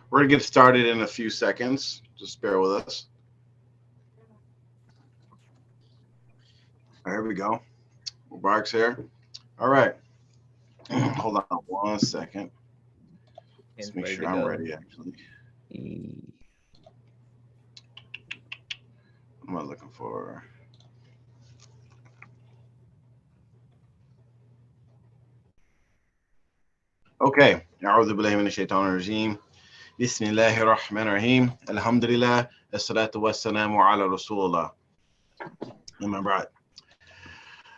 We're going to get started in a few seconds. Just bear with us. There we go. Mubarak's here. All right. Hold on one second. Let's make sure I'm ready, actually. What am I looking for? Okay. أعوذ بالله من الشيطان الرجيم. بسم الله الرحمن الرحيم. الحمد لله. الصلاة والسلام على رسول الله. Right.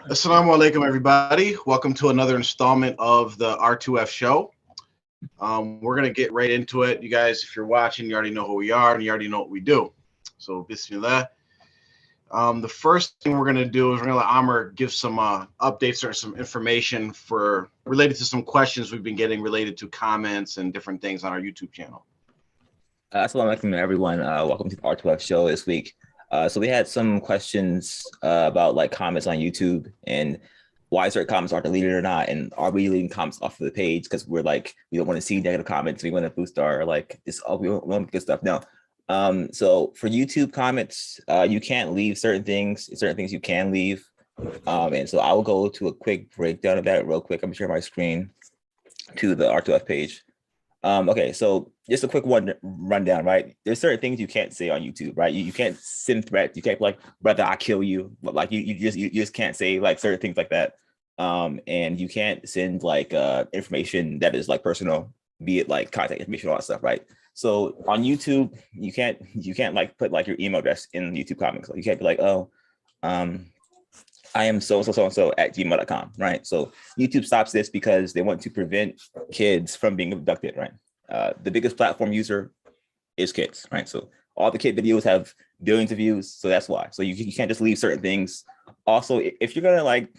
Assalamu alaikum, everybody. Welcome to another installment of the R2F show. We're going to get right into it. You guys, if you're watching, you already know who we are and you already know what we do. So, bismillah. The first thing we're going to do is we're going to let Amr give some updates or some information related to some questions we've been getting related to comments and different things on our YouTube channel. Assalamu alaikum, everyone. Welcome to the R2F show this week. So we had some questions about like comments on YouTube and why certain comments are deleted or not, and are we leaving comments off of the page because we're like we don't want to see negative comments. We want to boost our like this. We want good stuff. No. So for YouTube comments, you can't leave certain things. Certain things you can leave. And so I will go to a quick breakdown of that real quick. I'm gonna share my screen to the R2F page. Okay, so just a quick rundown, right? There's certain things you can't say on YouTube, right? You can't send threats. You can't be like, brother, I kill you. But like you just can't say like certain things like that. And you can't send like information that is like personal, be it like contact information, all that stuff, right? So on YouTube, you can't like put like your email address in YouTube comments. Like, you can't be like, oh, I am so-and-so at gmail.com, right? So YouTube stops this because they want to prevent kids from being abducted, right? The biggest platform user is kids, right? So all the kid videos have billions of views, so that's why. So you can't just leave certain things. Also, if you're gonna like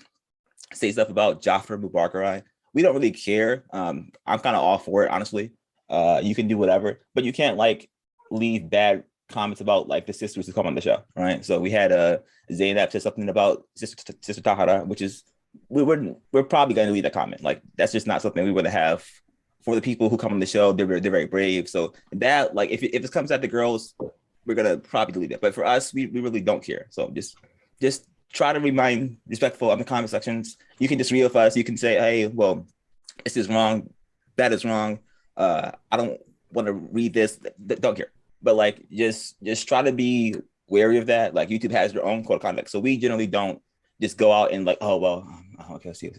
say stuff about Jafar Mubarak, we don't really care. I'm kind of all for it, honestly. You can do whatever, but you can't like leave bad comments about like the sisters who come on the show, right? So we had Zainab said something about Sister Tahara, which is we're probably going to leave that comment. Like that's just not something we would have for the people who come on the show. They're very brave. So that like if it comes at the girls, we're gonna probably delete it. But for us, we really don't care. So just try to remain respectful in the comment sections. You can disagree with us. You can say, hey, well, this is wrong, that is wrong. I don't want to read this. Don't care. But like just try to be wary of that. Like YouTube has their own code of conduct, so we generally don't just go out and like, oh well, okay, see,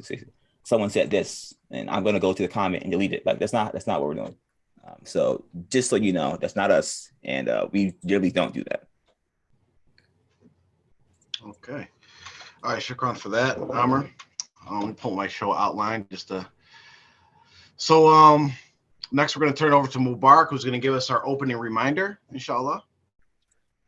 someone said this, and I'm gonna go to the comment and delete it. Like that's not what we're doing. So just so you know, that's not us, and we generally don't do that. Okay, all right, shukran for that, Amr. Let me pull my show outline just to. So next, we're going to turn it over to Mubarak, who's going to give us our opening reminder, inshallah.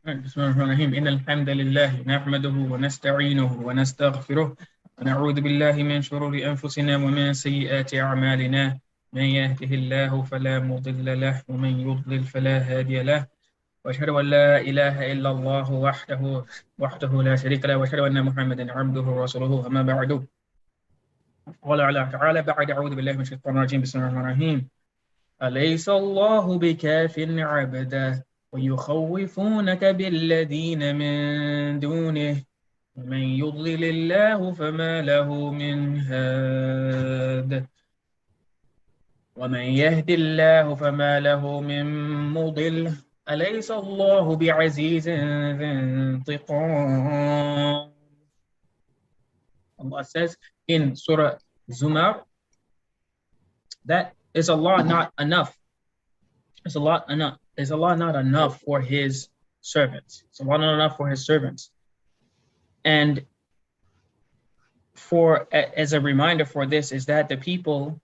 بسم الله الرحمن الرحيم إن الحمد لله نحمده ونستعينه ونستغفره ونعوذ بالله من شرور أنفسنا ومن سيئات أعمالنا من يهده الله فلا مضل له ومن يضلل فلا هادي له وأشهد أن لا إله إلا الله وحده لا شريك له وأشهد أن محمدا عبده ورسوله أما بعد قال تعالى بعد أعوذ بالله من الشيطان الرجيم بسم الله الرحمن الرحيم أليس الله بكاف عبده ويخوفونك بالذين من دونه ومن يضلل الله فما له من هاد ومن يهد الله فما له من مضل أليس الله بعزيز ذي انتقام. Allah says in Surah Zumar that is Allah not enough. Is Allah not enough for His servants? Is Allah not enough for His servants? And as a reminder for this is that the people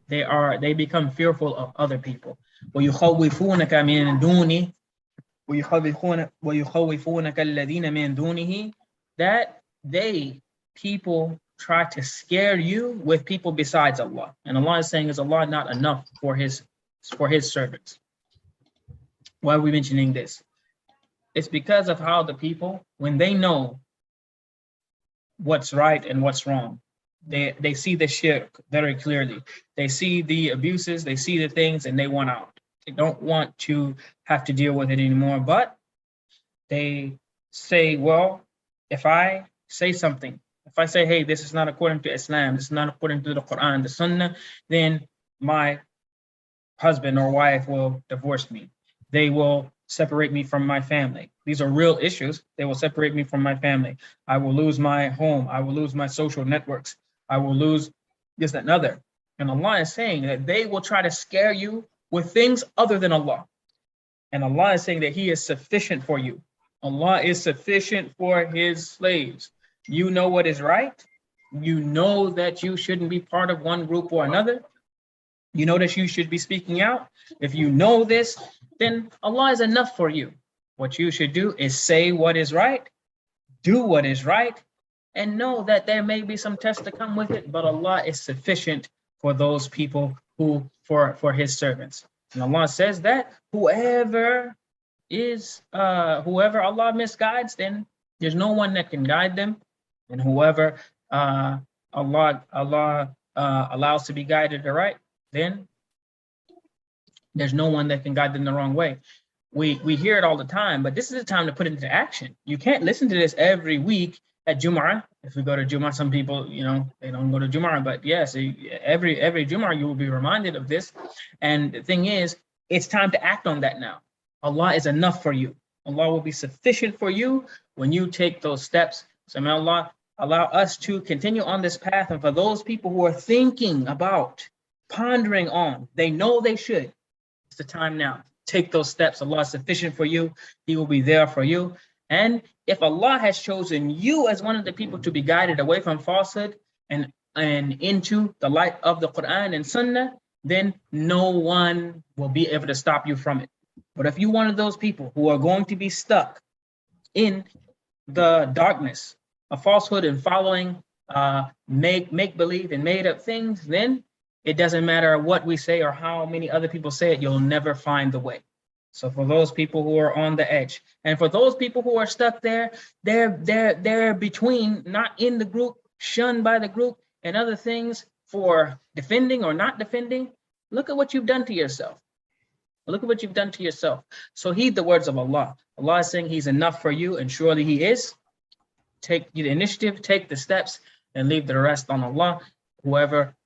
they become fearful of other people. وَيُخَوِّفُونَكَ مِن دُونِهِ وَيُخَوِّفُونَكَ الَّذِينَ مِن دُونِهِ, that people try to scare you with people besides Allah. And Allah is saying, is Allah not enough for His servants? Why are we mentioning this? It's because of how the people, when they know what's right and what's wrong, they see the shirk very clearly. They see the abuses, they see the things, and they want out. They don't want to have to deal with it anymore, but they say, well, if I say something, if I say, hey, this is not according to Islam, this is not according to the Quran, the Sunnah, then my husband or wife will divorce me. They will separate me from my family. These are real issues. They will separate me from my family. I will lose my home. I will lose my social networks. I will lose this, that, and other. And Allah is saying that they will try to scare you with things other than Allah. And Allah is saying that He is sufficient for you. Allah is sufficient for His slaves. You know what is right. You know that you shouldn't be part of one group or another. You know that you should be speaking out. If you know this, then Allah is enough for you. What you should do is say what is right, do what is right, and know that there may be some tests to come with it, but Allah is sufficient for those people who, for His servants. And Allah says that whoever Allah misguides, then there's no one that can guide them. And whoever Allah allows to be guided right, then there's no one that can guide them the wrong way. We hear it all the time, but this is the time to put it into action. You can't listen to this every week at Jumu'ah. If we go to Jumu'ah, some people, they don't go to Jumu'ah, but yes, every Jumu'ah you will be reminded of this. And the thing is, it's time to act on that now. Allah is enough for you. Allah will be sufficient for you when you take those steps. So may Allah allow us to continue on this path. And for those people who are thinking about, pondering on, they know they should, it's the time now. Take those steps. Allah is sufficient for you. He will be there for you. And if Allah has chosen you as one of the people to be guided away from falsehood and into the light of the Quran and Sunnah, then no one will be able to stop you from it. But if you're one of those people who are going to be stuck in the darkness of falsehood and following make believe and made up things, then it doesn't matter what we say or how many other people say it, you'll never find the way. So for those people who are on the edge, and for those people who are stuck there, they're between, not in the group, shunned by the group, and other things for defending or not defending, look at what you've done to yourself. Look at what you've done to yourself. So heed the words of Allah. Allah is saying He's enough for you, and surely He is. Take the initiative, take the steps, and leave the rest on Allah. Whoever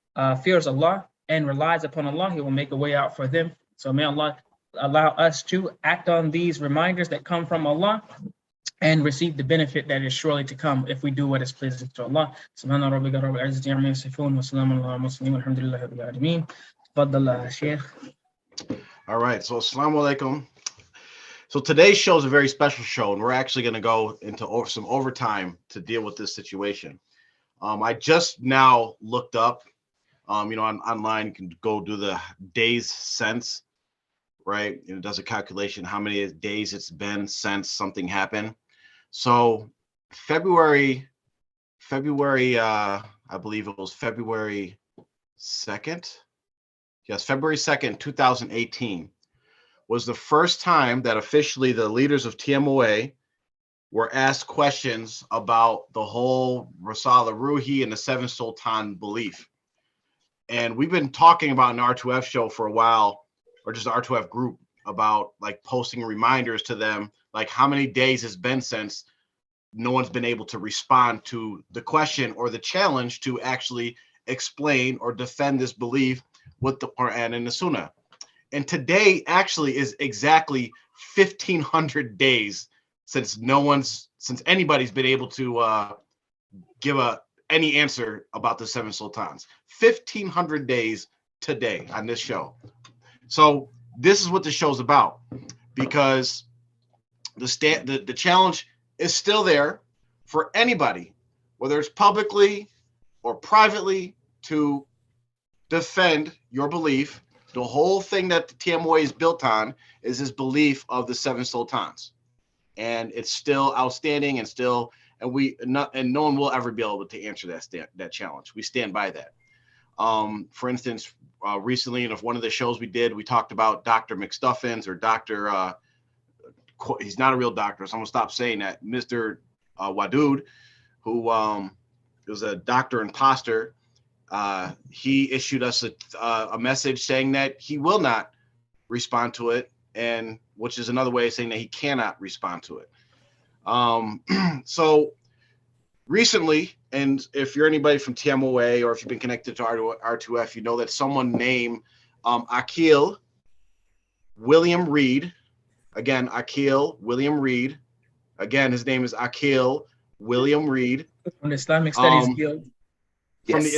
fears Allah and relies upon Allah, He will make a way out for them. So may Allah allow us to act on these reminders that come from Allah and receive the benefit that is surely to come if we do what is pleasing to Allah. Subhana rabbika rabbil izzati amma yasifun wa salamun ala al-mursalin walhamdulillahi rabbil alameen. Tafaddal Shaykh. All right, so assalamu alaikum. So today's show is a very special show, and we're actually going to go into some overtime to deal with this situation. I just now looked up, online, you can go do the days since, right? And it does a calculation how many days it's been since something happened. So February, I believe it was February 2nd. Yes, February 2nd, 2018 was the first time that officially the leaders of TMOA were asked questions about the whole Risala Ruhi and the Seven Sultan belief. And we've been talking about an R2F show for a while, or just an R2F group, about like posting reminders to them, like how many days it's been since no one's been able to respond to the question or the challenge to actually explain or defend this belief with the Quran and the Sunnah. And today actually is exactly 1,500 days since anybody's been able to give any answer about the Seven Sultans. 1,500 days today on this show. So this is what the show's about, because the challenge is still there for anybody, whether it's publicly or privately, to defend your belief. The whole thing that the TMOA is built on is this belief of the Seven Sultans, and it's still outstanding, and no one will ever be able to answer that challenge. We stand by that. For instance, recently in one of the shows we did, we talked about Dr. McStuffins, or Dr. He's not a real doctor, so I'm gonna stop saying that. Mr. Wadud, who was a doctor imposter. He issued us a message saying that he will not respond to it, and which is another way of saying that he cannot respond to it. So recently, and if you're anybody from TMOA or if you've been connected to R2F, you know that someone named Akil William Reed. Again, Akil William Reed. Again, his name is Akil William Reed. From the Islamic Studies Guild. From the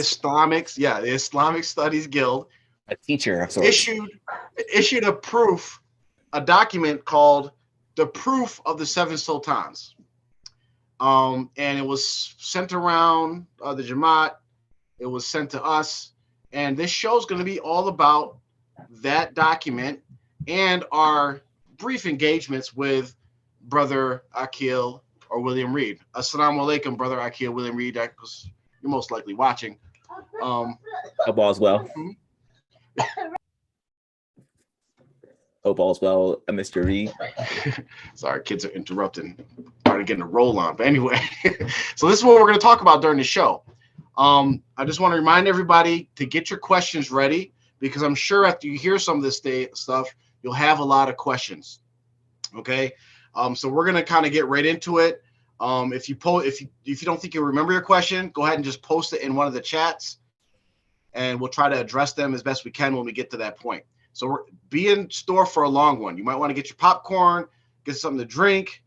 Islamic Studies Guild. A teacher of sorts. Issued a document called The Proof of the Seven Sultans. And it was sent around the Jamaat. It was sent to us. And this show is going to be all about that document and our brief engagements with Brother Akil or William Reed. Assalamu alaikum, Brother Akil William Reed, because you're most likely watching. Hope all's well. Hope all's well, Mr. Reed. Sorry, kids are interrupting. Started getting a roll on. But anyway, so this is what we're going to talk about during the show. I just want to remind everybody to get your questions ready, because I'm sure after you hear some of this stuff, you'll have a lot of questions. Okay, so we're going to kind of get right into it. If you don't think you remember your question, go ahead and just post it in one of the chats, and we'll try to address them as best we can when we get to that point. So be in store for a long one. You might want to get your popcorn, get something to drink.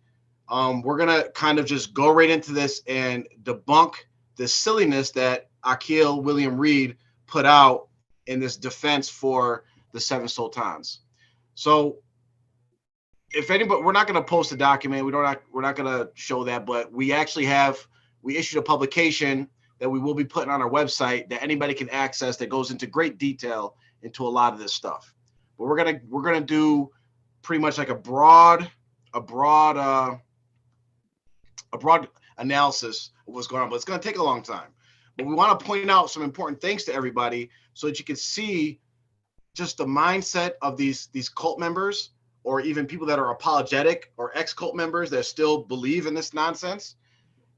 We're going to kind of just go right into this and debunk the silliness that Akil William Reed put out in this defense for the Seven Sultans. So if anybody, we're not going to post a document. We're not going to show that, but we issued a publication that we will be putting on our website that anybody can access that goes into great detail into a lot of this stuff. But we're gonna do pretty much like a broad analysis of what's going on, but it's gonna take a long time. But we want to point out some important things to everybody so that you can see just the mindset of these cult members, or even people that are apologetic or ex-cult members that still believe in this nonsense.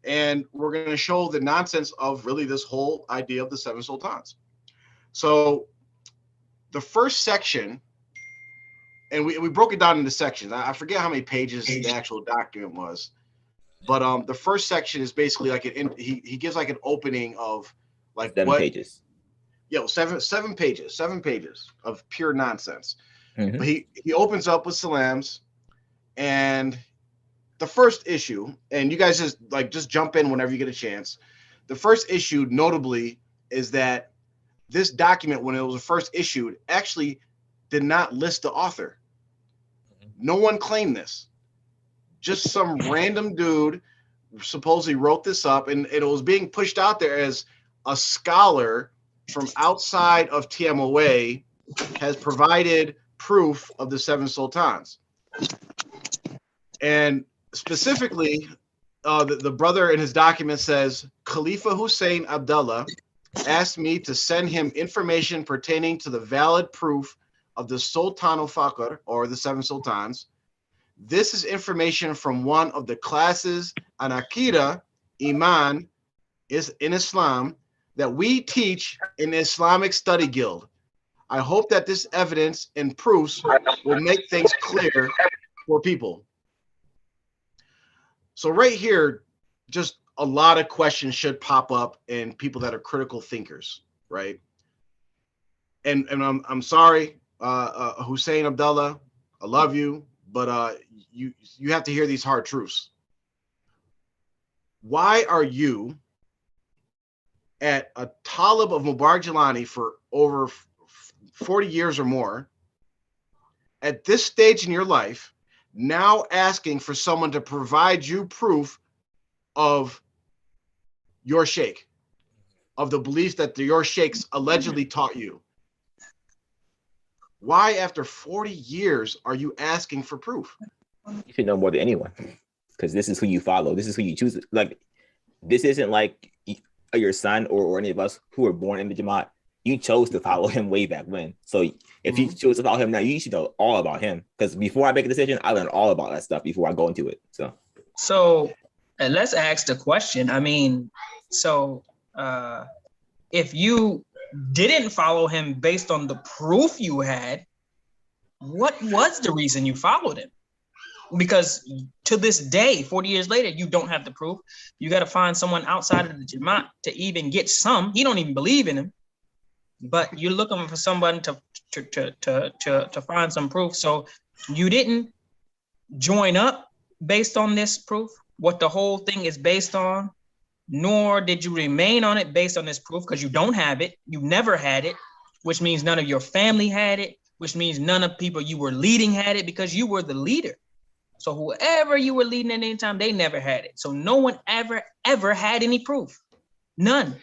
And we're going to show the nonsense of really this whole idea of the Seven Sultans. So the first section, and we broke it down into sections. I forget how many pages the actual document was, but the first section is basically like he gives like an opening of like 7 pages. Yeah, seven pages of pure nonsense. Mm-hmm. But he opens up with salams, and the first issue, and you guys just jump in whenever you get a chance. The first issue, notably, is that this document, when it was first issued, actually did not list the author. No one claimed this. Just some random dude supposedly wrote this up, and it was being pushed out there as a scholar from outside of TMOA has provided proof of the Seven Sultans. And specifically, the brother in his document says, Khalifa Hussein Abdullah asked me to send him information pertaining to the valid proof of the Sultan al-Faqr, or the Seven Sultans. This is information from one of the classes on Aqidah, Iman, is in Islam, that we teach in the Islamic Study Guild. I hope that this evidence and proofs will make things clear for people. So right here, just a lot of questions should pop up in people that are critical thinkers, right? And I'm sorry, Hussein Abdullah, I love you, but you have to hear these hard truths. Why are you at a Talib of Mubarak Jilani for over 40 years or more, at this stage in your life, now asking for someone to provide you proof of your sheikh, of the beliefs that your sheikhs allegedly taught you? Why, after 40 years, are you asking for proof? You should know more than anyone, because this is who you follow. This is who you choose. Like, this isn't like your son or any of us who were born in the Jamaat. You chose to follow him way back when. So if you chose to follow him now, you should know all about him. Because before I make a decision, I learn all about that stuff before I go into it. So let's ask the question. I mean, if you didn't follow him based on the proof you had, what was the reason you followed him? Because to this day, 40 years later, you don't have the proof. You got to find someone outside of the Jamaat to even get some. He don't even believe in him, but you're looking for someone to find some proof. So you didn't join up based on this proof, what the whole thing is based on, nor did you remain on it based on this proof, because you don't have it. You never had it, which means none of your family had it, which means none of people you were leading had it, because you were the leader. So whoever you were leading at any time, they never had it. So no one ever had any proof. None.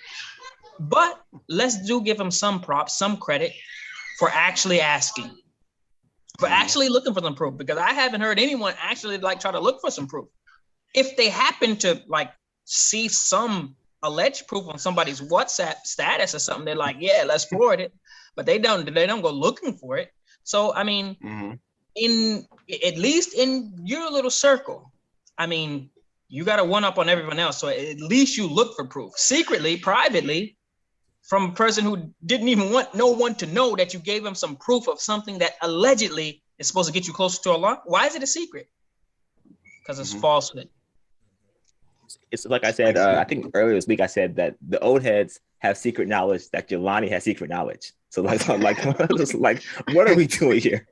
But let's give them some props, some credit for actually asking, for actually looking for some proof, because I haven't heard anyone actually like try to look for some proof. If they happen to like see some alleged proof on somebody's WhatsApp status or something, they're like, yeah, let's forward it. But they don't go looking for it. So, I mean, at least in your little circle, I mean, you got to one up on everyone else. So at least you look for proof secretly, privately, from a person who didn't even want no one to know that you gave him some proof of something that allegedly is supposed to get you closer to Allah. Why is it a secret? Because it's falsehood. It's like I said, I think earlier this week I said that the old heads have secret knowledge that Jelani has secret knowledge. So like what are we doing here?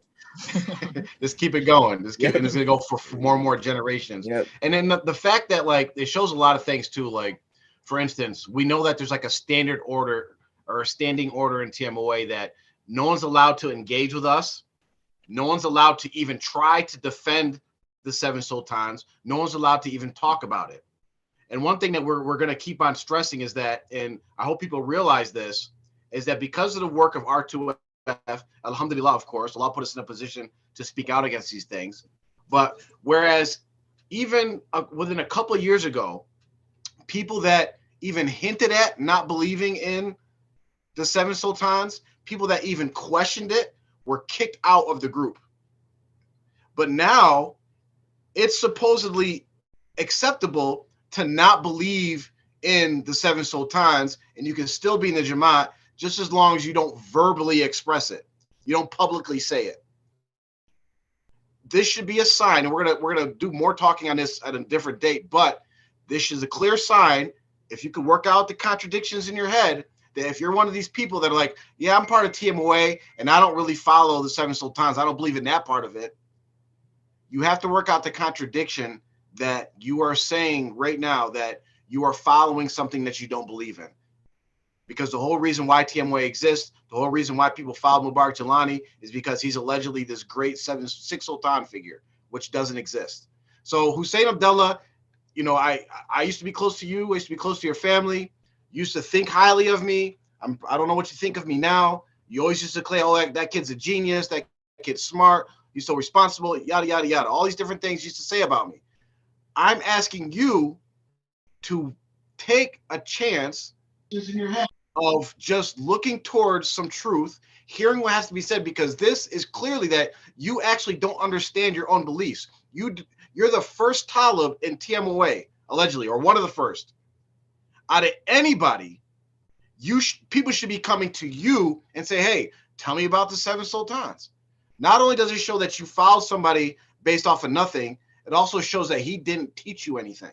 Just keep it going. It's going to go for more and more generations. Yep. And then the fact that like it shows a lot of things too. Like, for instance, we know that there's like a standard order or a standing order in TMOA that no one's allowed to engage with us. No one's allowed to even try to defend the seven sultans. No one's allowed to even talk about it. And one thing that we're going to keep on stressing is that, and I hope people realize this, is that because of the work of R2F, alhamdulillah, of course, Allah put us in a position to speak out against these things. But whereas even within a couple of years ago, people that even hinted at not believing in the seven sultans, people that even questioned it, were kicked out of the group. But now it's supposedly acceptable to not believe in the seven sultans, and you can still be in the Jamaat just as long as you don't verbally express it. You don't publicly say it. This should be a sign, and we're gonna do more talking on this at a different date, but this is a clear sign, if you can work out the contradictions in your head, that if you're one of these people that are like, yeah, I'm part of TMOA, and I don't really follow the seven sultans, I don't believe in that part of it, you have to work out the contradiction that you are saying right now that you are following something that you don't believe in. Because the whole reason why TMOA exists, the whole reason why people follow Mubarak Jelani is because he's allegedly this great six sultan figure, which doesn't exist. So Hussein Abdullah, you know, I used to be close to you. I used to be close to your family. You used to think highly of me. I don't know what you think of me now. You always used to claim, oh, that kid's a genius. That kid's smart. He's so responsible, yada, yada, yada. All these different things you used to say about me. I'm asking you to take a chance of just looking towards some truth, hearing what has to be said, because this is clearly that you actually don't understand your own beliefs. You're the first Talib in TMOA, allegedly, or one of the first. Out of anybody, people should be coming to you and say, hey, tell me about the seven sultans. Not only does it show that you followed somebody based off of nothing, it also shows that he didn't teach you anything.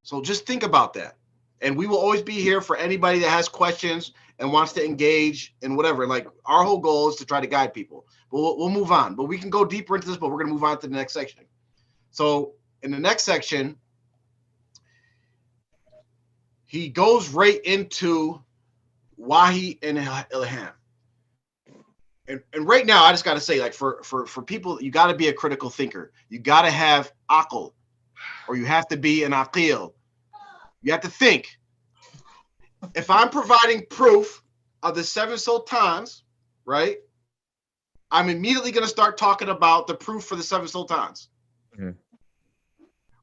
So just think about that. And we will always be here for anybody that has questions and wants to engage in whatever. Like, our whole goal is to try to guide people. But we'll move on. But we can go deeper into this, but we're going to move on to the next section. So in the next section, he goes right into Wahi and Ilham. And right now, I just got to say, like, for people, you got to be a critical thinker. You got to have aql, or you have to be an aqil. You have to think. If I'm providing proof of the seven sultans, right, I'm immediately going to start talking about the proof for the seven sultans. Mm-hmm.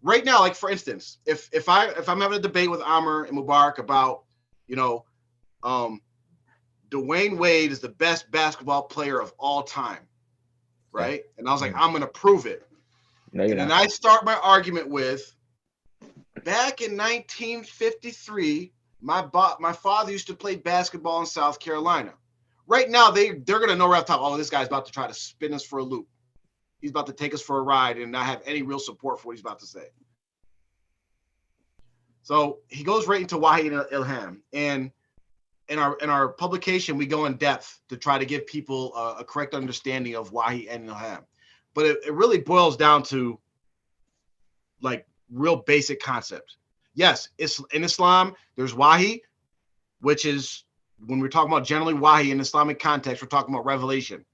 Right now, like, for instance, if I'm having a debate with Amr and Mubarak about, you know, Dwayne Wade is the best basketball player of all time, right? Yeah. And I was like, I'm going to prove it. No, and then I start my argument with, back in 1953, my father used to play basketball in South Carolina. right now they're gonna know right off the top, oh, this guy's about to try to spin us for a loop. He's about to take us for a ride and not have any real support for what he's about to say. So he goes right into Wahi and Ilham, and in our publication we go in depth to try to give people a correct understanding of Wahi and Ilham, but it really boils down to like real basic concepts. Yes, in Islam there's Wahi, which is when we're talking about generally Wahi in Islamic context, we're talking about revelation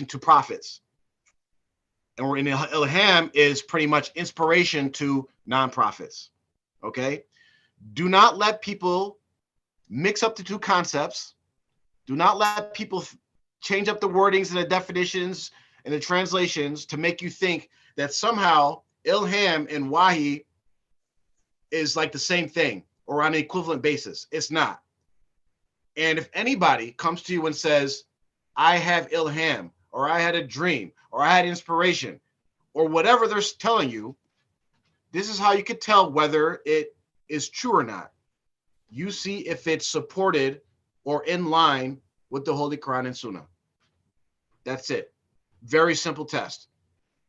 to prophets. And we're in Ilham is pretty much inspiration to non-prophets. Okay? Do not let people mix up the two concepts. Do not let people change up the wordings and the definitions and the translations to make you think that somehow Ilham and Wahi is like the same thing or on an equivalent basis. It's not. And if anybody comes to you and says, I have Ilham, or I had a dream, or I had inspiration, or whatever they're telling you, this is how you could tell whether it is true or not. You see if it's supported or in line with the Holy Quran and Sunnah. That's it. Very simple test.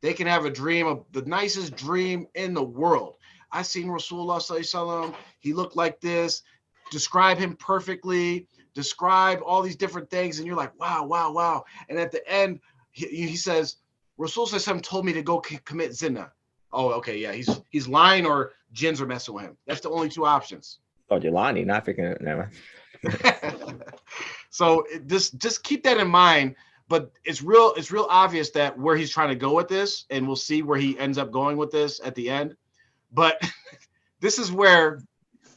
They can have a dream of the nicest dream in the world. I seen Rasulullah sallallahu alaihi wasallam. He looked like this. Describe him perfectly. Describe all these different things, and you're like, wow, wow, wow. And at the end, he says, Rasul sallallahu alaihi wasallam told me to go commit zina. Oh, okay, yeah, he's lying or jinns are messing with him. That's the only two options. Oh, Jelani, not freaking never. So just keep that in mind. But it's real obvious that where he's trying to go with this, and we'll see where he ends up going with this at the end. But this is where,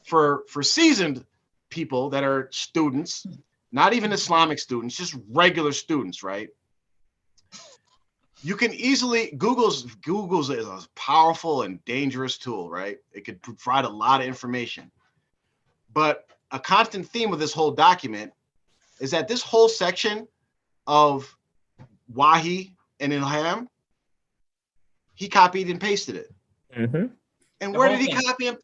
for seasoned people that are students, not even Islamic students, just regular students, right? You can easily Google's is a powerful and dangerous tool, right? It could provide a lot of information. But a constant theme of this whole document is that this whole section of Wahi and Ilham, he copied and pasted it. Mm-hmm. And where did he copy it?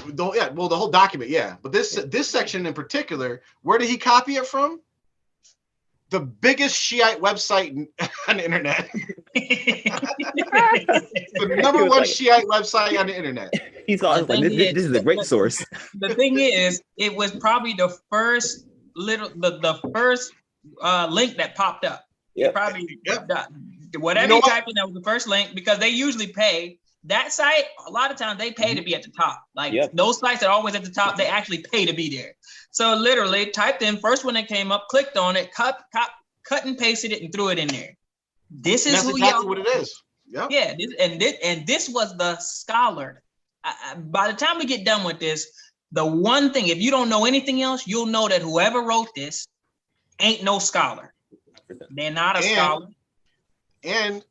The whole document, yeah. But this section in particular, where did he copy it from? The biggest Shiite website on the internet. The number one Shiite website on the internet. He's like, this is a great source. The thing is, it was probably the first the first link that popped up. Yep. Probably whatever you typed in, that was the first link, because they usually pay. That site, a lot of times they pay to be at the top. Like those sites that are always at the top, they actually pay to be there. So literally typed in first one that came up, clicked on it, cut and pasted it and threw it in there. This is who exactly what it is. Yep. Yeah. This was the scholar. By the time we get done with this, the one thing, if you don't know anything else, you'll know that whoever wrote this ain't no scholar. They're not a scholar. And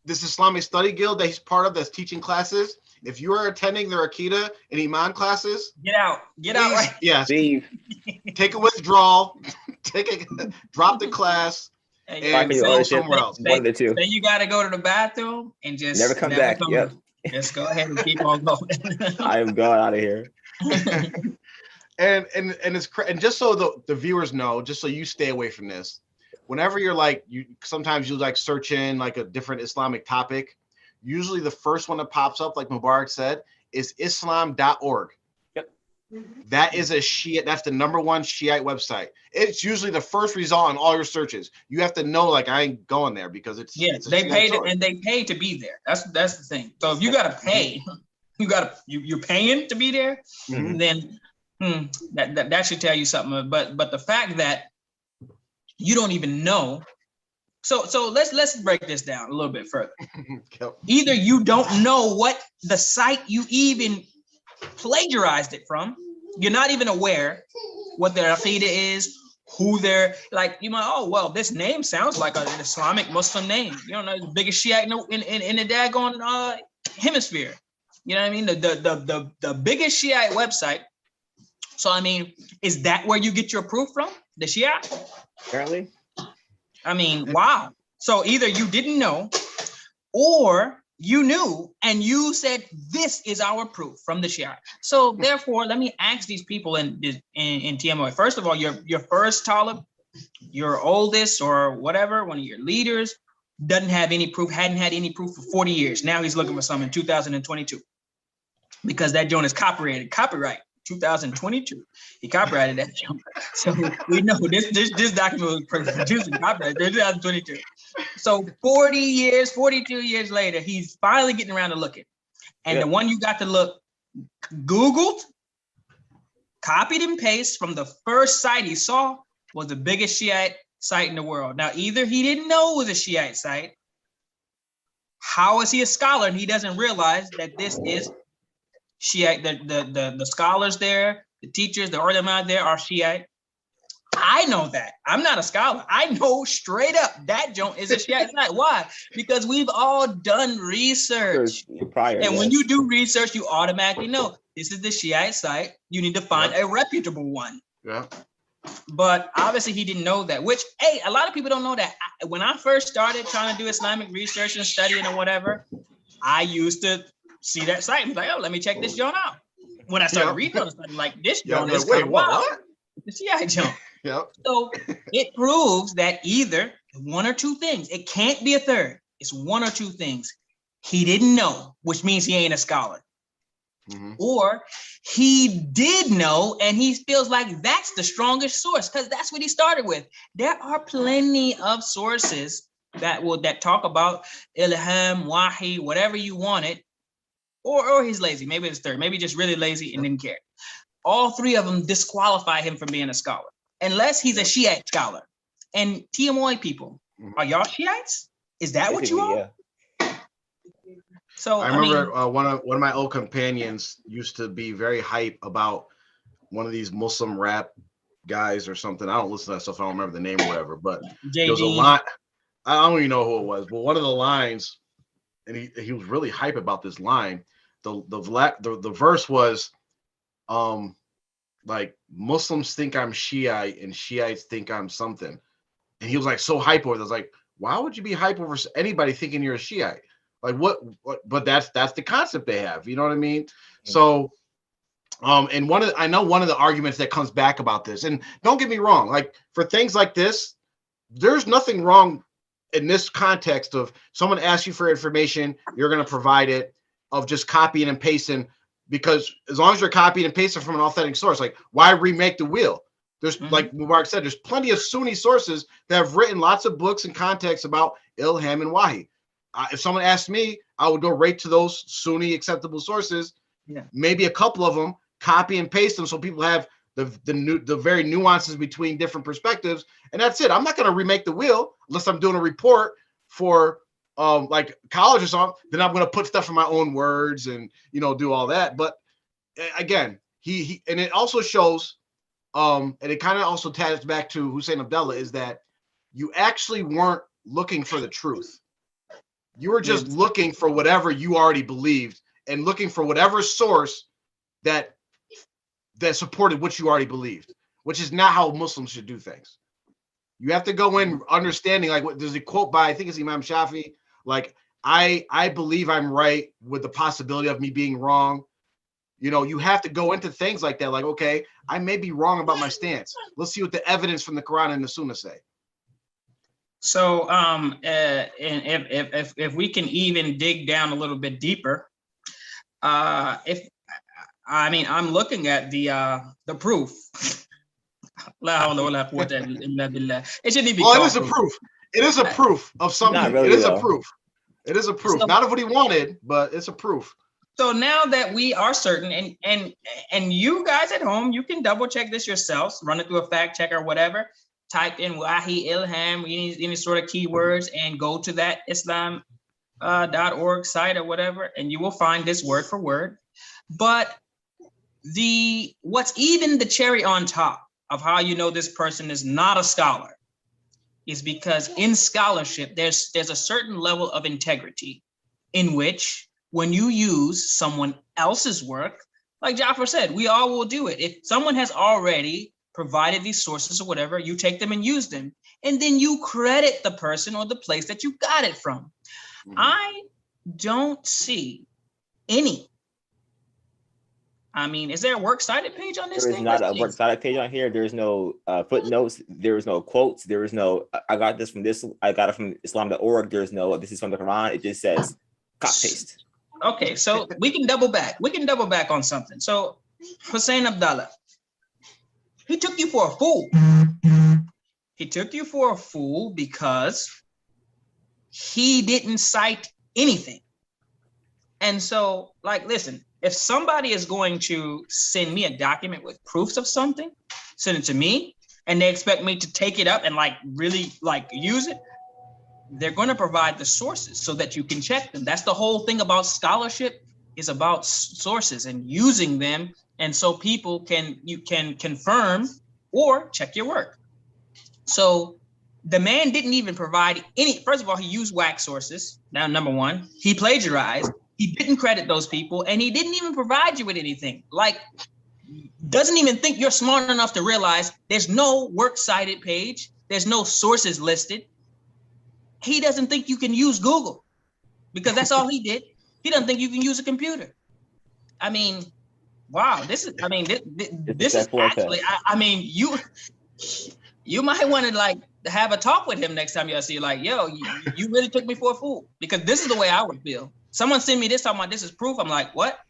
this Islamic Study Guild that he's part of that's teaching classes, if you are attending their Akida and Iman classes, get out right. Yes. Take a withdrawal, drop the class, and go somewhere else. One of the two. Then you got to go to the bathroom and just never come back. Yep. Just go ahead and keep on going. I am going out of here. and just so the viewers know, just so you stay away from this. Whenever you're sometimes you like search in like a different Islamic topic, usually the first one that pops up, like Mubarak said, is islam.org. Yep. That is that's the number one Shiite website. It's usually the first result on all your searches. You have to know, like, I ain't going there because it's they paid it, and they pay to be there. That's the thing. So if you gotta pay, you're paying to be there, then that should tell you something. But the fact that you don't even know. So let's break this down a little bit further. Either you don't know what the site you even plagiarized it from. You're not even aware what their Aqidah is, who they're like. You might, oh well, this name sounds like an Islamic Muslim name. You don't know the biggest Shiite in the daggone hemisphere. You know what I mean? The biggest Shiite website. So I mean, is that where you get your proof from? The Shia? Apparently. I mean, wow. So either you didn't know, or you knew and you said this is our proof from the Shia. So therefore, let me ask these people in TMO. First of all, your first talib, your oldest or whatever, one of your leaders, doesn't have any proof, hadn't had any proof for 40 years. Now he's looking for some in 2022 because that joint is copyright 2022. He copyrighted that joint. So we know this document was produced and copyrighted in 2022. So 42 years later, he's finally getting around to looking. And the one you got to look, Googled, copied and pasted from the first site he saw was the biggest Shiite site in the world. Now, either he didn't know it was a Shiite site. How is he a scholar and he doesn't realize that this is Shiite? The scholars there, the teachers, the ulama there are Shiite. I know that. I'm not a scholar. I know straight up that joint is a Shiite site. Why? Because we've all done research. And when you do research, you automatically know this is the Shiite site. You need to find a reputable one. Yeah. But obviously he didn't know that, which, hey, a lot of people don't know that. When I first started trying to do Islamic research and studying or whatever, I used to see that site and be like, oh, let me check this joint out. When I started reading on it, like, this joint is kind of wild. The Shiite joint. Yep. So it proves that either one or two things. It can't be a third. It's one or two things. He didn't know, which means he ain't a scholar. Mm-hmm. Or he did know and he feels like that's the strongest source because that's what he started with. There are plenty of sources that talk about Ilham, Wahi, whatever you wanted. Or he's lazy. Maybe it's third. Maybe just really lazy and didn't care. All three of them disqualify him from being a scholar. Unless he's a Shiite scholar. And TMOI people, are y'all Shiites? Is that what you are? Yeah. So I remember one of my old companions used to be very hype about one of these Muslim rap guys or something. I don't listen to that stuff. I don't remember the name or whatever. But there was a line. I don't even know who it was. But one of the lines, and he was really hype about this line. The verse was, like, Muslims think I'm Shiite and Shiites think I'm something. And he was like so hype over it. I was like, why would you be hype over anybody thinking you're a Shiite? Like what but that's the concept they have, you know what I mean? Mm-hmm. So and I know one of the arguments that comes back about this, and don't get me wrong, like for things like this, there's nothing wrong in this context of someone asks you for information, you're going to provide it, of just copying and pasting. Because as long as you're copying and pasting from an authentic source, like why remake the wheel? There's like Mubarak said, there's plenty of Sunni sources that have written lots of books and contexts about Ilham and Wahi. If someone asked me, I would go right to those Sunni acceptable sources. Yeah. Maybe a couple of them, copy and paste them so people have the very nuances between different perspectives, and that's it. I'm not going to remake the wheel unless I'm doing a report for like college or something. Then I'm going to put stuff in my own words and do all that. But again, he and it also shows, and it kind of also ties back to Hussein Abdullah, is that you actually weren't looking for the truth. You were just looking for whatever you already believed and looking for whatever source that supported what you already believed, which is not how Muslims should do things. You have to go in understanding, like, what there's a quote by, I think it's Imam Shafi, like, I believe I'm right with the possibility of me being wrong. You have to go into things like that, like, okay, I may be wrong about my stance. Let's see what the evidence from the Quran and the Sunnah say. So, and if we can even dig down a little bit deeper, I'm looking at the proof. It shouldn't even be it is a proof. It is a proof of something. Really, it is a proof. It is a proof. So, not of what he wanted, but it's a proof. So now that we are certain, and you guys at home, you can double check this yourselves, run it through a fact check or whatever. Type in Wahi, Ilham, any sort of keywords, and go to that Islam.org site or whatever, and you will find this word for word. But what's even the cherry on top of how you know this person is not a scholar is because in scholarship, there's a certain level of integrity in which when you use someone else's work, like Jafar said, we all will do it. If someone has already provided these sources or whatever, you take them and use them, and then you credit the person or the place that you got it from. I don't see any I mean, is there a works cited page on this There is thing? not a works cited page on here. There's no footnotes. There is no quotes. There is no, I got this from this. I got it from Islam.org. There's no, this is from the Quran. It just says copy paste. Okay, so we can double back. We can double back on something. So Hussein Abdallah, he took you for a fool. He took you for a fool because he didn't cite anything. And so, like, listen, if somebody is going to send me a document with proofs of something, send it to me, and they expect me to take it up and like really like use it, they're going to provide the sources so that you can check them. That's the whole thing about scholarship, is about sources and using them. And so people you can confirm or check your work. So the man didn't even provide any, first of all, he used wax sources. Now, number one, he plagiarized. He didn't credit those people, and he didn't even provide you with anything. Like, doesn't even think you're smart enough to realize there's no works cited page. There's no sources listed. He doesn't think you can use Google because that's all he did. He doesn't think you can use a computer. I mean, wow, this is actually, I mean, you might want to like have a talk with him next time y'all see, like, yo, you really took me for a fool, because this is the way I would feel. Someone send me this, talking about this is proof. I'm like, what?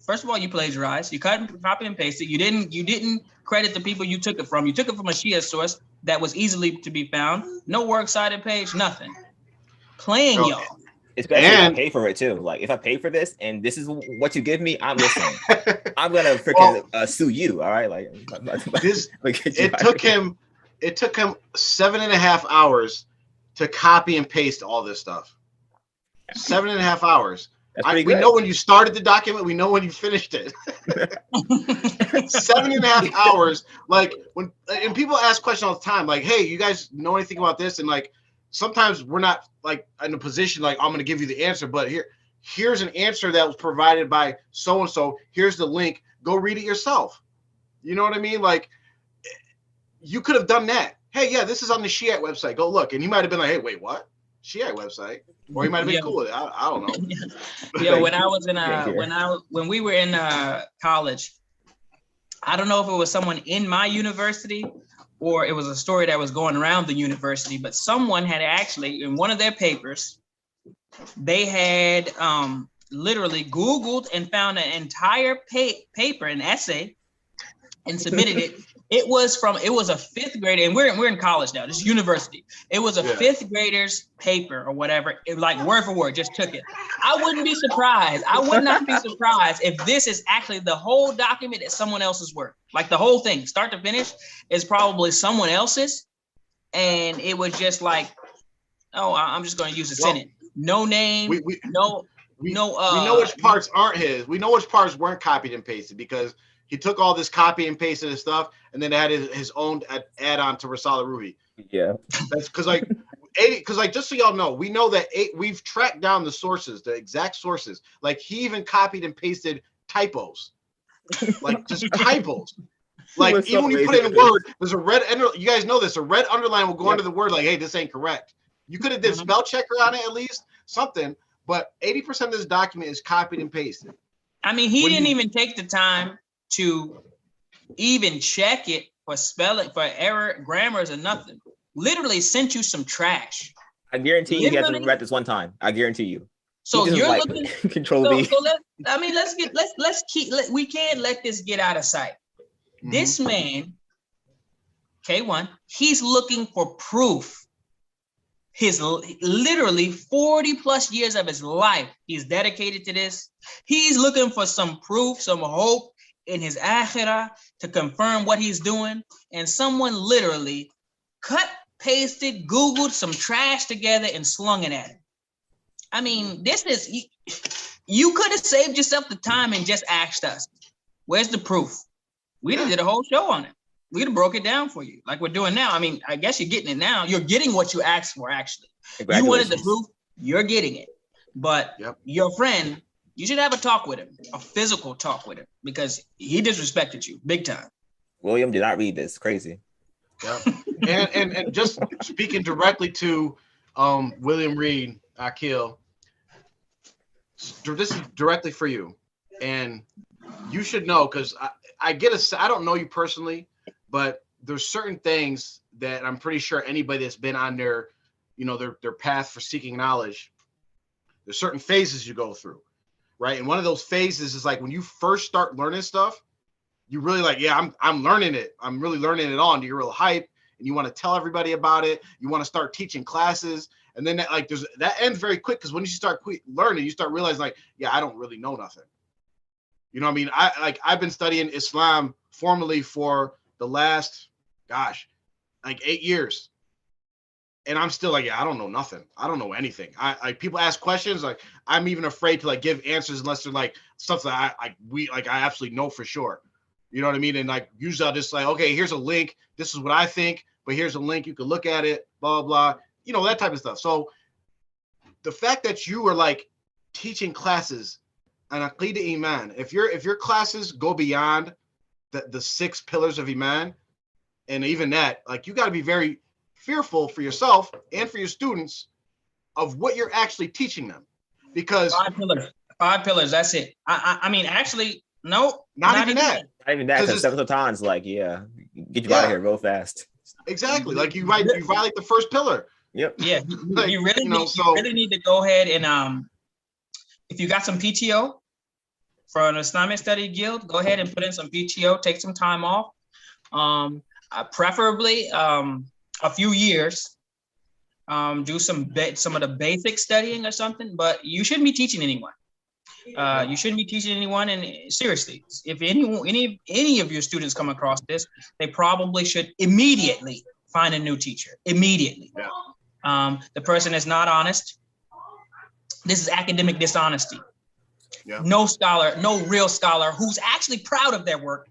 First of all, you plagiarized. You copy and pasted. You didn't credit the people you took it from. You took it from a Shia source that was easily to be found. No works cited page, nothing. Playing y'all. Especially if I pay for it too. Like, if I pay for this and this is what you give me, I'm listening. I'm gonna freaking sue you. All right, like this. It took him 7.5 hours to copy and paste all this stuff. 7.5 hours. We know when you started the document. We know when you finished it. 7.5 hours. Like, and people ask questions all the time, like, "Hey, you guys know anything about this?" And like, sometimes we're not like in a position like I'm going to give you the answer, but here's an answer that was provided by so and so. Here's the link. Go read it yourself. You know what I mean? Like, you could have done that. Hey, yeah, this is on the Shiite website. Go look. And he might have been like, "Hey, wait, what? Shiite website?" Or he might have been cool with it. I don't know. Yeah, when I was in when we were in college, I don't know if it was someone in my university or it was a story that was going around the university, but someone had actually, in one of their papers, they had literally Googled and found an entire paper, an essay, and submitted it. It was a fifth grader, and we're in college now. This is university. It was a fifth grader's paper or whatever. It, like, word for word, just took it. I wouldn't be surprised. I would not be surprised if this is actually the whole document is someone else's work. Like, the whole thing, start to finish, is probably someone else's, and it was just like, oh, I'm just going to use a sentence. No name. We know which parts aren't his. We know which parts weren't copied and pasted because he took all this copy and pasted his stuff and then added his own add-on to Risala Ruhi. Yeah. That's because just so y'all know, we know that we've tracked down the sources, the exact sources. Like, he even copied and pasted typos. Like, just typos. Like, even when you put in a word, there's a red you guys know this, a red underline will go under the word like, hey, this ain't correct. You could have did spell checker on it, at least something, but 80% of this document is copied and pasted. I mean, he didn't even take the time to even check it for spelling, for error, grammars, or nothing. Literally sent you some trash. I guarantee you he hasn't read this one time. I guarantee you. So you're like, looking Control V. So we can't let this get out of sight. Mm-hmm. This man, K1, he's looking for proof. His literally 40 plus years of his life, he's dedicated to this. He's looking for some proof, some hope in his akhirah to confirm what he's doing. And someone literally cut, pasted, Googled some trash together and slung it at him. I mean, this is, you could have saved yourself the time and just asked us, where's the proof? We did a whole show on it. We'd have broke it down for you like we're doing now. I mean, I guess you're getting it now. You're getting what you asked for, actually. You wanted the proof, you're getting it. But your friend, you should have a talk with him, a physical talk with him, because he disrespected you big time. William did not read this. Crazy. Yeah. and just speaking directly to William Reed, Akil, this is directly for you. And you should know, because I don't know you personally, but there's certain things that I'm pretty sure anybody that's been on their path for seeking knowledge, there's certain phases you go through, right? And one of those phases is like when you first start learning stuff, you really like, yeah, I'm learning it. I'm really learning it on. You're real hype and you want to tell everybody about it. You want to start teaching classes. And then that ends very quick, because when you start learning, you start realizing like, yeah, I don't really know nothing. You know what I mean? I've been studying Islam formally for the last, 8 years. And I'm still like, yeah, I don't know nothing. I don't know anything. People ask questions, like I'm even afraid to like give answers unless they're like stuff that I absolutely know for sure. You know what I mean? And like usually I'll just like, okay, here's a link. This is what I think, but here's a link. You can look at it, blah, blah, blah. You know, that type of stuff. So the fact that you are like teaching classes on Aqidah Iman, if your classes go beyond the 6 pillars of Iman, and even that, like you got to be very fearful for yourself and for your students of what you're actually teaching them, because 5 pillars. That's it. I mean, actually, no, not even that. Not even that, because several times, like, yeah, get you out of here real fast. Exactly. Like you violate the first pillar. Yep. Yeah, like, you really need to go ahead and if you got some PTO for an Islamic Study Guild, go ahead and put in some PTO, take some time off. Preferably a few years. Do some of the basic studying or something, but you shouldn't be teaching anyone. You shouldn't be teaching anyone. And seriously, if any of your students come across this, they probably should immediately find a new teacher. Immediately. Yeah. The person is not honest. This is academic dishonesty. Yeah. No real scholar who's actually proud of their work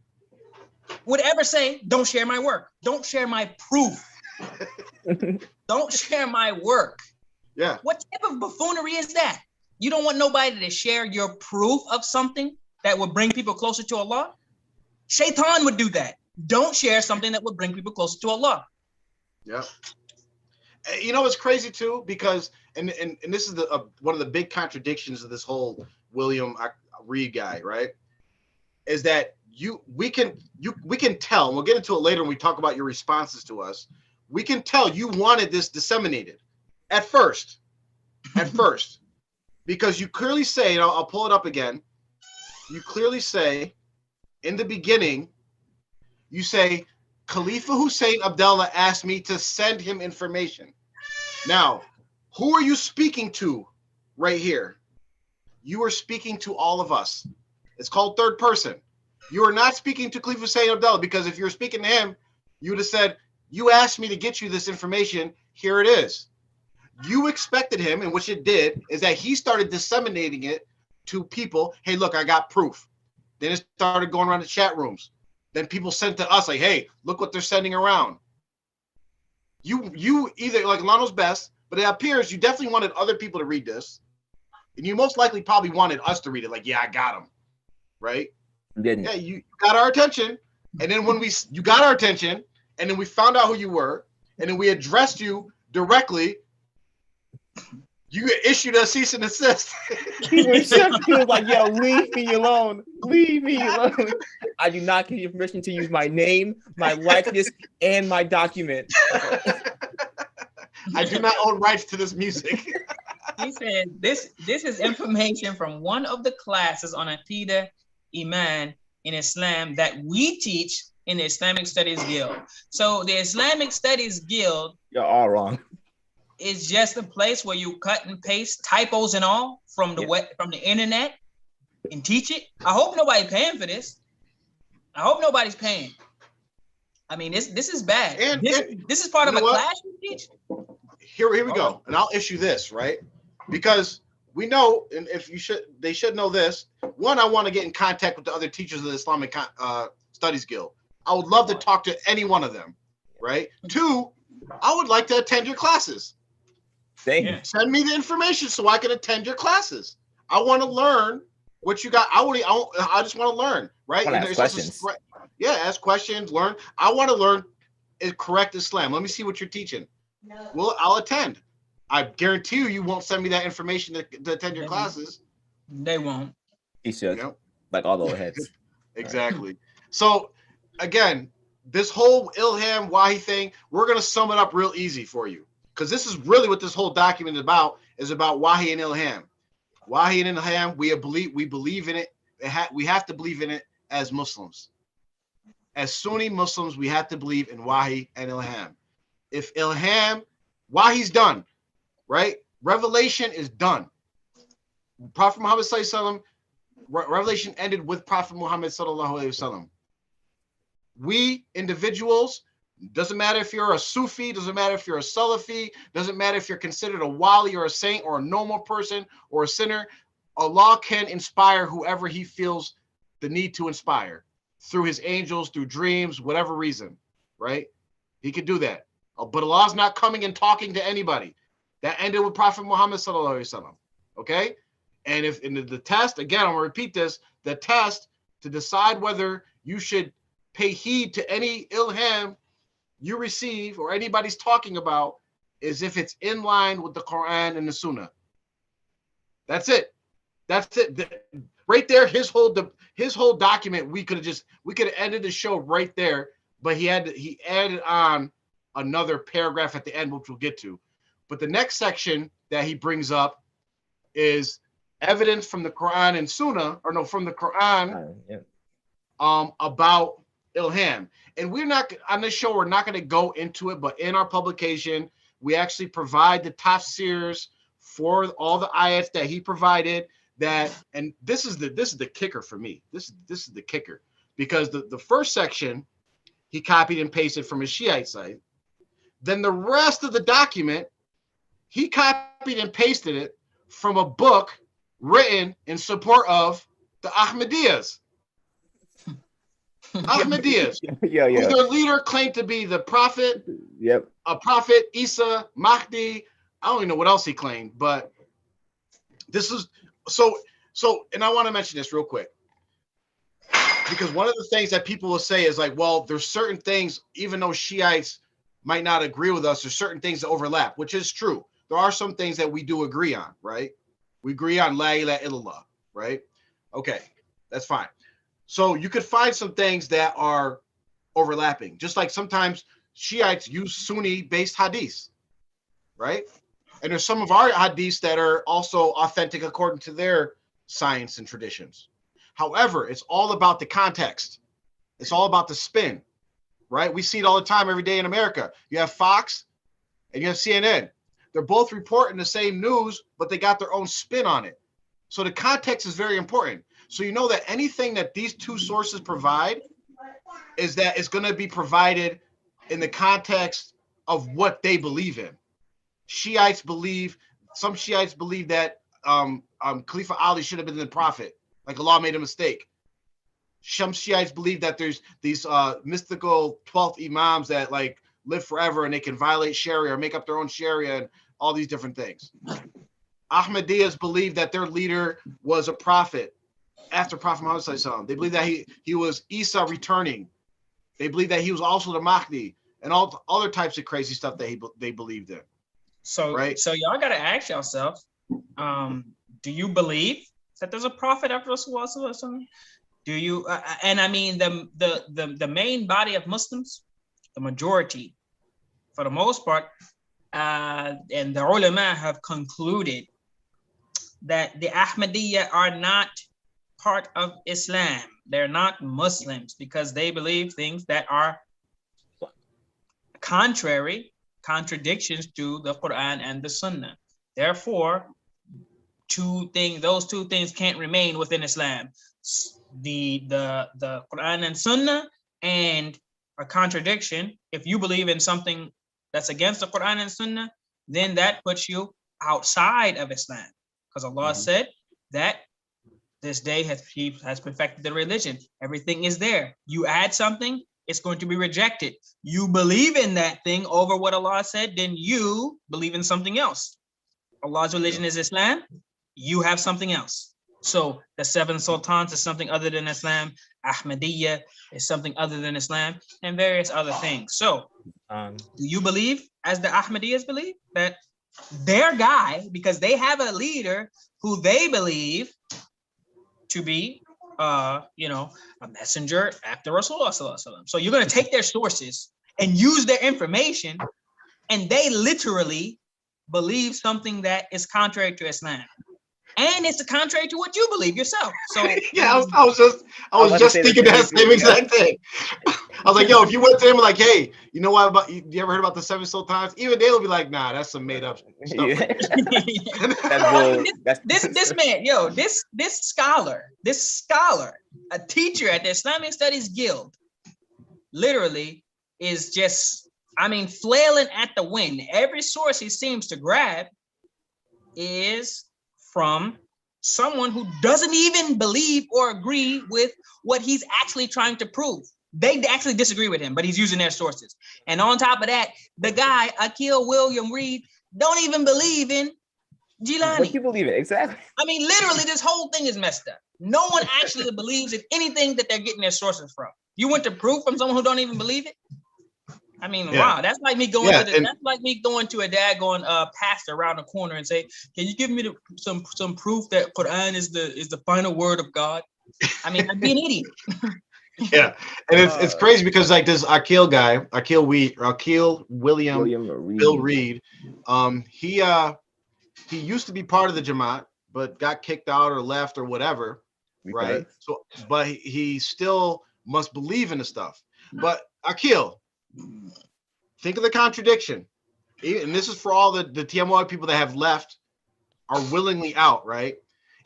would ever say, don't share my work. Don't share my proof. Don't share my work. Yeah. What type of buffoonery is that? You don't want nobody to share your proof of something that would bring people closer to Allah? Shaitan would do that. Don't share something that would bring people closer to Allah. Yeah. You know, it's crazy too, because, and this is one of the big contradictions of this whole William Reed guy, right? Is that we can tell, and we'll get into it later when we talk about your responses to us. We can tell you wanted this disseminated at first, because you clearly say, and I'll pull it up again. You clearly say in the beginning, you say, Khalifa Hussein Abdullah asked me to send him information. Now, who are you speaking to right here? You are speaking to all of us. It's called third person. You are not speaking to Khalifa Hussein Abdullah, because if you were speaking to him, you would have said, you asked me to get you this information. Here it is. You expected him, and which it did, is that he started disseminating it to people. Hey, look, I got proof. Then it started going around the chat rooms. Then people sent to us like, hey, look what they're sending around. You either, like, Lano's best, but it appears you definitely wanted other people to read this. And you most likely probably wanted us to read it. Like, yeah, I got him. Right? Didn't. Yeah, you got our attention. And then when you got our attention, and then we found out who you were, and then we addressed you directly, you issued a cease and desist. He was like, yo, leave me alone. Leave me alone. I do not give you permission to use my name, my likeness, and my document. I do not own rights to this music. He said, this is information from one of the classes on Aqidah Iman in Islam that we teach in the Islamic Studies Guild. So the Islamic Studies Guild, you're all wrong, is just a place where you cut and paste typos and all from the internet and teach it. I hope nobody's paying for this. I hope nobody's paying. I mean, this is bad. And this is part of a class you teach. Here we go. And I'll issue this, right? Because we know, and they should know this. One, I want to get in contact with the other teachers of the Islamic Studies Guild. I would love to talk to any one of them, right? 2, I would like to attend your classes. Send me the information so I can attend your classes. I want to learn what you got. I just want to learn, right? Ask questions. Ask questions, learn. I want to learn correct Islam. Let me see what you're teaching. No. Well, I'll attend. I guarantee you won't send me that information to attend your classes. They won't. He should. You know? like all the old heads. Exactly. So again, this whole Ilham Wahi thing, we're gonna sum it up real easy for you, because this is really what this whole document is about Wahi and Ilham. Wahi and Ilham, we believe in it. We have to believe in it as Muslims. As Sunni Muslims, we have to believe in Wahi and Ilham. If Ilham, Wahi's done, right? Revelation is done. Prophet Muhammad sallallahu alaihi wasallam, revelation ended with Prophet Muhammad sallallahu alaihi wasallam. We individuals, doesn't matter if you're a Sufi, doesn't matter if you're a Salafi, doesn't matter if you're considered a wali or a saint or a normal person or a sinner, Allah can inspire whoever he feels the need to inspire through his angels, through dreams, whatever reason, right? He could do that. But Allah's not coming and talking to anybody. That ended with Prophet Muhammad sallallahu alaihi wasallam, okay? And if in the test, again, I'm gonna repeat this, the test to decide whether you should pay heed to any ilham you receive or anybody's talking about is if it's in line with the Quran and the Sunnah. That's it. That's it. Right there, his whole document, we could have ended the show right there, but he added on another paragraph at the end, which we'll get to. But the next section that he brings up is evidence from the Quran and Sunnah, or no, from the Quran, about Ilham. And we're not, on this show, we're not going to go into it, but in our publication, we actually provide the tafsirs for all the ayats that he provided. That, and this is the kicker for me. This is the kicker, because the first section he copied and pasted from his Shiite site. Then the rest of the document he copied and pasted it from a book written in support of the Ahmadiyyas. Ahmadiyyas. Who their leader claimed to be the prophet. Yep. A prophet, Isa, Mahdi. I don't even know what else he claimed, but this is so. And I want to mention this real quick, because one of the things that people will say is like, well, there's certain things, even though Shiites might not agree with us, there's certain things that overlap, which is true. There are some things that we do agree on, right? We agree on La ilaha illallah, right? Okay, that's fine. So you could find some things that are overlapping, just like sometimes Shiites use Sunni-based hadiths, right? And there's some of our hadiths that are also authentic according to their science and traditions. However, it's all about the context. It's all about the spin, right? We see it all the time, every day in America. You have Fox and you have CNN. They're both reporting the same news, but they got their own spin on it. So the context is very important. So you know that anything that these two sources provide is that it's going to be provided in the context of what they believe in. Some Shiites believe that Khalifa Ali should have been the prophet, like Allah made a mistake. Some Shiites believe that there's these mystical 12th imams that like live forever and they can violate Sharia or make up their own Sharia and all these different things. Ahmadiyyas believe that their leader was a prophet after Prophet Muhammad sallallahu alaihi wasallam. They believe that he was Isa returning. They believe that he was also the Mahdi and all other types of crazy stuff that they believed in. So, right? So y'all got to ask yourself, do you believe that there's a prophet after Rasulullah sallallahu alaihi wasallam? Do you? And I mean the main body of Muslims, the majority, for the most part, and the ulama have concluded that the Ahmadiyya are not part of Islam. They're not Muslims because they believe things that are contradictions to the Quran and the Sunnah. Therefore, those two things can't remain within Islam. The Quran and Sunnah and a contradiction. If you believe in something that's against the Quran and Sunnah, then that puts you outside of Islam. Because Allah said that this day He has perfected the religion. Everything is there. You add something, it's going to be rejected. You believe in that thing over what Allah said, then you believe in something else. Allah's religion is Islam. You have something else. So the 7 sultans is something other than Islam. Ahmadiyya is something other than Islam, and various other things. So do you believe, as the Ahmadiyyas believe, that their guy, because they have a leader who they believe to be you know, a messenger after Rasulullah sallallahu alaihi wasallam. So you're going to take their sources and use their information, and they literally believe something that is contrary to Islam. And it's contrary to what you believe yourself. So yeah, I was just thinking that same exact thing. I was like, yo, if you went to him like, hey, you know what about you ever heard about the 7 sultans? Even they'll be like, nah, that's some made up stuff. Yeah. This man, yo, this scholar, a teacher at the Islamic Studies Guild, literally is just, I mean, flailing at the wind. Every source he seems to grab is from someone who doesn't even believe or agree with what he's actually trying to prove. They actually disagree with him, but he's using their sources. And on top of that, the guy, Akil William Reed, don't even believe in Jilani. What you believe in? Exactly. I mean, literally, this whole thing is messed up. No one actually believes in anything that they're getting their sources from. You want to prove from someone who don't even believe it? I mean, wow, that's like me going that's like me going to a daggone pastor around the corner and say, "Can you give me some proof that Quran is the final word of God?" I mean, I'd be an idiot. Yeah, and it's crazy because like this Akil guy, Akil William Bill Reed, he used to be part of the Jamaat, but got kicked out or left or whatever, right? So, but he still must believe in the stuff. But Akil, think of the contradiction, and this is for all the TMY people that have left, are willingly out, right?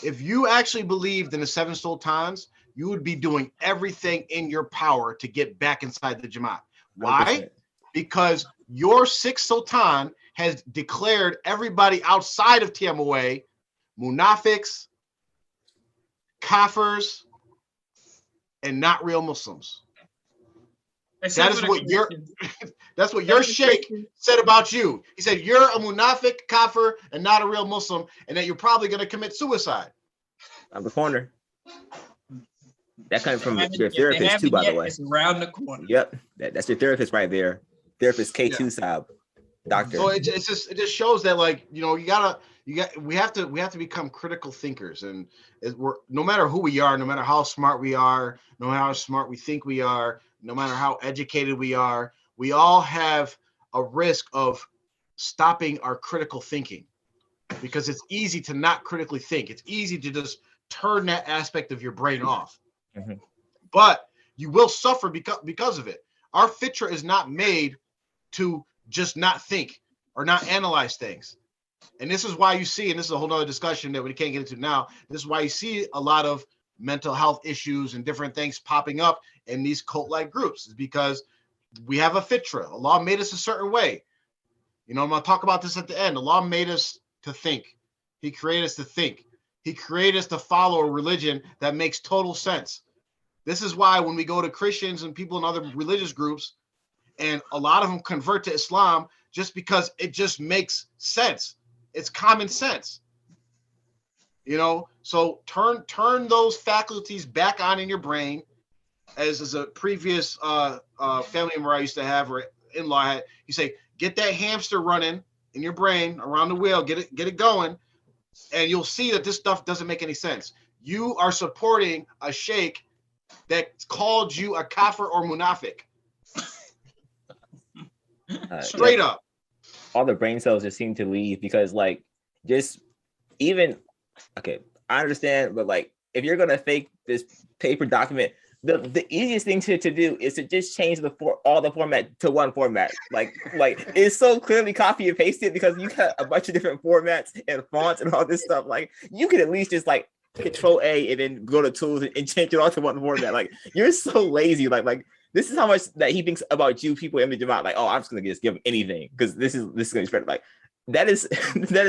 If you actually believed in the 7 sultans, you would be doing everything in your power to get back inside the Jamaat. Why? 100%. Because your 6th sultan has declared everybody outside of TMOA munafiqs, kafirs, and not real Muslims. That is what your sheikh said about you. He said you're a munafiq, kafir, and not a real Muslim, and that you're probably going to commit suicide. I'm the corner. That comes from your therapist too, by the way. It's around the corner. Yep, that's your therapist right there. Therapist K2 Saab, doctor. So it just shows that, like, you know, we have to become critical thinkers, and no matter who we are, no matter how smart we are, no matter how smart we think we are, no matter how educated we are, we all have a risk of stopping our critical thinking, because it's easy to not critically think. It's easy to just turn that aspect of your brain off. Mm-hmm. But you will suffer because of it. Our fitra is not made to just not think or not analyze things. And this is why you see, and this is a whole nother discussion that we can't get into now, this is why you see a lot of mental health issues and different things popping up in these cult-like groups, is because we have a fitra. Allah made us a certain way. You know, I'm going to talk about this at the end. Allah made us to think. He created us to think. He created us to follow a religion that makes total sense. This is why when we go to Christians and people in other religious groups, and a lot of them convert to Islam just because it just makes sense. It's common sense. You know, so turn those faculties back on in your brain, as is a previous family member I used to have, or in-law had. You say, get that hamster running in your brain around the wheel, get it going, and you'll see that this stuff doesn't make any sense. You are supporting a sheikh that called you a kafir or munafiq. Straight up. All the brain cells just seem to leave, because like, just even, okay, I understand, but like, if you're gonna fake this paper document, the easiest thing to do is to just change all the format to one format. Like it's so clearly copy and paste it, because you got a bunch of different formats and fonts and all this stuff. Like, you could at least just like Control A and then go to tools and change it all to one format. Like, you're so lazy. Like this is how much that he thinks about you people in the Jamaat. Like, oh, I'm just gonna just give him anything because this is gonna be spread. Like, that is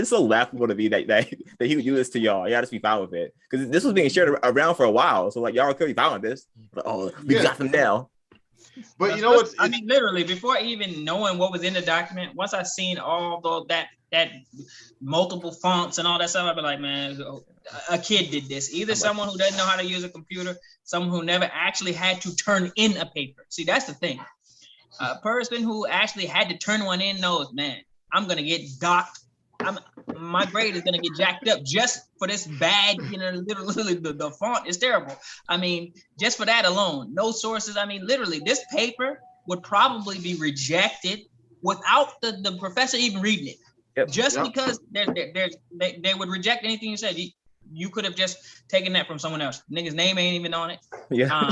so laughable to me that he would do this to y'all. Y'all just be fine with it, because this was being shared around for a while. So like, y'all are clearly fine with this. But, oh, we got them now. But you know what? I mean, literally, before even knowing what was in the document, once I seen all that multiple fonts and all that stuff, I'd be like, man, a kid did this. Either someone who doesn't know how to use a computer, someone who never actually had to turn in a paper. See, that's the thing. A person who actually had to turn one in knows, man, I'm gonna get docked. my grade is gonna get jacked up just for this bad, literally the font is terrible. I mean, just for that alone, no sources. I mean, literally, this paper would probably be rejected without the professor even reading it. Yep. Just because they would reject anything you said. You could have just taken that from someone else. Nigga's name ain't even on it. Yeah.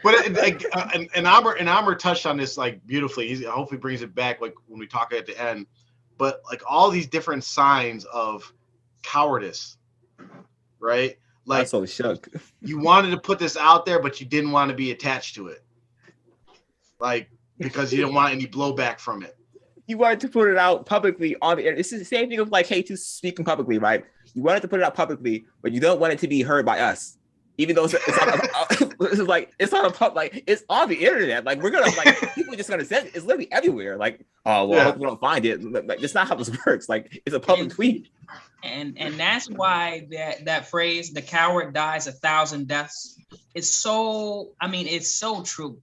But and Amr touched on this like beautifully. He hopefully brings it back like when we talk at the end. But like all these different signs of cowardice, right? Like, I'm so shook. You wanted to put this out there, but you didn't want to be attached to it, like because you didn't want any blowback from it. You wanted to put it out publicly on the internet. This is the same thing of like K2 speaking publicly, right? You wanted to put it out publicly, but you don't want it to be heard by us, even though it's on the internet. Like we're gonna people are just gonna send it. It's literally everywhere. Like, oh well, I hope we don't find it. Like, that's not how this works. Like it's a public tweet. And that's why that phrase, the coward dies 1,000 deaths, is so, I mean, it's so true.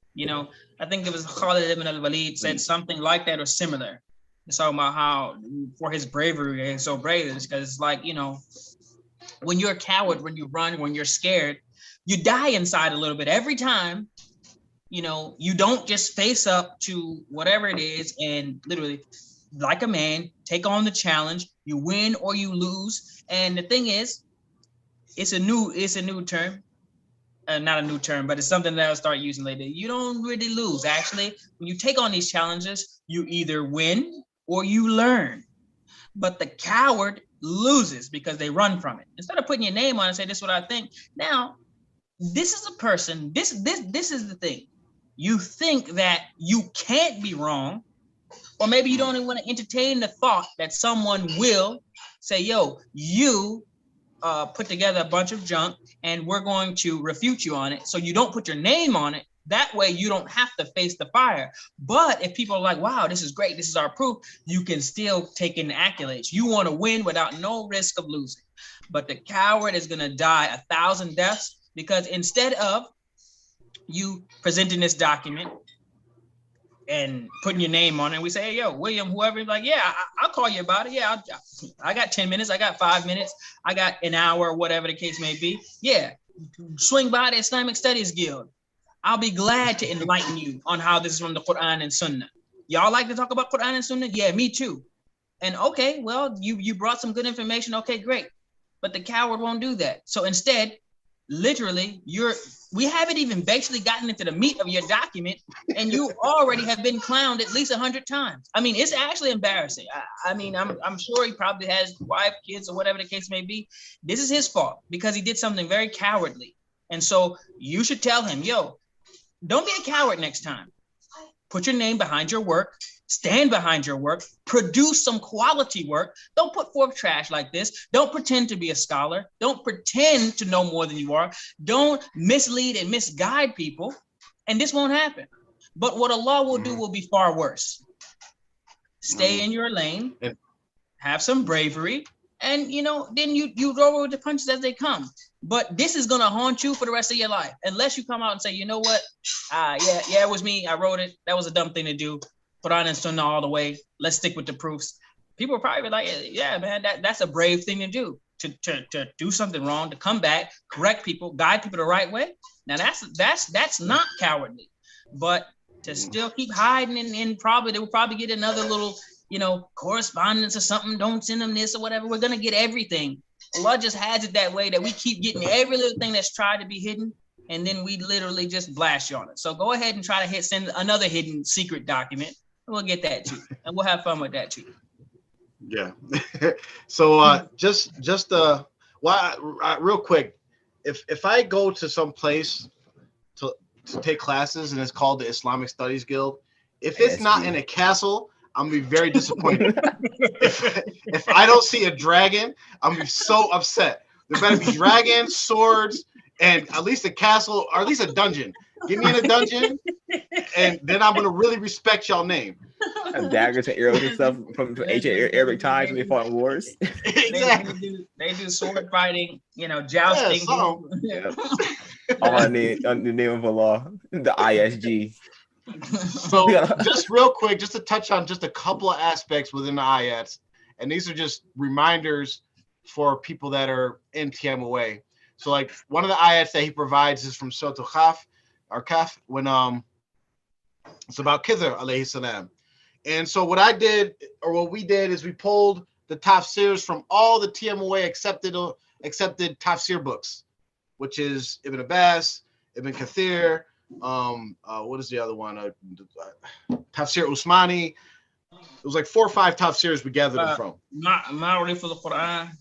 I think it was Khalid ibn al-Walid said something like that or similar. It's talking about how for his bravery and so brave, because it's like, when you're a coward, when you run, when you're scared, you die inside a little bit every time. You don't just face up to whatever it is and literally, like a man, take on the challenge. You win or you lose. And the thing is, it's a new term. Not a new term, but it's something that I'll start using later. You don't really lose. Actually, when you take on these challenges, you either win or you learn. But the coward loses because they run from it. Instead of putting your name on and say, this is what I think. Now, this is a person, this is the thing. You think that you can't be wrong, or maybe you don't even want to entertain the thought that someone will say, yo, you put together a bunch of junk and we're going to refute you on it. So you don't put your name on it. That way you don't have to face the fire. But if people are like, wow, this is great, this is our proof, you can still take in the accolades. You want to win without no risk of losing. But the coward is going to die 1,000 deaths because instead of you presenting this document and putting your name on it, and we say, hey, yo, William, whoever, like, yeah, I'll call you about it. Yeah, I got 10 minutes. I got 5 minutes. I got an hour, whatever the case may be. Yeah, swing by the Islamic Studies Guild. I'll be glad to enlighten you on how this is from the Quran and Sunnah. Y'all like to talk about Quran and Sunnah? Yeah, me too. And okay, well, you brought some good information. Okay, great. But the coward won't do that. So instead, literally, we haven't even basically gotten into the meat of your document, and you already have been clowned at least 100 times. I mean, it's actually embarrassing. I mean, I'm sure he probably has 5 kids or whatever the case may be. This is his fault because he did something very cowardly. And so you should tell him, yo, don't be a coward next time. Put your name behind your work. Stand behind your work, produce some quality work. Don't put forth trash like this. Don't pretend to be a scholar. Don't pretend to know more than you are. Don't mislead and misguide people. And this won't happen. But what Allah will do will be far worse. Stay in your lane, have some bravery, and then you roll with the punches as they come. But this is gonna haunt you for the rest of your life, unless you come out and say, you know what? Yeah, it was me. I wrote it. That was a dumb thing to do. Quran and Sunnah all the way. Let's stick with the proofs. People are probably like, yeah, man, that's a brave thing to do. To do something wrong, to come back, correct people, guide people the right way. Now that's not cowardly. But to still keep hiding and they will probably get another little, correspondence or something. Don't send them this or whatever. We're gonna get everything. Allah just has it that way that we keep getting every little thing that's tried to be hidden. And then we literally just blast you on it. So go ahead and try to send another hidden secret document. We'll get that too, and we'll have fun with that too. Yeah. So real quick, if I go to some place to take classes and it's called the Islamic Studies Guild, if it's not in a castle, I'm gonna be very disappointed. if I don't see a dragon, I'm gonna be so upset. There better be dragons, swords, and at least a castle or at least a dungeon. Get me in a dungeon, and then I'm gonna really respect y'all name. Daggers and arrows and stuff from ancient Arabic times when they fought in wars. Exactly. They do sword fighting, jousting. Yeah. All in the name of Allah, the ISG. So just real quick, just to touch on just a couple of aspects within the ayats, and these are just reminders for people that are in TMOA. So like one of the ayats that he provides is from Surah Kaf, when it's about Khidr alayhi salam. And so what we did is we pulled the tafsirs from all the TMOA accepted tafsir books, which is Ibn Abbas, Ibn Kathir, what is the other one? Tafsir Usmani. It was like 4 or 5 tafsirs we gathered them from. Ma'arif for the Quran.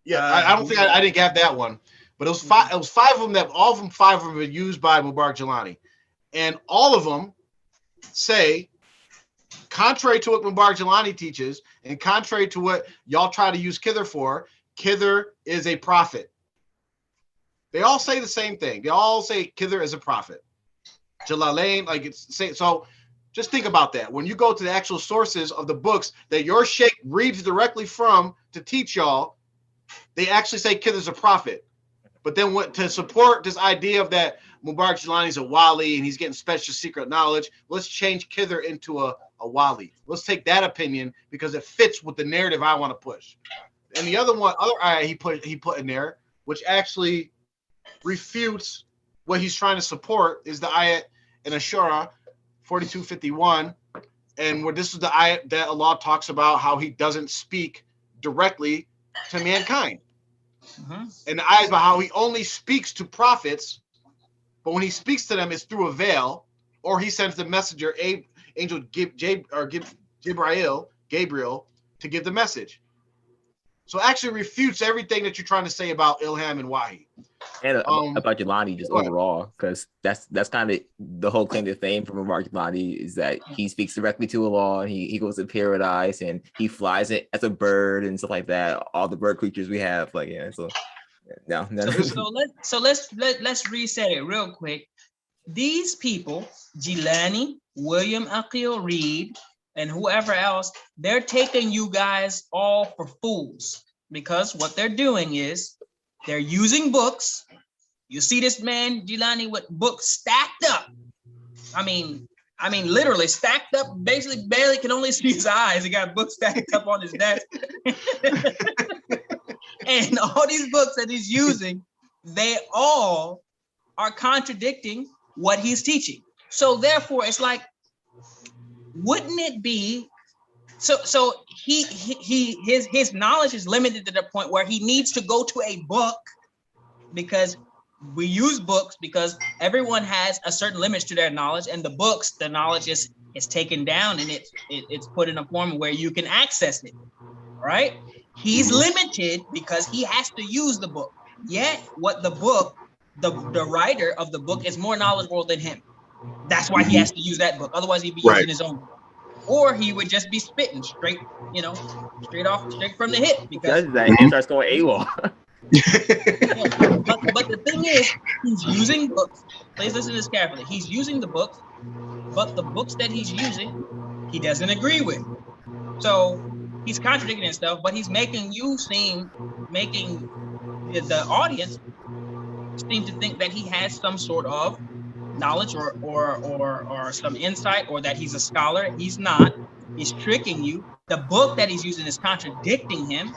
Yeah, I don't think I didn't have that one, but it was 5. It was 5 of them that all of them 5 of them were used by Mubarak Jilani, and all of them say, contrary to what Mubarak Jilani teaches, and contrary to what y'all try to use Khidr for, Khidr is a prophet. They all say the same thing. They all say Khidr is a prophet. Jalalain, like it's say so. Just think about that. When you go to the actual sources of the books that your sheikh reads directly from to teach y'all, they actually say Khidr is a prophet. But then to support this idea of that Mubarak Jilani is a wali and he's getting special secret knowledge, let's change Khidr into a wali. Let's take that opinion because it fits with the narrative I want to push. And the other ayah he put in there, which actually refutes what he's trying to support, is the ayat in Ashura 42:51, and where this is the ayat that Allah talks about how he doesn't speak directly to mankind. And the ayat is about how he only speaks to prophets, but when he speaks to them, it's through a veil, or he sends the messenger, angel Gabriel, to give the message. So it actually refutes everything that you're trying to say about Ilham and Wahi. And about Jelani just overall, because that's kind of the whole claim to fame from Mubarak Jelani is that he speaks directly to Allah, and he goes to paradise, and he flies it as a bird and stuff like that. All the bird creatures we have, like So let's reset it real quick. These people, Jilani, William Aqil Reed, and whoever else, they're taking you guys all for fools, because what they're doing is they're using books. You see this man Jilani with books stacked up. I mean, literally stacked up. Basically, barely can only see his eyes. He got books stacked up on his desk, and all these books that he's using, they all are contradicting what he's teaching. So therefore, it's like, wouldn't it be so his knowledge is limited to the point where he needs to go to a book, because we use books because everyone has a certain limits to their knowledge, and the knowledge is taken down and it's put in a form where you can access it, right? He's limited because he has to use the book. Yet what the writer of the book is more knowledgeable than him. That's why he has to use that book. Otherwise, he'd be using his own book. Or he would just be spitting straight from the hip. Because he starts going AWOL. But the thing is, he's using books. Please listen to this carefully. He's using the books, but the books that he's using, he doesn't agree with. So he's contradicting himself, but he's making the audience seem to think that he has some sort of knowledge or some insight, or that he's a scholar. He's not. He's tricking you. The book that he's using is contradicting him.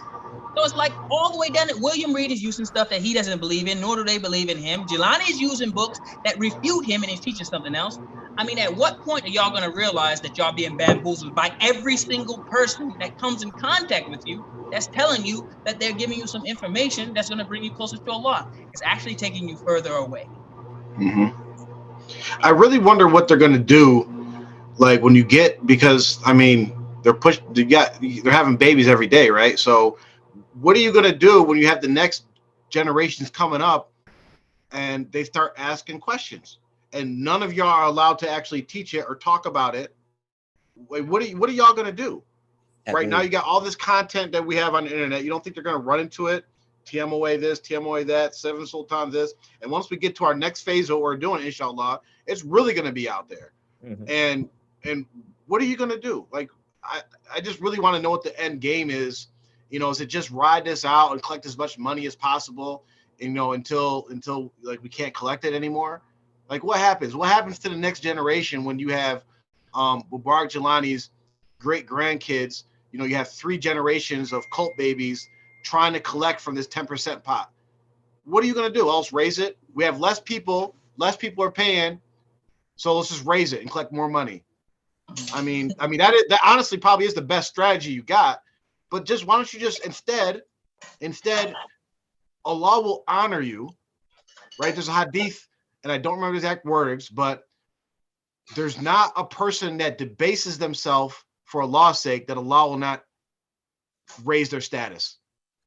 So it's like all the way down. William Reed is using stuff that he doesn't believe in, nor do they believe in him. Jelani is using books that refute him, and he's teaching something else. I mean, at what point are y'all going to realize that y'all being bamboozled by every single person that comes in contact with you that's telling you that they're giving you some information that's going to bring you closer to Allah? It's actually taking you further away. I really wonder what they're going to do, like when you get, because I mean, they're having babies every day, right? So what are you going to do when you have the next generations coming up and they start asking questions and none of y'all are allowed to actually teach it or talk about it? What are y'all going to do? Right now you got all this content that we have on the internet. You don't think they're going to run into it? TMOA this, TMOA that, 7 Sultan this. And once we get to our next phase of what we're doing, inshallah, it's really going to be out there. And what are you going to do? Like, I just really want to know what the end game is. You know, is it just ride this out and collect as much money as possible, you know, until like we can't collect it anymore? Like, what happens? What happens to the next generation when you have Mubarak Jelani's great grandkids? You know, you have 3 generations of cult babies trying to collect from this 10% pot. What are you going to do? Else raise it? We have less people are paying, so let's just raise it and collect more money. I mean that honestly probably is the best strategy you got. But just why don't you just instead Allah will honor you, right? There's a hadith, and I don't remember the exact words, but there's not a person that debases themselves for Allah's sake that Allah will not raise their status.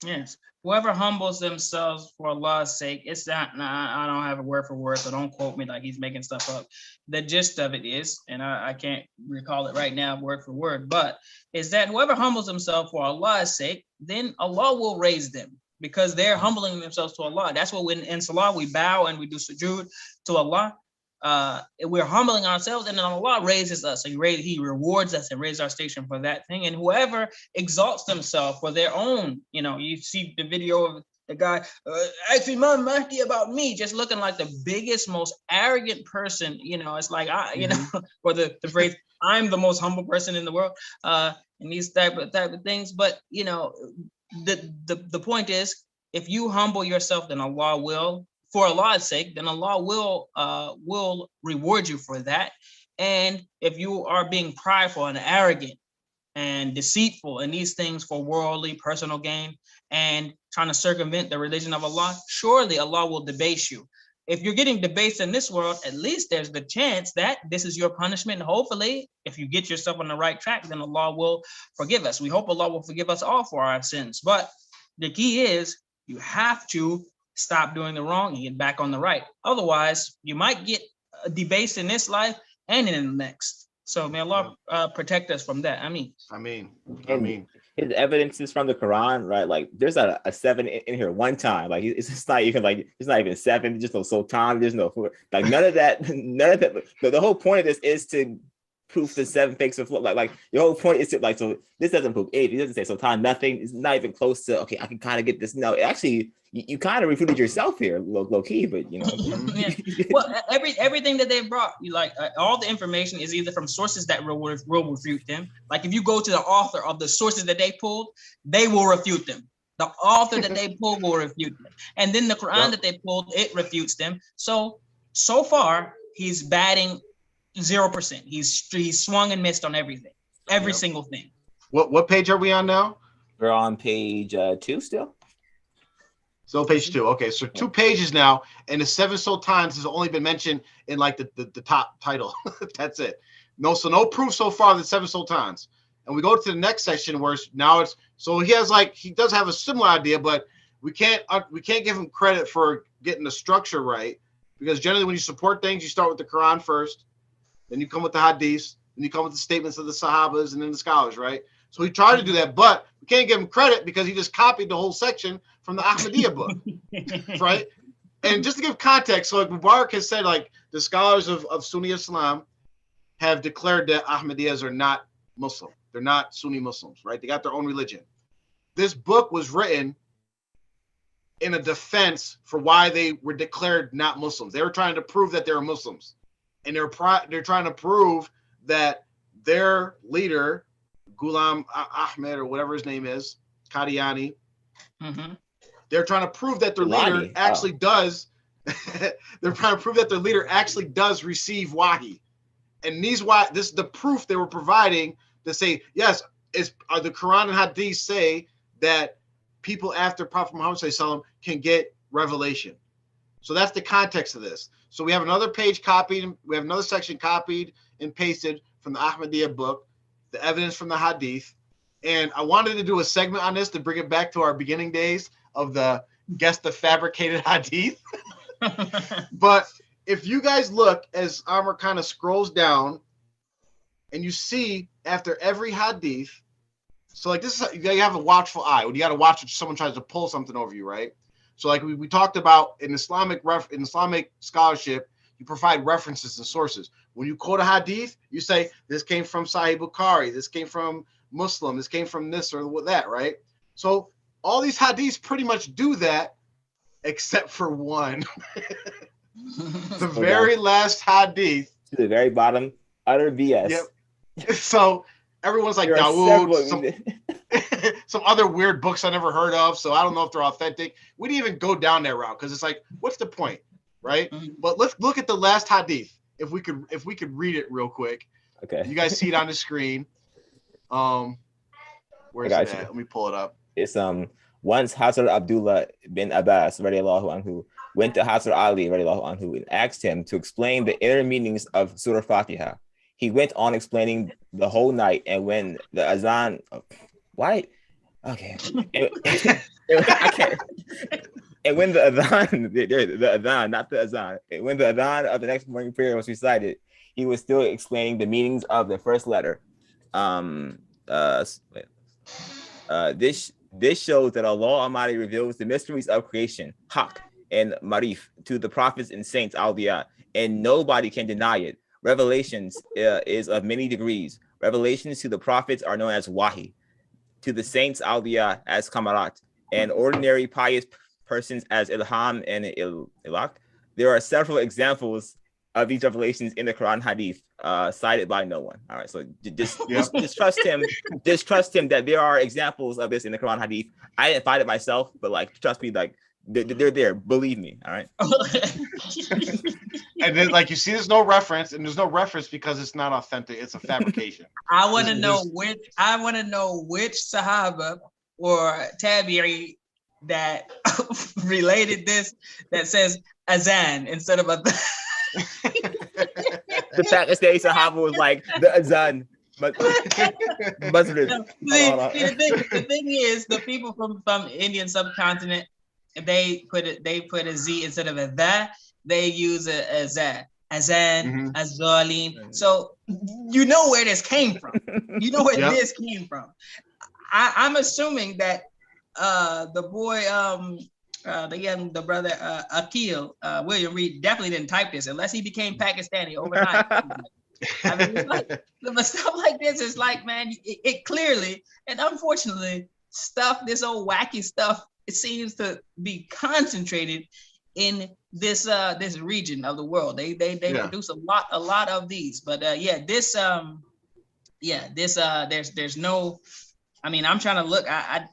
Yes. Whoever humbles themselves for Allah's sake, it's not, I don't have a word for word, so don't quote me like he's making stuff up. The gist of it is, and I can't recall it right now word for word, but is that whoever humbles himself for Allah's sake, then Allah will raise them because they're humbling themselves to Allah. That's what in Salah we bow and we do sujood to Allah. We're humbling ourselves, and then Allah raises us. So he rewards us and raises our station for that thing. And whoever exalts themselves for their own, you see the video of the guy, actually, Imam Mahdi about me, just looking like the biggest, most arrogant person. It's like or the phrase, I'm the most humble person in the world, and these type of things. But the point is, if you humble yourself, then Allah will. For Allah's sake, then Allah will reward you for that. And if you are being prideful and arrogant and deceitful and these things for worldly, personal gain and trying to circumvent the religion of Allah, surely Allah will debase you. If you're getting debased in this world, at least there's the chance that this is your punishment. And hopefully, if you get yourself on the right track, then Allah will forgive us. We hope Allah will forgive us all for our sins. But the key is you have to stop doing the wrong and get back on the right. Otherwise, you might get debased in this life and in the next. So may Allah protect us from that. I mean, his evidence is from the Quran, right? Like there's a 7 in here one time. Like it's not even 7. Just no sultan. There's no 4. Like none of that. The whole point of this is to proof the 7 fakes of like your whole point is to like, so this doesn't prove 8. It doesn't say sultan. Nothing. It's not even close to. Okay, I can kind of get this. No, actually. You kind of refuted yourself here, low key, but Yeah. Well, everything that they brought, all the information is either from sources that will refute them. Like if you go to the author of the sources that they pulled, they will refute them. The author that they pulled will refute them, and then the Quran that they pulled, it refutes them. So far, he's batting 0%. He's swung and missed on everything, every single thing. What page are we on now? We're on page 2 still. So page 2. Okay, so 2 pages now, and the 7 sultans has only been mentioned in like the top title. That's it. No proof so far of the 7 sultans. And we go to the next section where now it's so he does have a similar idea, but we can't give him credit for getting the structure right, because generally when you support things, you start with the Quran first, then you come with the hadiths, then you come with the statements of the Sahabas and then the scholars, right? So he tried to do that, but we can't give him credit because he just copied the whole section from the Ahmadiyya book, right? And just to give context, so like Mubarak has said, like the scholars of Sunni Islam have declared that Ahmadiyyas are not Muslim. They're not Sunni Muslims, right? They got their own religion. This book was written in a defense for why they were declared not Muslims. They were trying to prove that they were Muslims. And they're trying to prove that their leader, Ghulam Ahmed or whatever his name is, Qadiani. Mm-hmm. They're trying to prove that their leader actually does. They're trying to prove that their leader actually does receive Wahi, and this is the proof they were providing to say yes. The Quran and Hadith say that people after Prophet Muhammad ﷺ can get revelation. So that's the context of this. So we have another page copied. We have another section copied and pasted from the Ahmadiyya book, the evidence from the Hadith. And I wanted to do a segment on this to bring it back to our beginning days of the guess the fabricated Hadith. But if you guys look as Amr kind of scrolls down and you see after every Hadith, so like this is, you have a watchful eye. When you got to watch if someone tries to pull something over you, right? So like we talked about in Islamic scholarship, you provide references and sources. When you quote a Hadith, you say this came from Sahih Bukhari, this came from Muslim, this came from this or that, right? So all these Hadiths pretty much do that, except for one. The very last hadith. To the very bottom, utter BS. Yep. So everyone's like Dawood, some other weird books I never heard of. So I don't know if they're authentic. We didn't even go down that route because it's like, what's the point, right? Mm-hmm. But let's look at the last hadith. If we could read it real quick. Okay. You guys see it on the screen. Where's it at? Let me pull it up. It's once Hazrat Abdullah bin Abbas radiallahu anhu went to Hazrat Ali radiallahu anhu and asked him to explain the inner meanings of Surah Fatiha. He went on explaining the whole night, and when the azan, why? Okay. I can't. And when the adhan, the adhan, not the azan, when the adhan of the next morning prayer was recited, he was still explaining the meanings of the first letter. This shows that Allah Almighty reveals the mysteries of creation, haq and marif, to the prophets and saints, awliya, and nobody can deny it. Revelations is of many degrees. Revelations to the prophets are known as wahi, to the saints, awliya, as kamarat, and ordinary pious persons as ilham and ilak. There are several examples of these revelations in the Quran hadith, cited by no one. All right, so just trust him. Just trust him that there are examples of this in the Quran hadith. I didn't find it myself, but like, trust me, like they're there. Believe me. All right. And then, like, you see, there's no reference, and there's no reference because it's not authentic. It's a fabrication. I want to know which Sahaba or Tabi'i that related this that says azan instead of a. The Pakistani Sahaba was like the azan, but the thing is, the people from Indian subcontinent, they put a z instead of a that. They use it as azan, azalim. So you know where this came from. You know where this came from. I'm assuming that the boy, the brother Akil, William Reed, definitely didn't type this unless he became Pakistani overnight. I mean, it's like, but stuff like this is like, man, it clearly and unfortunately this old wacky stuff, it seems to be concentrated in this region of the world. They produce a lot of these, but there's no. I mean, I'm trying to look. I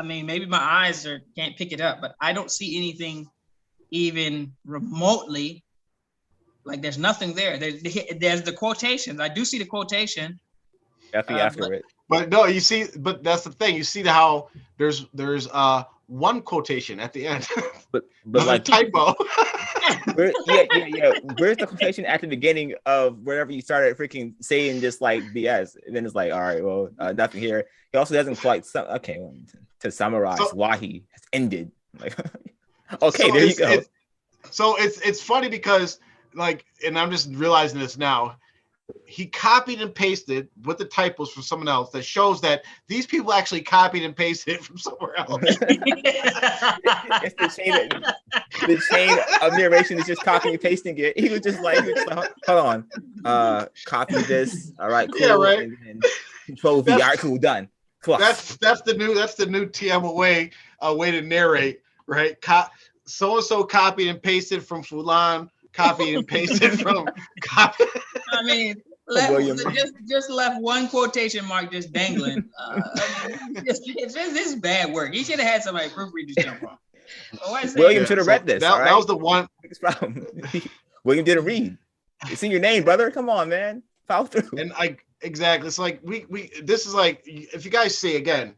mean, maybe my eyes can't pick it up, but I don't see anything even remotely. Like, there's nothing there. There's the quotations. I do see the quotation. After it. But no, you see, but that's the thing. You see how there's one quotation at the end, but like typo. Where's the quotation at the beginning of wherever you started freaking saying just like BS, and then it's like, all right, well, nothing here. He also doesn't quite to summarize why he has ended. Like, okay, there you go. It's funny because, like, and I'm just realizing this now. He copied and pasted with the typos from someone else that shows that these people actually copied and pasted it from somewhere else. It's the chain of narration is just copying and pasting it. He was just like, hold on, copy this. All right, cool. Yeah, right. And Control V. All right, cool, done. Cool. That's the new TM way to narrate, right? So and so copied and pasted from Fulan. Copied and pasted from copy. I mean, just left one quotation mark just dangling. This is bad work. He should have had somebody proofread this jump on. William should have read this. That was the one. William didn't read. It's in your name, brother. Come on, man. Follow through. And exactly. It's like we. This is like, if you guys see again.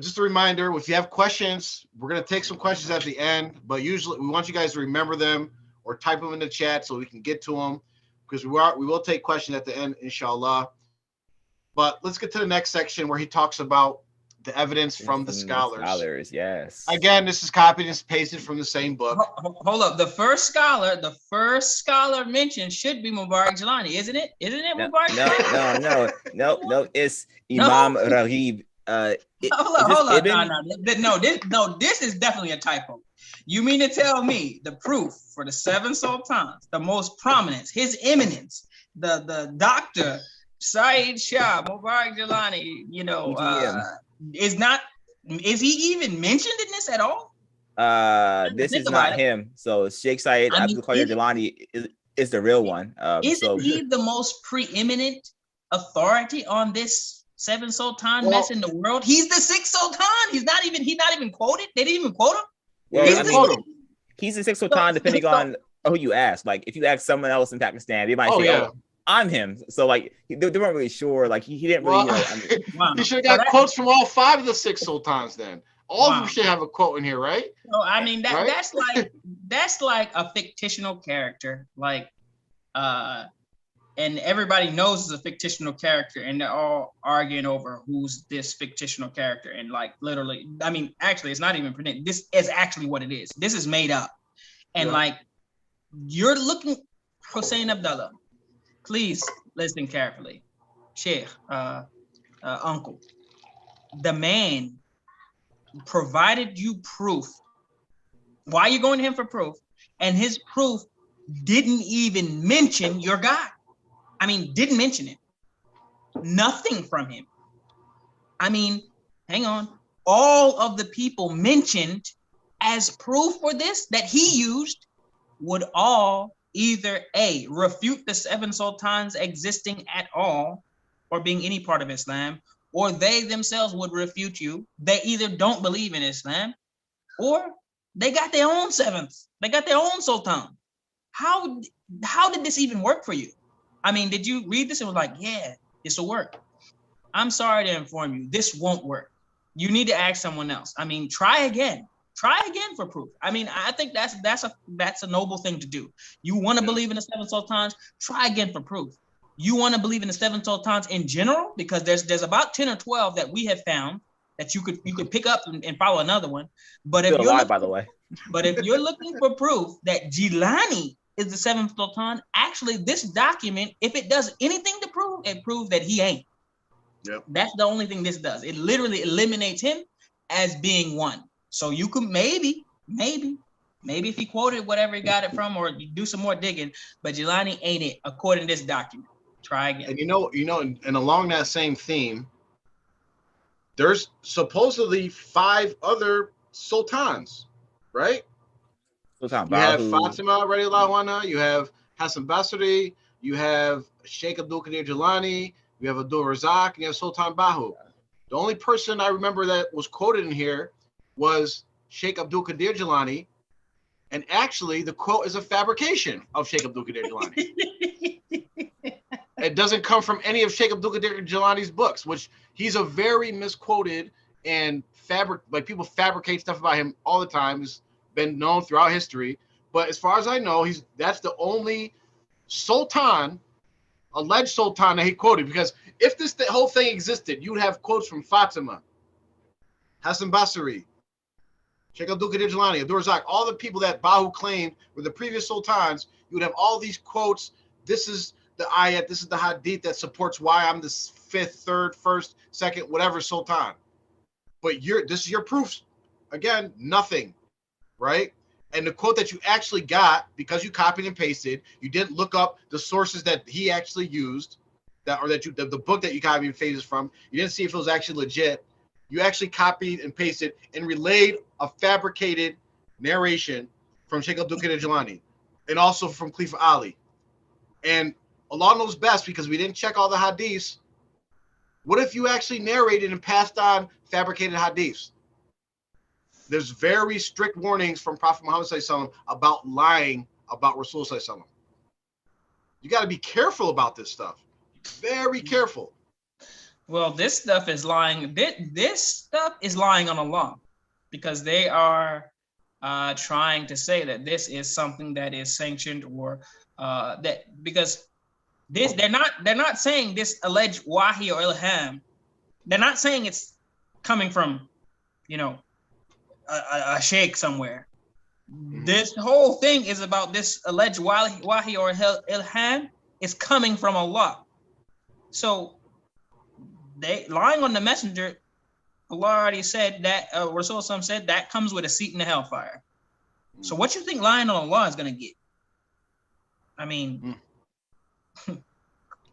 Just a reminder: if you have questions, we're gonna take some questions at the end. But usually, we want you guys to remember them or type them in the chat so we can get to them, because we will take questions at the end, inshallah. But let's get to the next section where he talks about the evidence from the scholars. Yes. Again, this is copied and pasted from the same book. Hold up. The first scholar mentioned should be Mubarak Jalani, isn't it? Isn't it Mubarak Jalani? No. It's Imam Raghib. Hold up. No, this is definitely a typo. You mean to tell me the proof for the 7 sultans, the most prominent, His Eminence, the Dr. Saeed Shah Mubarak Jalani, is he even mentioned in this at all? This Think is about not it. him. So Sheikh Syed I mean, Abdul Qadir Jilani is the real one. Isn't So he the most preeminent authority on this seven sultan mess in the world? He's the sixth sultan. He's not even quoted. They didn't even quote him. well, He's I the mean, sixth. he's the sixth sultan depending on who you ask. Like if you ask someone else in Pakistan, they might say, yeah. "Oh, I'm him." So like they weren't really sure. Like he didn't really. I mean, Wow. He should have got quotes from all 5 of the 6 sultans. Then all of them Wow. should have a quote in here, right? So I mean Right? that's like a fictional character, like and everybody knows it's a fictional character, and they're all arguing over who's this fictional character. And like literally, I mean, actually, it's not even pretend. This is actually what it is. This is made up. And like you're looking, Hussein Abdullah, please listen carefully. Sheikh, uncle, the man provided you proof. Why are you going to him for proof? And his proof didn't even mention your God. I mean, didn't mention it. Nothing from him. I mean, hang on. All of the people mentioned as proof for this that he used would all either A, refute the 7 sultans existing at all or being any part of Islam, or they themselves would refute you. They either don't believe in Islam or they got their own 7th. They got their own sultan. How did this even work for you? I mean, did you read this and was like, yeah, this will work? I'm sorry to inform you, this won't work. You need to ask someone else. I mean, try again. Try again for proof. I mean, I think that's a noble thing to do. You want to believe in the 7 sultans? Try again for proof. You want to believe in the 7 sultans in general? Because there's about 10 or 12 that we have found that you could pick up and follow another one. But if you're by the way. But if you're looking for proof that Jilani is the 7th sultan, actually this document, if it does anything to prove, it proves that he ain't. Yep. That's the only thing this does. It literally eliminates him as being one. So you could maybe if he quoted whatever he got it from, or you do some more digging, but Jilani ain't it according to this document. Try again. And you know, and along that same theme, there's supposedly 5 other sultans, right? Sultan You have Bahu. Fatima radiallahu anha, you have Hassan Basri, you have Sheikh Abdul Qadir Jilani, you have Abdul Razak, and you have Sultan Bahu. The only person I remember that was quoted in here was Sheikh Abdul Qadir Jilani, and actually the quote is a fabrication of Sheikh Abdul Qadir Jilani. It doesn't come from any of Sheikh Abdul Qadir Jilani's books, which he's a very misquoted and people fabricate stuff about him all the time. He's been known throughout history, but as far as I know, that's the only sultan, alleged sultan, that he quoted. Because if the whole thing existed, you'd have quotes from Fatima, Hassan Basri, Sheikh Abdul Qadir Jilani, Abdul Razak, all the people that Bahu claimed were the previous sultans. You would have all these quotes. This is the ayat, this is the hadith that supports why I'm the 5th, 3rd, 1st, 2nd, whatever sultan. But this is your proofs. Again, nothing, right? And the quote that you actually got, because you copied and pasted, you didn't look up the sources that he actually used, the book that you copied and pasted from. You didn't see if it was actually legit. You actually copied and pasted and relayed a fabricated narration from Sheikh Abdul Qadir Jilani and also from Khalifa Ali. And Allah knows best, because we didn't check all the hadiths. What if you actually narrated and passed on fabricated hadiths? There's very strict warnings from Prophet Muhammad ﷺ about lying about Rasul ﷺ. You got to be careful about this stuff. Very careful. Well, this stuff is lying. This stuff is lying on Allah, because they are trying to say that this is something that is sanctioned, or that because they're not saying this alleged Wahi or Ilham. They're not saying it's coming from, a sheikh somewhere. This whole thing is about this alleged Wahi or Ilham is coming from Allah. So they lying on the messenger. Allah already said that, Rasul said that comes with a seat in the hellfire. So what you think lying on Allah is going to get? I mean,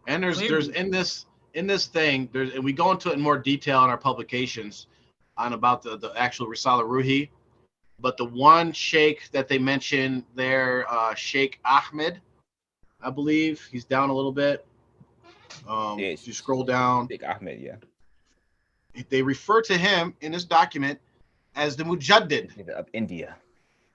and there's in this thing, and we go into it in more detail in our publications on about the actual Risala Ruhi. But the one sheikh that they mentioned there, Sheikh Ahmed, I believe, he's down a little bit. If you scroll down, Sheikh Ahmed, yeah. They refer to him in this document as the Mujaddid of India,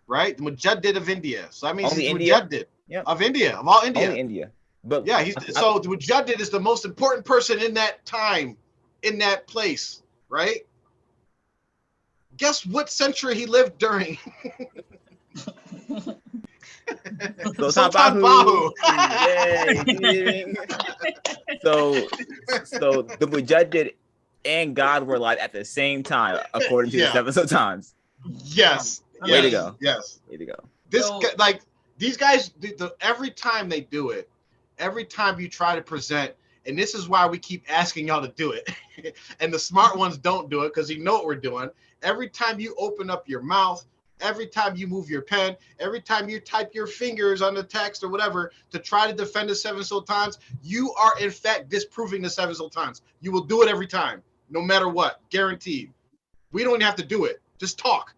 right? The Mujaddid of India. So that means only he's the India? Mujaddid Yep. of India, of all India. Only India. But yeah, so the Mujaddid is the most important person in that time, in that place, right? Guess what century he lived during? Sultan Bahu. Yay. So the Mujaddid and God were alive at the same time, according to the seven sultans. Yes. Way to go. Yes. Way to go. These guys, every time they do it, every time you try to present, and this is why we keep asking y'all to do it, and the smart ones don't do it because you know what we're doing. Every time you open up your mouth, every time you move your pen, every time you type your fingers on the text or whatever to try to defend the seven sultans, you are in fact disproving the seven sultans. You will do it every time, no matter what, guaranteed. We don't even have to do it. Just talk.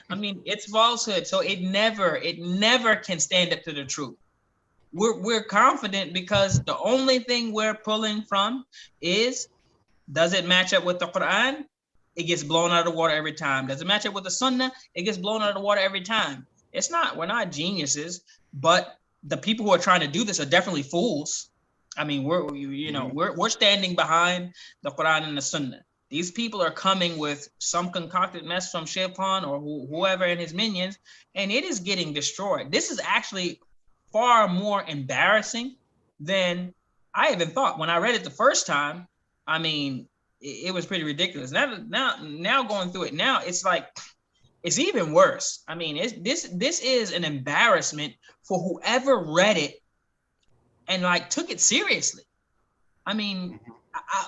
I mean, it's falsehood, so it never can stand up to the truth. We're confident because the only thing we're pulling from is, does it match up with the Quran? It gets blown out of the water every time. Does it match up with the Sunnah? It gets blown out of the water every time. We're not geniuses, but the people who are trying to do this are definitely fools. I mean, we're standing behind the Quran and the Sunnah. These people are coming with some concocted mess from Shaitan or whoever and his minions, and it is getting destroyed. This is actually far more embarrassing than I even thought. When I read it the first time, I mean, it was pretty ridiculous. Now going through it now, it's like, it's even worse. I mean, this is an embarrassment for whoever read it and like took it seriously. I mean,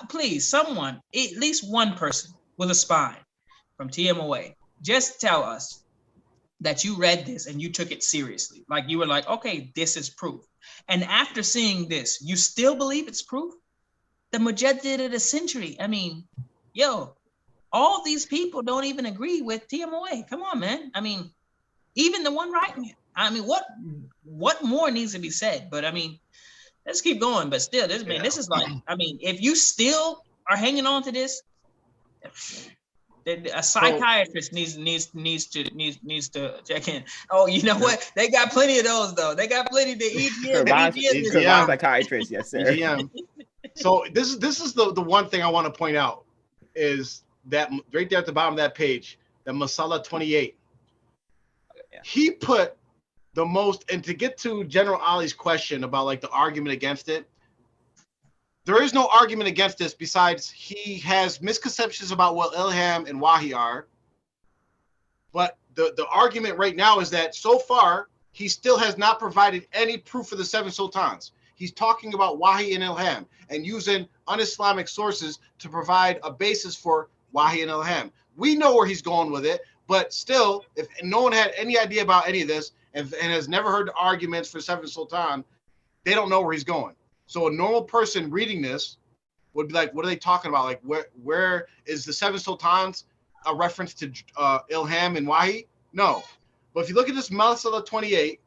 please, someone, at least one person with a spine from TMOA, just tell us that you read this and you took it seriously. Like you were like, okay, this is proof. And after seeing this, you still believe it's proof? The Mujaddid of the century. I mean, all these people don't even agree with TMOA. Come on, man. I mean, even the one writing it. I mean, what more needs to be said? But I mean, let's keep going. But still, this is like, I mean, if you still are hanging on to this, a psychiatrist needs to check in. Oh, you know what? They got plenty of those though. They got plenty to EGM. Psychiatrist, yes, sir. EGM. So this is the one thing I want to point out is that right there at the bottom of that page, that Masala 28. Yeah. He put the most, and to get to General Ali's question about like the argument against it, there is no argument against this besides he has misconceptions about what Ilham and Wahi are. But the argument right now is that so far, he still has not provided any proof of the seven sultans. He's talking about Wahi and Ilham and using un-Islamic sources to provide a basis for Wahi and Ilham. We know where he's going with it, but still, if no one had any idea about any of this and has never heard the arguments for seven sultan, they don't know where he's going. So a normal person reading this would be like, what are they talking about? Like, where is the seven sultans a reference to Ilham and Wahi? No. But if you look at this Masala 28,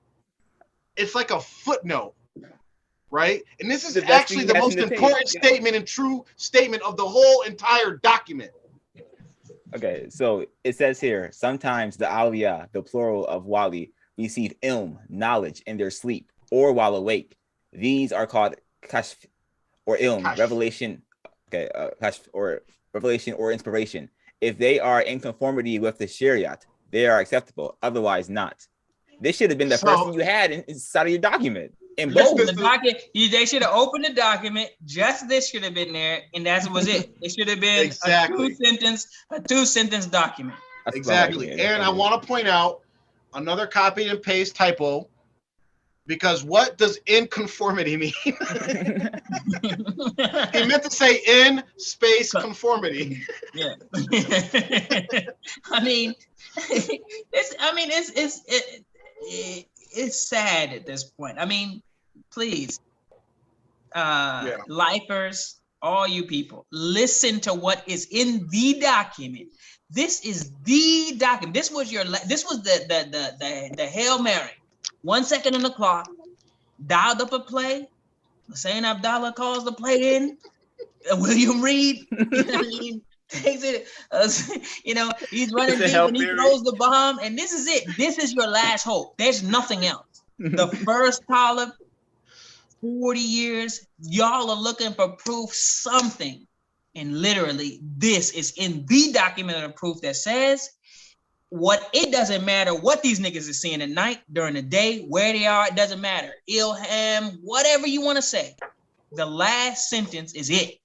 it's like a footnote, right? And this is actually the most important statement and true statement of the whole entire document. Okay, so it says here, sometimes the awliya, the plural of wali, receive ilm, knowledge, in their sleep or while awake. These are called kashf or ilm, revelation, kashf or revelation or inspiration. If they are in conformity with the Sharia, they are acceptable, otherwise not. This should have been the first thing you had inside of your document. In both. They should have opened the document. Just this should have been there, and that was it. It should have been a two-sentence document. Exactly. And I want to point out another copy and paste typo, because what does in conformity mean? He meant to say in space conformity. Yeah. I mean, it's sad at this point. I mean, please, lifers all you people, listen to what is in the document. This is the document. This was the Hail Mary. 1 second on the clock, dialed up a play. Hussein Abdallah calls the play in. William Reed, you know what I mean, takes it. He's running deep and he throws the bomb. And this is it. This is your last hope. There's nothing else. The first Caliph, 40 years, y'all are looking for proof something. And literally, this is in the document of proof that says it doesn't matter what these niggas are seeing at night, during the day, where they are, it doesn't matter. Ilham, whatever you want to say. The last sentence is it.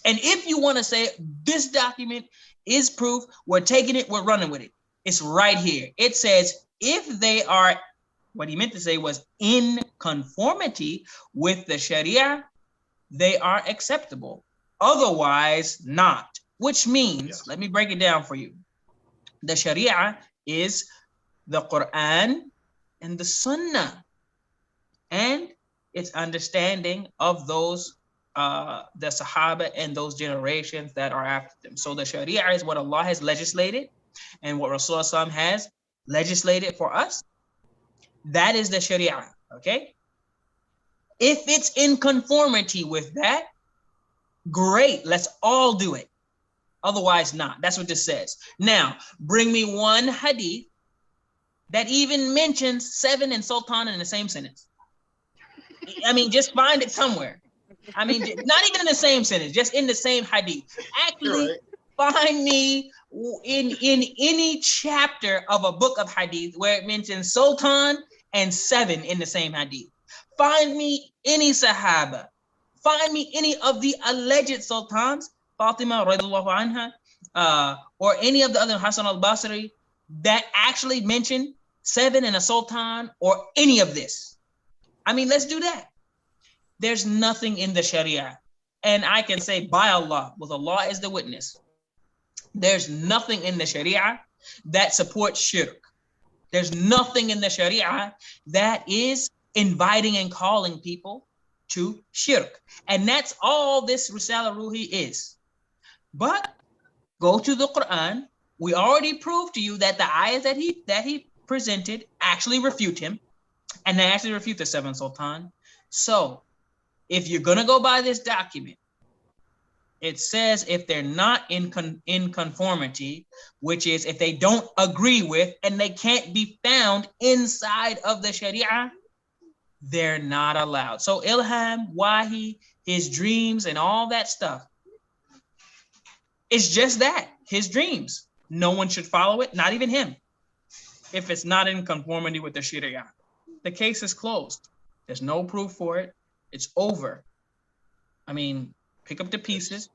And if you want to say this document is proof, we're taking it, we're running with it. It's right here. It says, if they are, what he meant to say was in conformity with the Sharia, they are acceptable. Otherwise, not. Which means, let me break it down for you. The Sharia is the Quran and the Sunnah and its understanding of those the Sahaba and those generations that are after them. So the Sharia is what Allah has legislated and what Rasulullah has legislated for us. That is the Sharia, okay? If it's in conformity with that, great, let's all do it. Otherwise not. That's what this says. Now, bring me one hadith that even mentions 7 and Sultan in the same sentence. I mean, just find it somewhere. I mean, not even in the same sentence, just in the same hadith. Actually, find me in any chapter of a book of hadith where it mentions Sultan and 7 in the same hadith. Find me any Sahaba. Find me any of the alleged sultans, Fatima radiallahu anha, or any of the other Hassan al-Basri, that actually mention 7 and a sultan or any of this. I mean, let's do that. There's nothing in the Sharia. And I can say by Allah, with Allah as the witness, there's nothing in the Sharia that supports shirk. There's nothing in the Sharia that is inviting and calling people to shirk. And that's all this Risala Ruhi is. But go to the Quran. We already proved to you that the ayahs that he presented actually refute him. And they actually refute the 7 Sultan. So if you're going to go by this document, it says if they're not in conformity, which is if they don't agree with and they can't be found inside of the Sharia, they're not allowed. So Ilham, Wahi, his dreams and all that stuff, it's just that, his dreams. No one should follow it, not even him, if it's not in conformity with the Sharia. The case is closed. There's no proof for it. It's over. I mean, pick up the pieces,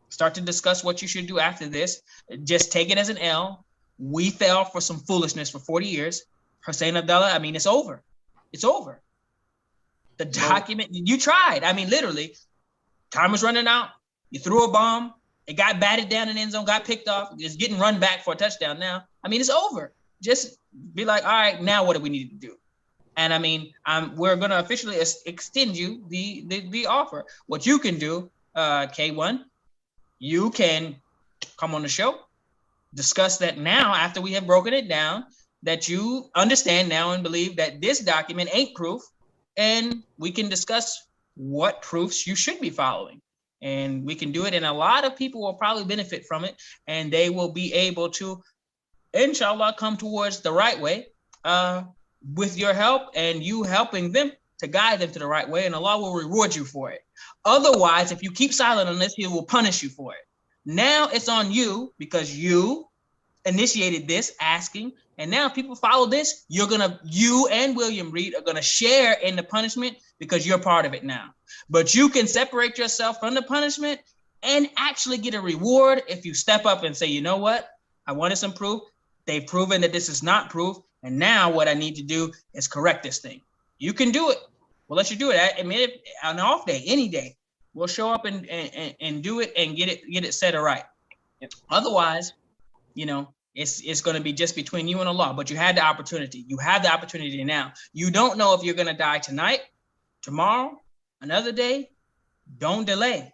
start to discuss what you should do after this. Just take it as an L. We fell for some foolishness for 40 years. Hussein Abdallah, I mean, it's over. It's over. The document, you tried. I mean, literally, time was running out. You threw a bomb. It got batted down in the end zone, got picked off. It's getting run back for a touchdown now. I mean, it's over. Just be like, all right, now what do we need to do? And I mean, we're going to officially extend you the offer. What you can do, K1, you can come on the show, discuss that now after we have broken it down, that you understand now and believe that this document ain't proof, and we can discuss what proofs you should be following. And we can do it, and a lot of people will probably benefit from it, and they will be able to, inshallah, come towards the right way with your help and you helping them to guide them to the right way, and Allah will reward you for it. Otherwise, if you keep silent on this, He will punish you for it. Now it's on you because you initiated this asking, and now if people follow this, you and William Reed are gonna share in the punishment because you're part of it now. But you can separate yourself from the punishment and actually get a reward if you step up and say, you know what? I wanted some proof. They've proven that this is not proof. And now what I need to do is correct this thing. You can do it. We'll let you do it. I mean, on an off day, any day, we'll show up and do it and get it set right. Yep. Otherwise, you know, it's going to be just between you and Allah. But you had the opportunity. You have the opportunity now. You don't know if you're going to die tonight, tomorrow, another day. Don't delay.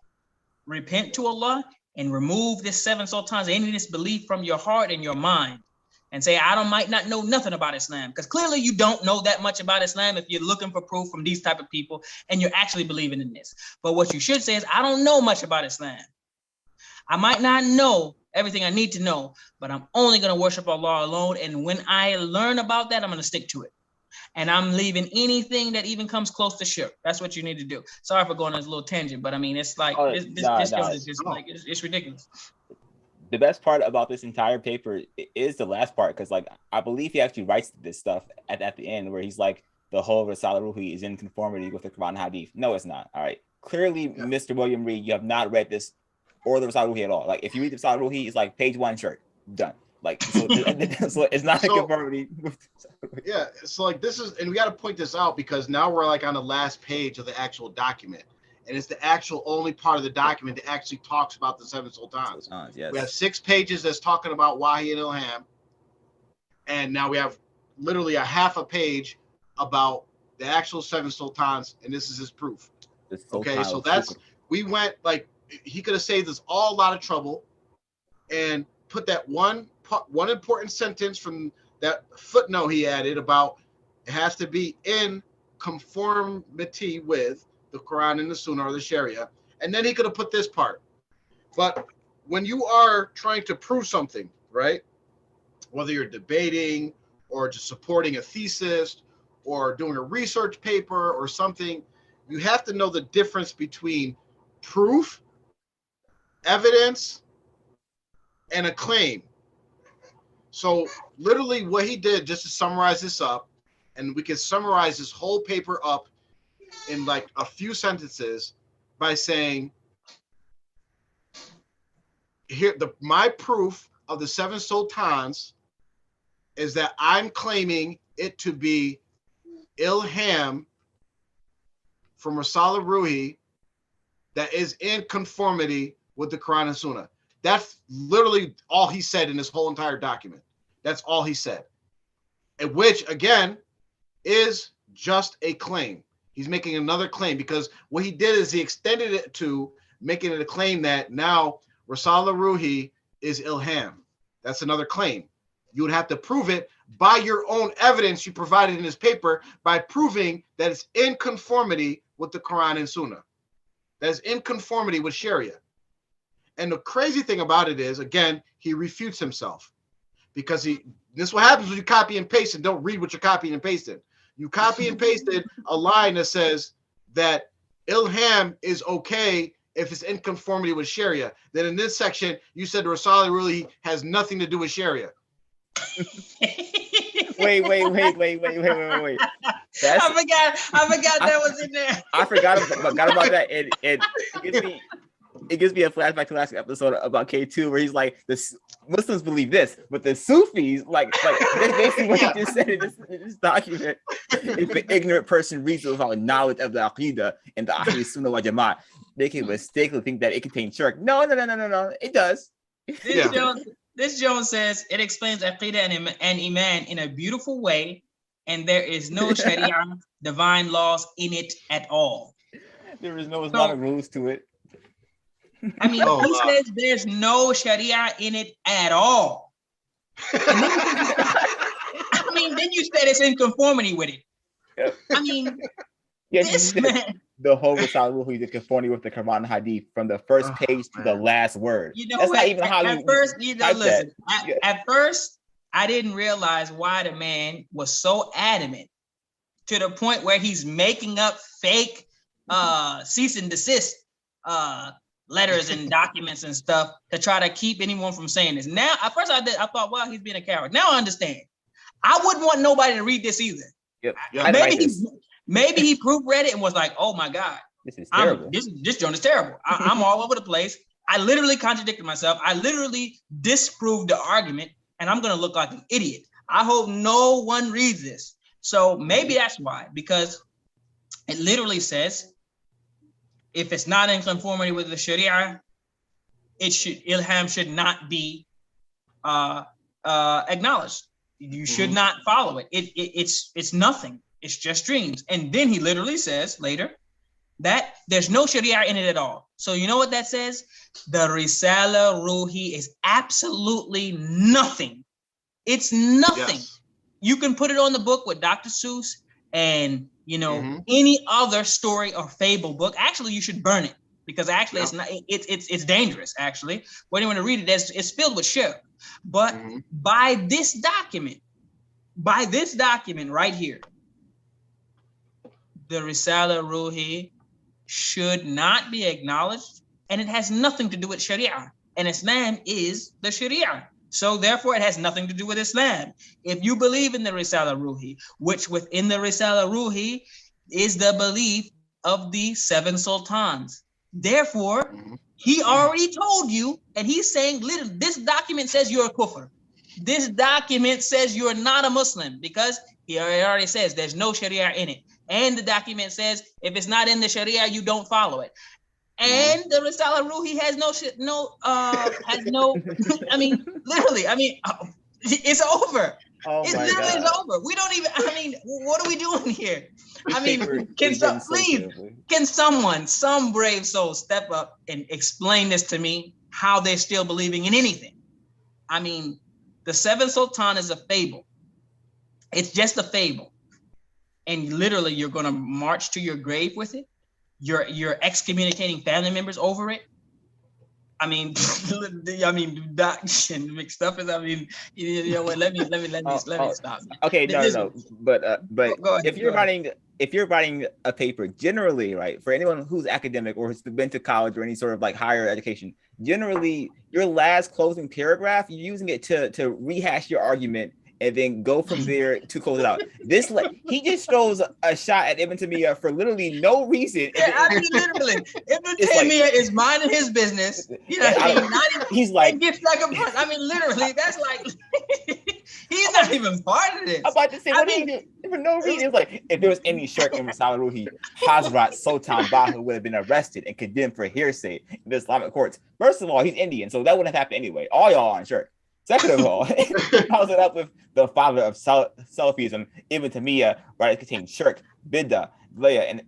repent to Allah and remove this 7 sultans, any of this belief from your heart and your mind, and say, I might not know nothing about Islam, because clearly you don't know that much about Islam if you're looking for proof from these type of people and you're actually believing in this. But what you should say is, I don't know much about Islam. I might not know everything I need to know, but I'm only going to worship Allah alone. And when I learn about that, I'm going to stick to it. And I'm leaving anything that even comes close to shirk. That's what you need to do. Sorry for going on this little tangent, but I mean, it's like, it's ridiculous. The best part about this entire paper is the last part, because like I believe he actually writes this stuff at the end where he's like, the whole Risala Ruhi is in conformity with the Quran and Hadith. No, it's not. All right. Clearly, Mr. William Reed, you have not read this or the Risala Ruhi at all. Like if you read the Risala Ruhi, it's like page 1 shirk. Done. Like so it's not in conformity with yeah, so like this is, and we got to point this out because now we're like on the last page of the actual document. And it's the actual only part of the document that actually talks about the 7 sultans. Yes. We have 6 pages that's talking about Wahi and Ilham. And now we have literally a half a page about the actual 7 sultans. And this is his proof. Okay, so that's, we went like, he could have saved us all a lot of trouble and put that one important sentence from that footnote he added about it has to be in conformity with the Quran and the Sunnah or the Sharia. And then he could have put this part. But when you are trying to prove something, right, whether you're debating or just supporting a thesis or doing a research paper or something, you have to know the difference between proof, evidence, and a claim. So literally what he did, just to summarize this up, and we can summarize this whole paper up in like a few sentences by saying, here, my proof of the 7 sultans is that I'm claiming it to be Ilham from Risala Ruhi that is in conformity with the Quran and Sunnah. That's literally all he said in this whole entire document. That's all he said. And which, again, is just a claim. He's making another claim because what he did is he extended it to making it a claim that now Risala Ruhi is Ilham. That's another claim. You would have to prove it by your own evidence you provided in this paper by proving that it's in conformity with the Quran and Sunnah. That is in conformity with Sharia. And the crazy thing about it is, again, he refutes himself because this is what happens when you copy and paste and don't read what you're copying and pasting. You copy and pasted a line that says that Ilham is okay if it's in conformity with Sharia. Then in this section, you said the Risala really has nothing to do with Sharia. Wait. I forgot that was in there. I forgot about that. It gives me a flashback to last episode about K2 where he's like, the Muslims believe this, but the Sufis, like that's basically what he just said in this document. If an ignorant person reads without knowledge of the Aqidah and the Ahl Sunnah wal Jama'at, they can mistakenly think that it contains shirk. No, it does. This Jones says it explains Aqidah and Iman in a beautiful way, and there is no Sharia divine laws in it at all. There is no Islamic rules to it. I mean, he says there's no Sharia in it at all. Then you said it's in conformity with it. Yep. I mean, yes, this man. The whole Risala Ruhi is conformity with the Quran and Hadith from the first page to the last word. You know, that's what? not even how at first, listen. At first, I didn't realize why the man was so adamant to the point where he's making up fake cease and desist letters and documents and stuff to try to keep anyone from saying this. Now, at first I thought, well, he's being a coward. Now I understand. I wouldn't want nobody to read this either. Yep. Maybe he proofread it and was like, oh my God, this is terrible. This joint is terrible. I'm all over the place. I literally contradicted myself. I literally disproved the argument and I'm going to look like an idiot. I hope no one reads this. So maybe that's why, because it literally says, if it's not in conformity with the Sharia, Ilham should not be acknowledged. You should not follow it. It's nothing. It's just dreams. And then he literally says later That there's no Sharia in it at all. So you know what that says? The Risala Ruhi is absolutely nothing. It's nothing. Yes. You can put it on the book with Dr. Seuss and any other story or fable book. Actually, you should burn it because actually it's not. It's dangerous. Actually, when you want to read it, it's filled with shirk. But by this document right here, the Risala Ruhi should not be acknowledged, and it has nothing to do with Sharia. And Islam is the Sharia. So therefore, it has nothing to do with Islam. If you believe in the Risala Ruhi, which within the Risala Ruhi is the belief of the 7 sultans. Therefore, he already told you, and he's saying, literally, this document says you're a kufr. This document says you're not a Muslim because he already says there's no Sharia in it. And the document says if it's not in the Sharia, you don't follow it. And the Risala Ruhi has no, I mean, literally, it's over. It's literally over. We don't even, what are we doing here? I mean, can someone, some brave soul step up and explain this to me, how they're still believing in anything? I mean, the 7 Sultan is a fable. It's just a fable. And literally, you're going to march to your grave with it. You're excommunicating family members over it. I mean, that mixed up is. You know what? Let me stop. Okay, no. But if you're writing a paper, generally, right, for anyone who's academic or has been to college or any sort of like higher education, generally, your last closing paragraph, you're using it to rehash your argument and then go from there to close it out. He just throws a shot at Ibn Taymiyyah for literally no reason. Yeah, literally, Ibn Taymiyyah is minding his business. You know, he's like, gets like a punch. Literally, that's like he's not even part of this. I'm about to say, what do you do for no reason? It's like if there was any shirk in Risala Ruhi, Hazrat Sultan Bahu would have been arrested and condemned for hearsay in the Islamic courts. First of all, he's Indian, so that wouldn't have happened anyway. All y'all aren't shirk. Second of all, follows it up with the father of Salafism, Ibn Taymiyyah, right? It contains shirk, bid'ah,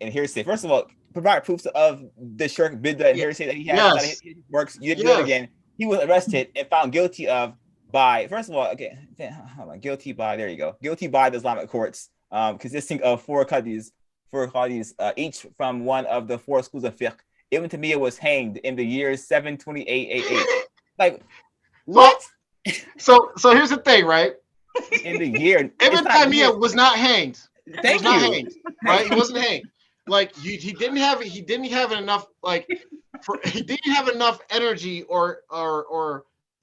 and hearsay. First of all, provide proofs of the shirk, bid'ah, and hearsay that he has. That he works. You do it again. He was arrested and found guilty of guilty by the Islamic courts, consisting of four qadis, each from one of the 4 schools of fiqh. Ibn Taymiyyah was hanged in the year 728 AH. Like, what? So here's the thing, right? In the year, Ibn Taymiyyah was not hanged. Thank you. Hanged, right? He wasn't hanged. Like he didn't have enough he didn't have enough energy or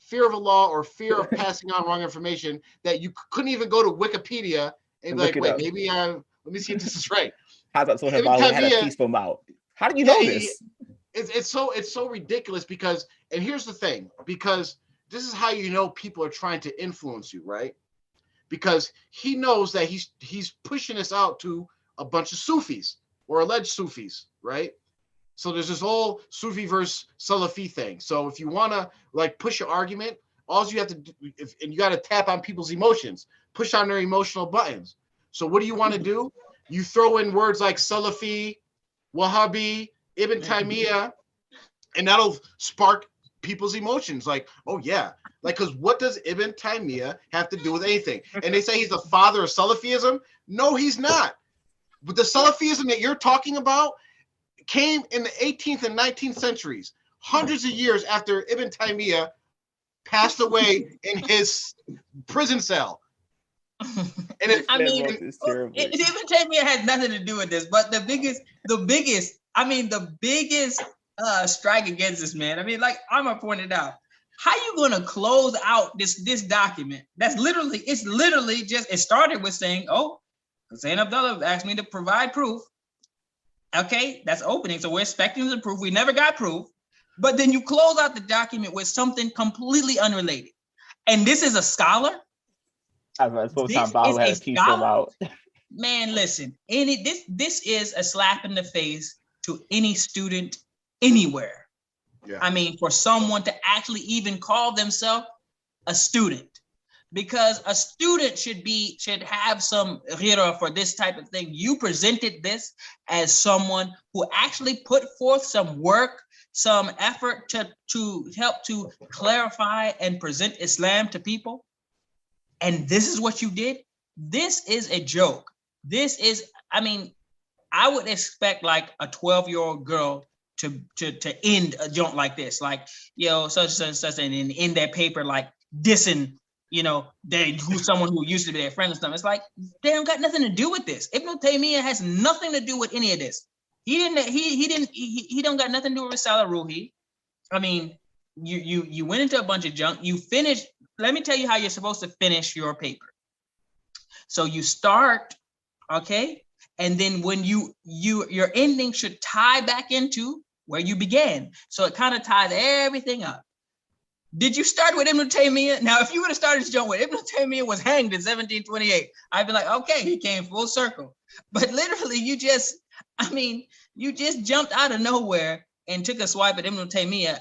fear of Allah or fear of passing on wrong information that you couldn't even go to Wikipedia and be like, wait, maybe let me see if this is right. How about Ibn Taymiyyah had a peaceful mouth? How do you know this? It's so ridiculous because, and here's the thing, because this is how you know people are trying to influence you, right? Because he knows that he's pushing this out to a bunch of Sufis or alleged Sufis, right? So there's this whole Sufi versus Salafi thing. So if you want to like push your argument, all you have to do, and you got to tap on people's emotions, push on their emotional buttons. So what do you want to do? You throw in words like Salafi, Wahhabi, Ibn Taymiyyah, and that'll spark people's emotions. Like, oh yeah, like, because what does Ibn Taymiyyah have to do with anything? And they say he's the father of Salafism. No, he's not. But the Salafism that you're talking about came in the 18th and 19th centuries, hundreds of years after Ibn Taymiyyah passed away in his prison cell. And Ibn Taymiyyah has nothing to do with this, but the biggest strike against this man. Like Amar pointed out, how you gonna close out this document? It started with saying, oh, Hussein Abdullah asked me to provide proof. Okay, that's opening. So we're expecting the proof. We never got proof. But then you close out the document with something completely unrelated. And this is a scholar. Man, listen, this is a slap in the face to any student anywhere. Yeah. For someone to actually even call themselves a student. because a student should have some ghira for this type of thing. You presented this as someone who actually put forth some work, some effort to help to clarify and present Islam to people. And this is what you did. This is a joke. This is, I mean, I would expect like a 12-year-old girl to end a joke like this, like, such and such, and in their paper, like dissing, who's someone who used to be their friend and stuff. It's like, they don't got nothing to do with this. Ibn Taymiyyah has nothing to do with any of this. He don't got nothing to do with Risala Ruhi. I mean, you went into a bunch of junk. You finished. Let me tell you how you're supposed to finish your paper. So you start, okay, and then when your ending should tie back into where you began. So it kind of ties everything up. Did you start with Ibn Taymiyyah? Now, if you would have started this joint with Ibn Taymiyyah was hanged in 1728, I'd be like, okay, he came full circle. But literally, you just jumped out of nowhere and took a swipe at Ibn Taymiyyah.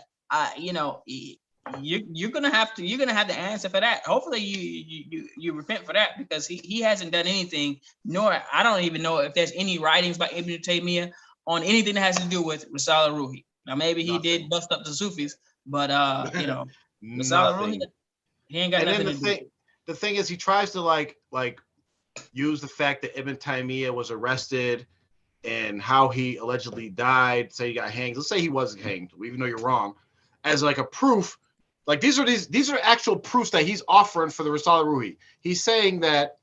You're gonna have to answer for that. Hopefully, you repent for that, because he hasn't done anything. Nor I don't even know if there's any writings by Ibn Taymiyyah on anything that has to do with Risala Ruhi. Now, maybe he did bust up the Sufis, but Risala Ruhi, he ain't got nothing to do. The thing is, he tries to like use the fact that Ibn Taymiyyah was arrested and how he allegedly died. Say he got hanged. Let's say he wasn't hanged, even though you're wrong, as like a proof. Like these are actual proofs that he's offering for the Risala Ruhi. He's saying that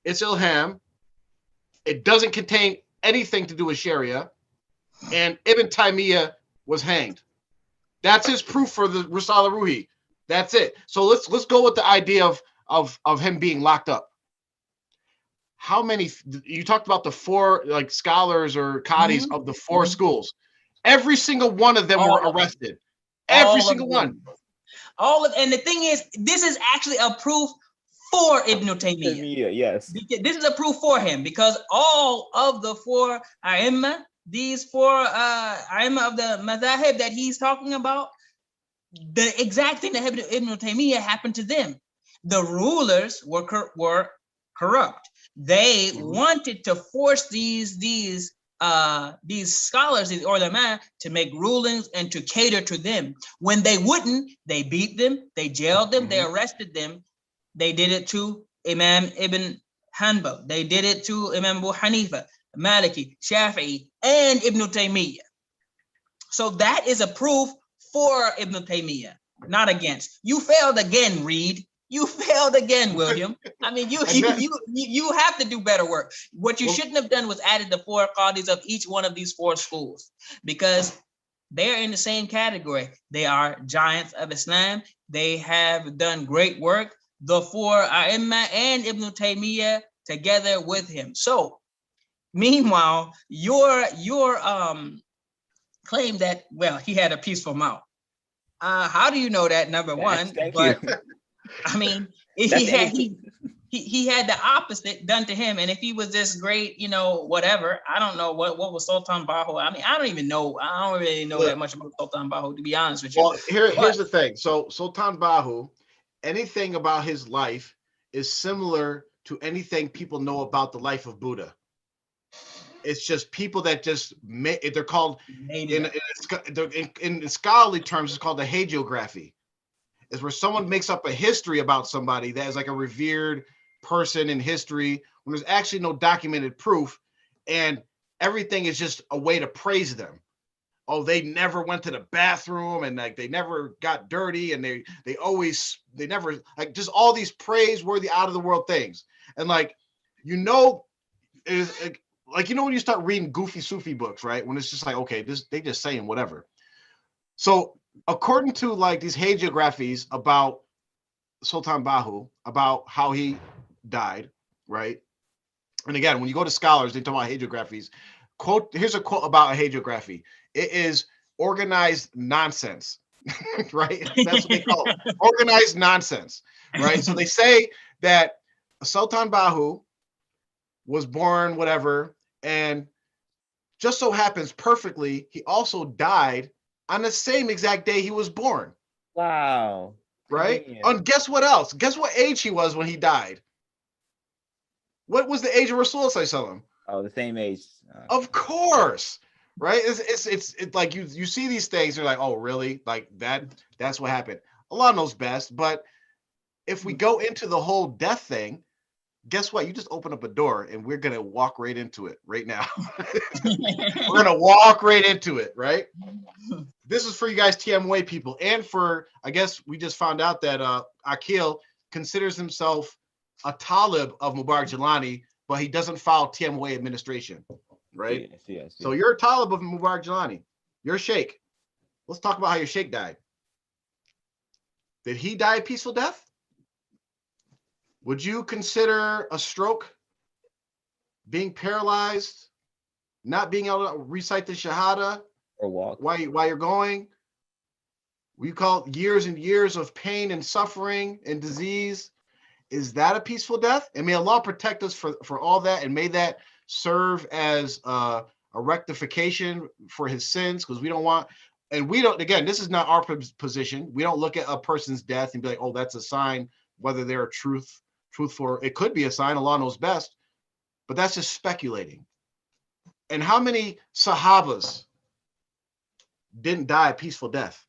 it's Ilham. It doesn't contain anything to do with Sharia, and Ibn Taymiyyah was hanged. That's his proof for the Risala Ruhi. That's it. So let's go with the idea of him being locked up. How many? You talked about the four like scholars or qadis of the four schools. Every single one of them were arrested. Every single one. And the thing is, this is actually a proof for Ibn Taymiyyah. Yes. This is a proof for him, because all of the four A'imma, these four A'imma of the Madhahib that he's talking about, the exact thing that happened to Ibn Taymiyyah happened to them. The rulers were corrupt. They wanted to force these scholars, these ulama, to make rulings and to cater to them. When they wouldn't, they beat them, they jailed them, they arrested them. They did it to Imam Ibn Hanbal. They did it to Imam Abu Hanifa, Maliki, Shafi'i, and Ibn Taymiyyah. So that is a proof for Ibn Taymiyyah, not against. You failed again, Reed. You failed again, William. I mean, you have to do better work. What you shouldn't have done was added the four qadis of each one of these four schools, because they're in the same category. They are giants of Islam. They have done great work. The four A'imma and Ibn Taymiyyah together with him. So, meanwhile, your claim that, well, he had a peaceful mouth. How do you know that? Number one, Thank you. I mean, he had the opposite done to him, and if he was this great, whatever, I don't know what was Sultan Bahu. I mean, I don't really know that much about Sultan Bahu, to be honest with you. Well, here's the thing. So Sultan Bahu, anything about his life is similar to anything people know about the life of Buddha. It's just people that just they're called in scholarly terms, it's called the hagiography. Is where someone makes up a history about somebody that is like a revered person in history when there's actually no documented proof, and everything is just a way to praise them. Oh, they never went to the bathroom, and like they never got dirty, and they never, like, just all these praiseworthy out of the world things. And like, is like, when you start reading goofy Sufi books, right? When it's just like, okay, they just saying whatever. So according to like these hagiographies about Sultan Bahu, about how he died, right? And again, when you go to scholars, they talk about hagiographies. Here's a quote about a hagiography. It is organized nonsense, right? That's what they call it. Organized nonsense, right? So they say that Sultan Bahu was born, whatever, and just so happens perfectly, he also died on the same exact day he was born. Wow. right? Convenient. And guess what else? Guess what age he was when he died? What was the age of Rasul sallallahu? Oh, the same age. Of course, right? It's like you see these things, you're like, oh, really? Like that's what happened. Allah knows best, but if we go into the whole death thing, guess what? You just open up a door and we're gonna walk right into it right now. We're gonna walk right into it, right? This is for you guys TMWA people, and for, I guess we just found out that Akil considers himself a talib of Mubarak Jelani, but he doesn't follow TMWA administration, right? Yes. So you're a talib of Mubarak Jelani. You're a sheikh. Let's talk about how your sheikh died. Did he die a peaceful death? Would you consider a stroke, being paralyzed, not being able to recite the Shahada or walk while you're going? We call years and years of pain and suffering and disease. Is that a peaceful death? And may Allah protect us for all that, and may that serve as a rectification for his sins, because we don't want, and we don't, again, this is not our position. We don't look at a person's death and be like, oh, that's a sign, whether they're truthful. It could be a sign, Allah knows best, but that's just speculating. And how many Sahabas didn't die a peaceful death?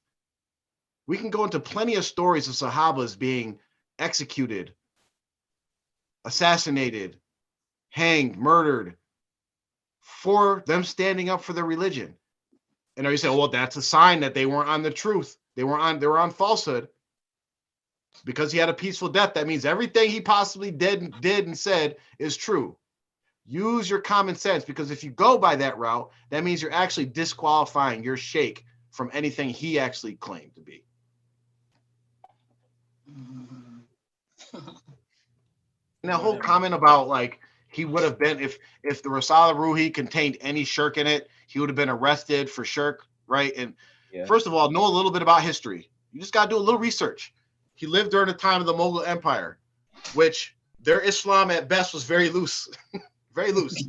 We can go into plenty of stories of Sahabas being executed, assassinated, hanged, murdered for them standing up for their religion. And are you saying, well, that's a sign that they weren't on the truth. They were on falsehood. Because he had a peaceful death, that means everything he possibly did and said is true. Use your common sense, because if you go by that route, that means you're actually disqualifying your sheikh from anything he actually claimed to be. And that whole comment about like he would have been, if the Risala Ruhi contained any shirk in it, he would have been arrested for shirk, right? And first of all, know a little bit about history. You just got to do a little research. He lived during the time of the Mughal Empire, which their Islam at best was very loose, very loose.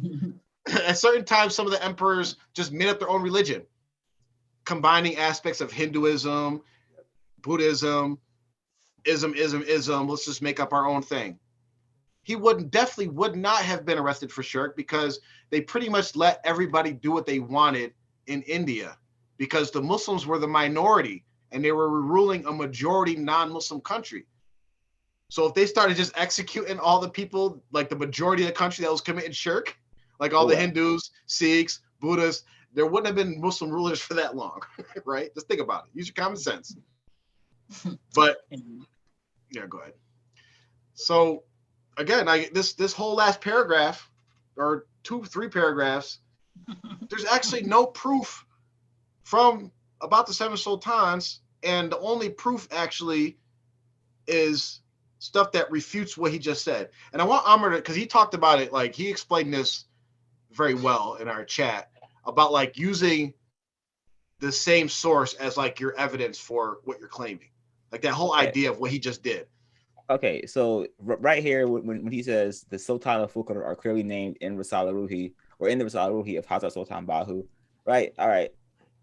At certain times, some of the emperors just made up their own religion, combining aspects of Hinduism, Buddhism, ism. Let's just make up our own thing. He definitely would not have been arrested for shirk, because they pretty much let everybody do what they wanted in India, because the Muslims were the minority and they were ruling a majority non-Muslim country. So if they started just executing all the people, like the majority of the country that was committing shirk, like all the Hindus, Sikhs, Buddhists, there wouldn't have been Muslim rulers for that long, right? Just think about it. Use your common sense. But yeah, go ahead. So again, this whole last paragraph, or 2-3 paragraphs, there's actually no proof from about the 7 sultans, and the only proof actually is stuff that refutes what he just said. And I want Amr to, because he talked about it, like he explained this very well in our chat about like using the same source as like your evidence for what you're claiming, like that whole idea of what he just did. Okay, so right here, when he says the Sultan of Fukar are clearly named in Risala Ruhi, or in the Risala Ruhi of Hazrat Sultan Bahu, right? All right.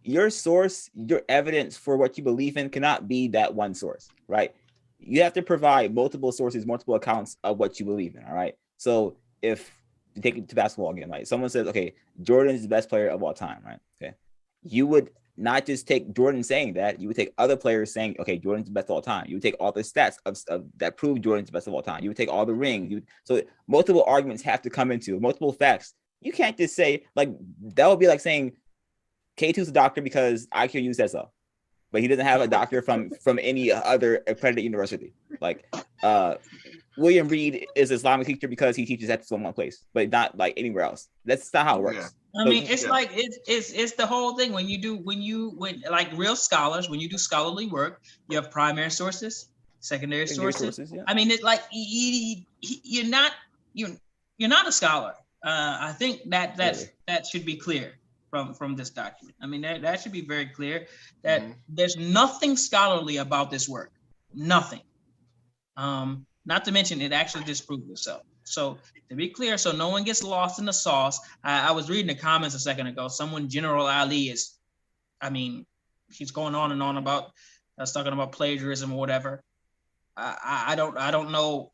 Your source, your evidence for what you believe in cannot be that one source, right? You have to provide multiple sources, multiple accounts of what you believe in, all right? So if you take it to basketball again, like someone says, okay, Jordan is the best player of all time, right? Okay. You would not just take Jordan saying that, you would take other players saying, okay, Jordan's the best of all time. You would take all the stats of that prove Jordan's the best of all time. You would take all the rings. So multiple arguments have to come into multiple facts. You can't just say, like, that would be like saying K2's a doctor because IQU says so, but he doesn't have a doctor from any other accredited university. Like William Reed is an Islamic teacher because he teaches at one place, but not like anywhere else. That's not how it works. Yeah. I mean, it's like it's the whole thing. When like real scholars, when you do scholarly work, you have primary sources, secondary sources. Yeah. I mean, it's like you're not a scholar. I think that should be clear from this document. I mean, that should be very clear that there's nothing scholarly about this work. Nothing. Not to mention it actually disproved itself. So to be clear, so no one gets lost in the sauce. I was reading the comments a second ago. Someone, General Ali, he's going on and on about talking about plagiarism or whatever. I don't know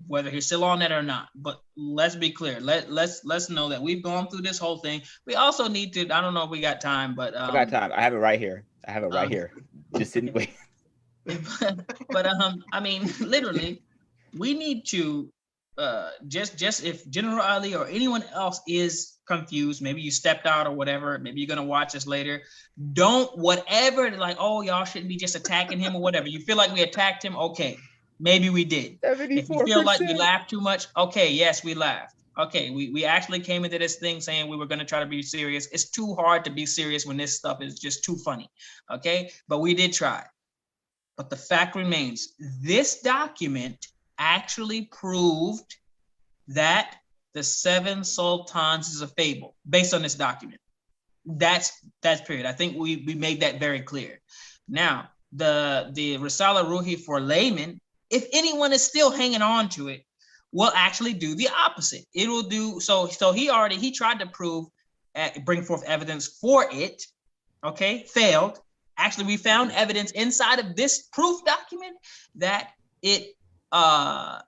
whether he's still on that or not. But let's be clear. Let's know that we've gone through this whole thing. We also need to. I don't know if we got time, but I got time. I have it right here. Here. Just sitting wait. But I mean, literally, we need to just if General Ali or anyone else is confused, maybe you stepped out or whatever, maybe you're gonna watch this later. Don't whatever like, oh, y'all shouldn't be just attacking him or whatever. You feel like we attacked him, okay, maybe we did. 74%. If you feel like we laughed too much, okay, yes, we laughed. Okay, we actually came into this thing saying we were going to try to be serious. It's too hard to be serious when this stuff is just too funny. Okay, but we did try. But the fact remains, this document actually proved that the 7 sultans is a fable based on this document. That's period. I think we made that very clear. Now, the Risala Ruhi for laymen, if anyone is still hanging on to it, will actually do the opposite. It will do so he tried to bring forth evidence for it, okay, failed. Actually, we found evidence inside of this proof document that it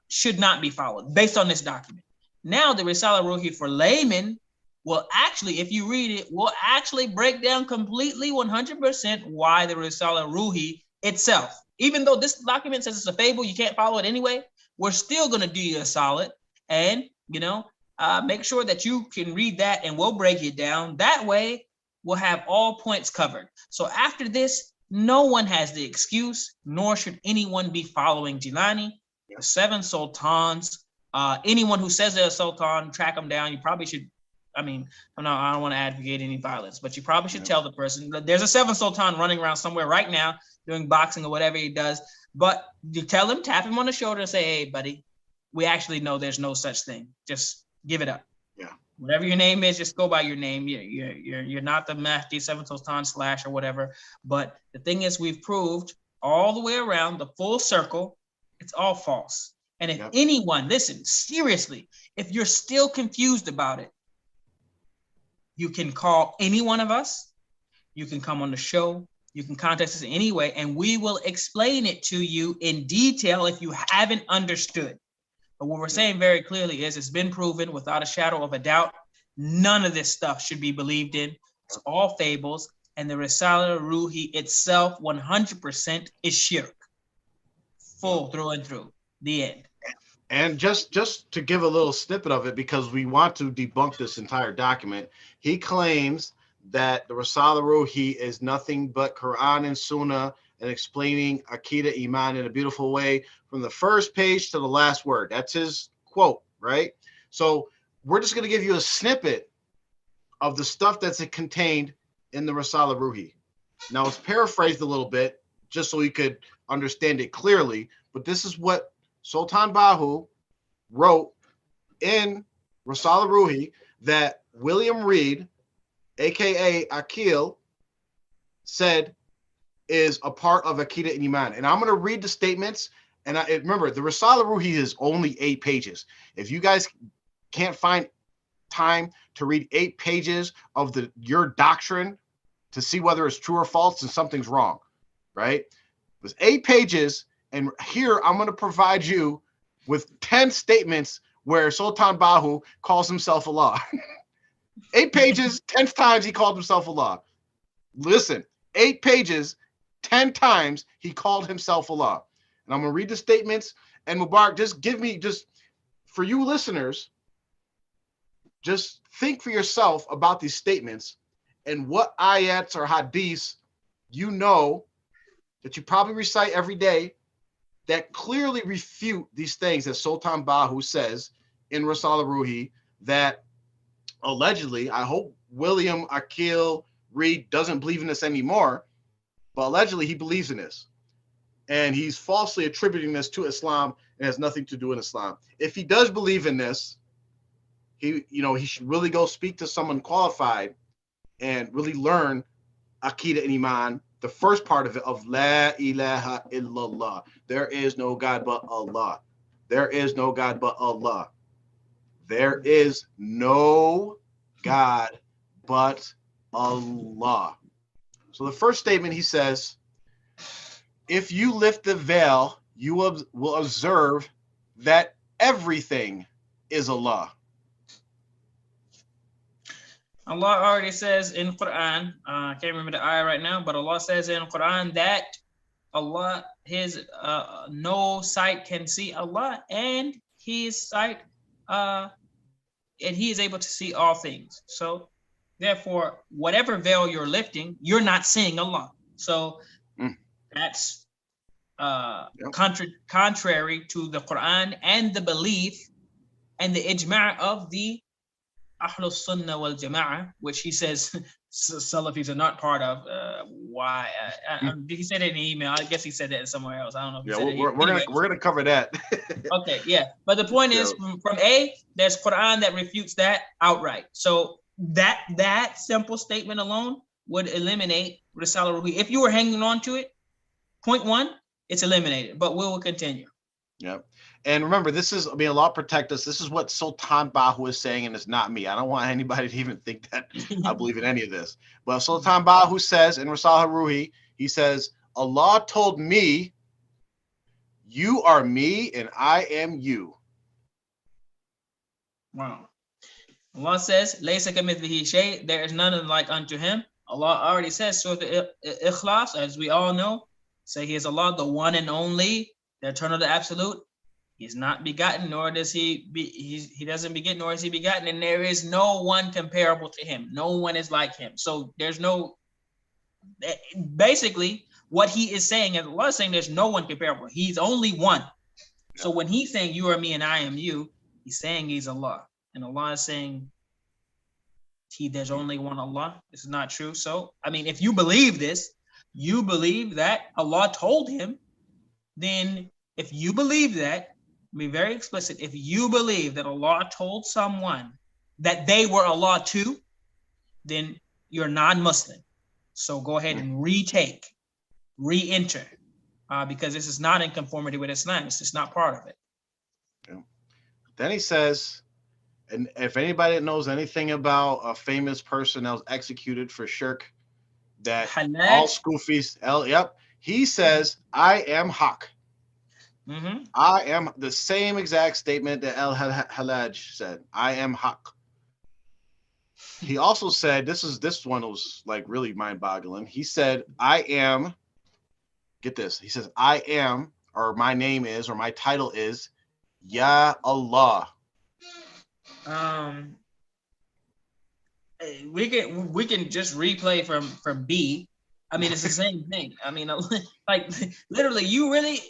should not be followed based on this document. Now, the Risala Ruhi for laymen will actually, if you read it, will actually break down completely 100% why the Risala Ruhi itself, even though this document says it's a fable, you can't follow it anyway, we're still going to do you a solid and, make sure that you can read that and we'll break it down. That way, we'll have all points covered. So after this, no one has the excuse, nor should anyone be following Jilani, the 7 sultans. Anyone who says they're a sultan, track them down. You probably should, I don't want to advocate any violence, but you probably should tell the person that there's a 7 sultan running around somewhere right now doing boxing or whatever he does. But you tell him, tap him on the shoulder and say, hey, buddy, we actually know there's no such thing. Just give it up. Yeah. Whatever your name is, just go by your name. You're not the Mahdi 7 Sultan / or whatever. But the thing is, we've proved all the way around the full circle, it's all false. And if anyone, listen, seriously, if you're still confused about it, you can call any one of us. You can come on the show. You can contact us in any way, and we will explain it to you in detail if you haven't understood. But what we're saying very clearly is it's been proven without a shadow of a doubt, none of this stuff should be believed in. It's all fables, and the Risala Ruhi itself 100% is shirk. Full through and through. The end. And just to give a little snippet of it, because we want to debunk this entire document, he claims that the Risala Ruhi is nothing but Quran and Sunnah and explaining Aqidah Iman in a beautiful way from the first page to the last word. That's his quote, right? So we're just going to give you a snippet of the stuff that's contained in the Risala Ruhi. Now it's paraphrased a little bit just so you could understand it clearly, but this is what Sultan Bahu wrote in Risala Ruhi that William Reed, aka Akil, said is a part of Aqidah and Iman. And I'm going to read the statements. And remember, the Risala Ruhi is only 8 pages. If you guys can't find time to read 8 pages of your doctrine to see whether it's true or false, then something's wrong, right? There's 8 pages. And here I'm going to provide you with 10 statements where Sultan Bahu calls himself Allah. 8 pages, 10 times he called himself Allah. Listen, 8 pages, 10 times he called himself Allah. And I'm going to read the statements. And Mubarak, just for you listeners, just think for yourself about these statements and what ayats or hadiths you know that you probably recite every day that clearly refute these things that Sultan Bahu says in Risala Ruhi that allegedly, I hope William Akil Reed doesn't believe in this anymore, but allegedly he believes in this. And he's falsely attributing this to Islam and has nothing to do with Islam. If he does believe in this, he should really go speak to someone qualified and really learn Aqidah and Iman, the first part of it, of La ilaha illallah. There is no God but Allah. There is no God but Allah. There is no God but Allah. So the first statement, he says, if you lift the veil, you will observe that everything is Allah. Allah already says in Quran, I can't remember the ayah right now, but Allah says in Quran that Allah, his no sight can see Allah, and his sight, and he is able to see all things. So therefore, whatever veil you're lifting, you're not seeing Allah. So that's contrary to the Quran and the belief and the ijma' of the Ahlul Sunnah wal Jama'ah, which he says Salafis are not part of. Why? He said it in an email. I guess he said that somewhere else. I don't know. If he said it we're gonna cover that. Okay, yeah. But the point is, from A, there's Quran that refutes that outright. So that simple statement alone would eliminate Risala Ruhi. If you were hanging on to it, point one, it's eliminated. But we will continue. Yeah. And remember, this is, Allah protect us. This is what Sultan Bahu is saying, and it's not me. I don't want anybody to even think that I believe in any of this. But Sultan Bahu says in Risala Ruhi, he says, Allah told me, you are me and I am you. Wow. Allah says, Laysa kamithlihi shay, there is none like unto him. Allah already says, Surah Ikhlas, as we all know, say he is Allah, the one and only, the eternal, the absolute. He is not begotten, nor does he doesn't beget, nor is he begotten, and there is no one comparable to him. No one is like him. So there's no, basically what he is saying, and Allah is saying there's no one comparable. He's only one. So when he's saying you are me and I am you, he's saying he's Allah. And Allah is saying there's only one Allah. This is not true. So, I mean, if you believe this, you believe that Allah told him, then if you believe that, be very explicit. If you believe that Allah told someone that they were Allah too, then you're non-Muslim. So go ahead and re-enter, because this is not in conformity with Islam. It's just not part of it. Yeah. Then he says, and if anybody knows anything about a famous person that was executed for shirk, that all Sufis, he says, I am Haq. Mm-hmm. I am the same exact statement that Al-Halaj said. I am Haq. He also said, this one was like really mind-boggling. He said, I am, get this. He says, I am, or my name is, or my title is, Ya Allah. We can just replay from B. I mean, it's the same thing. I mean, like literally, you really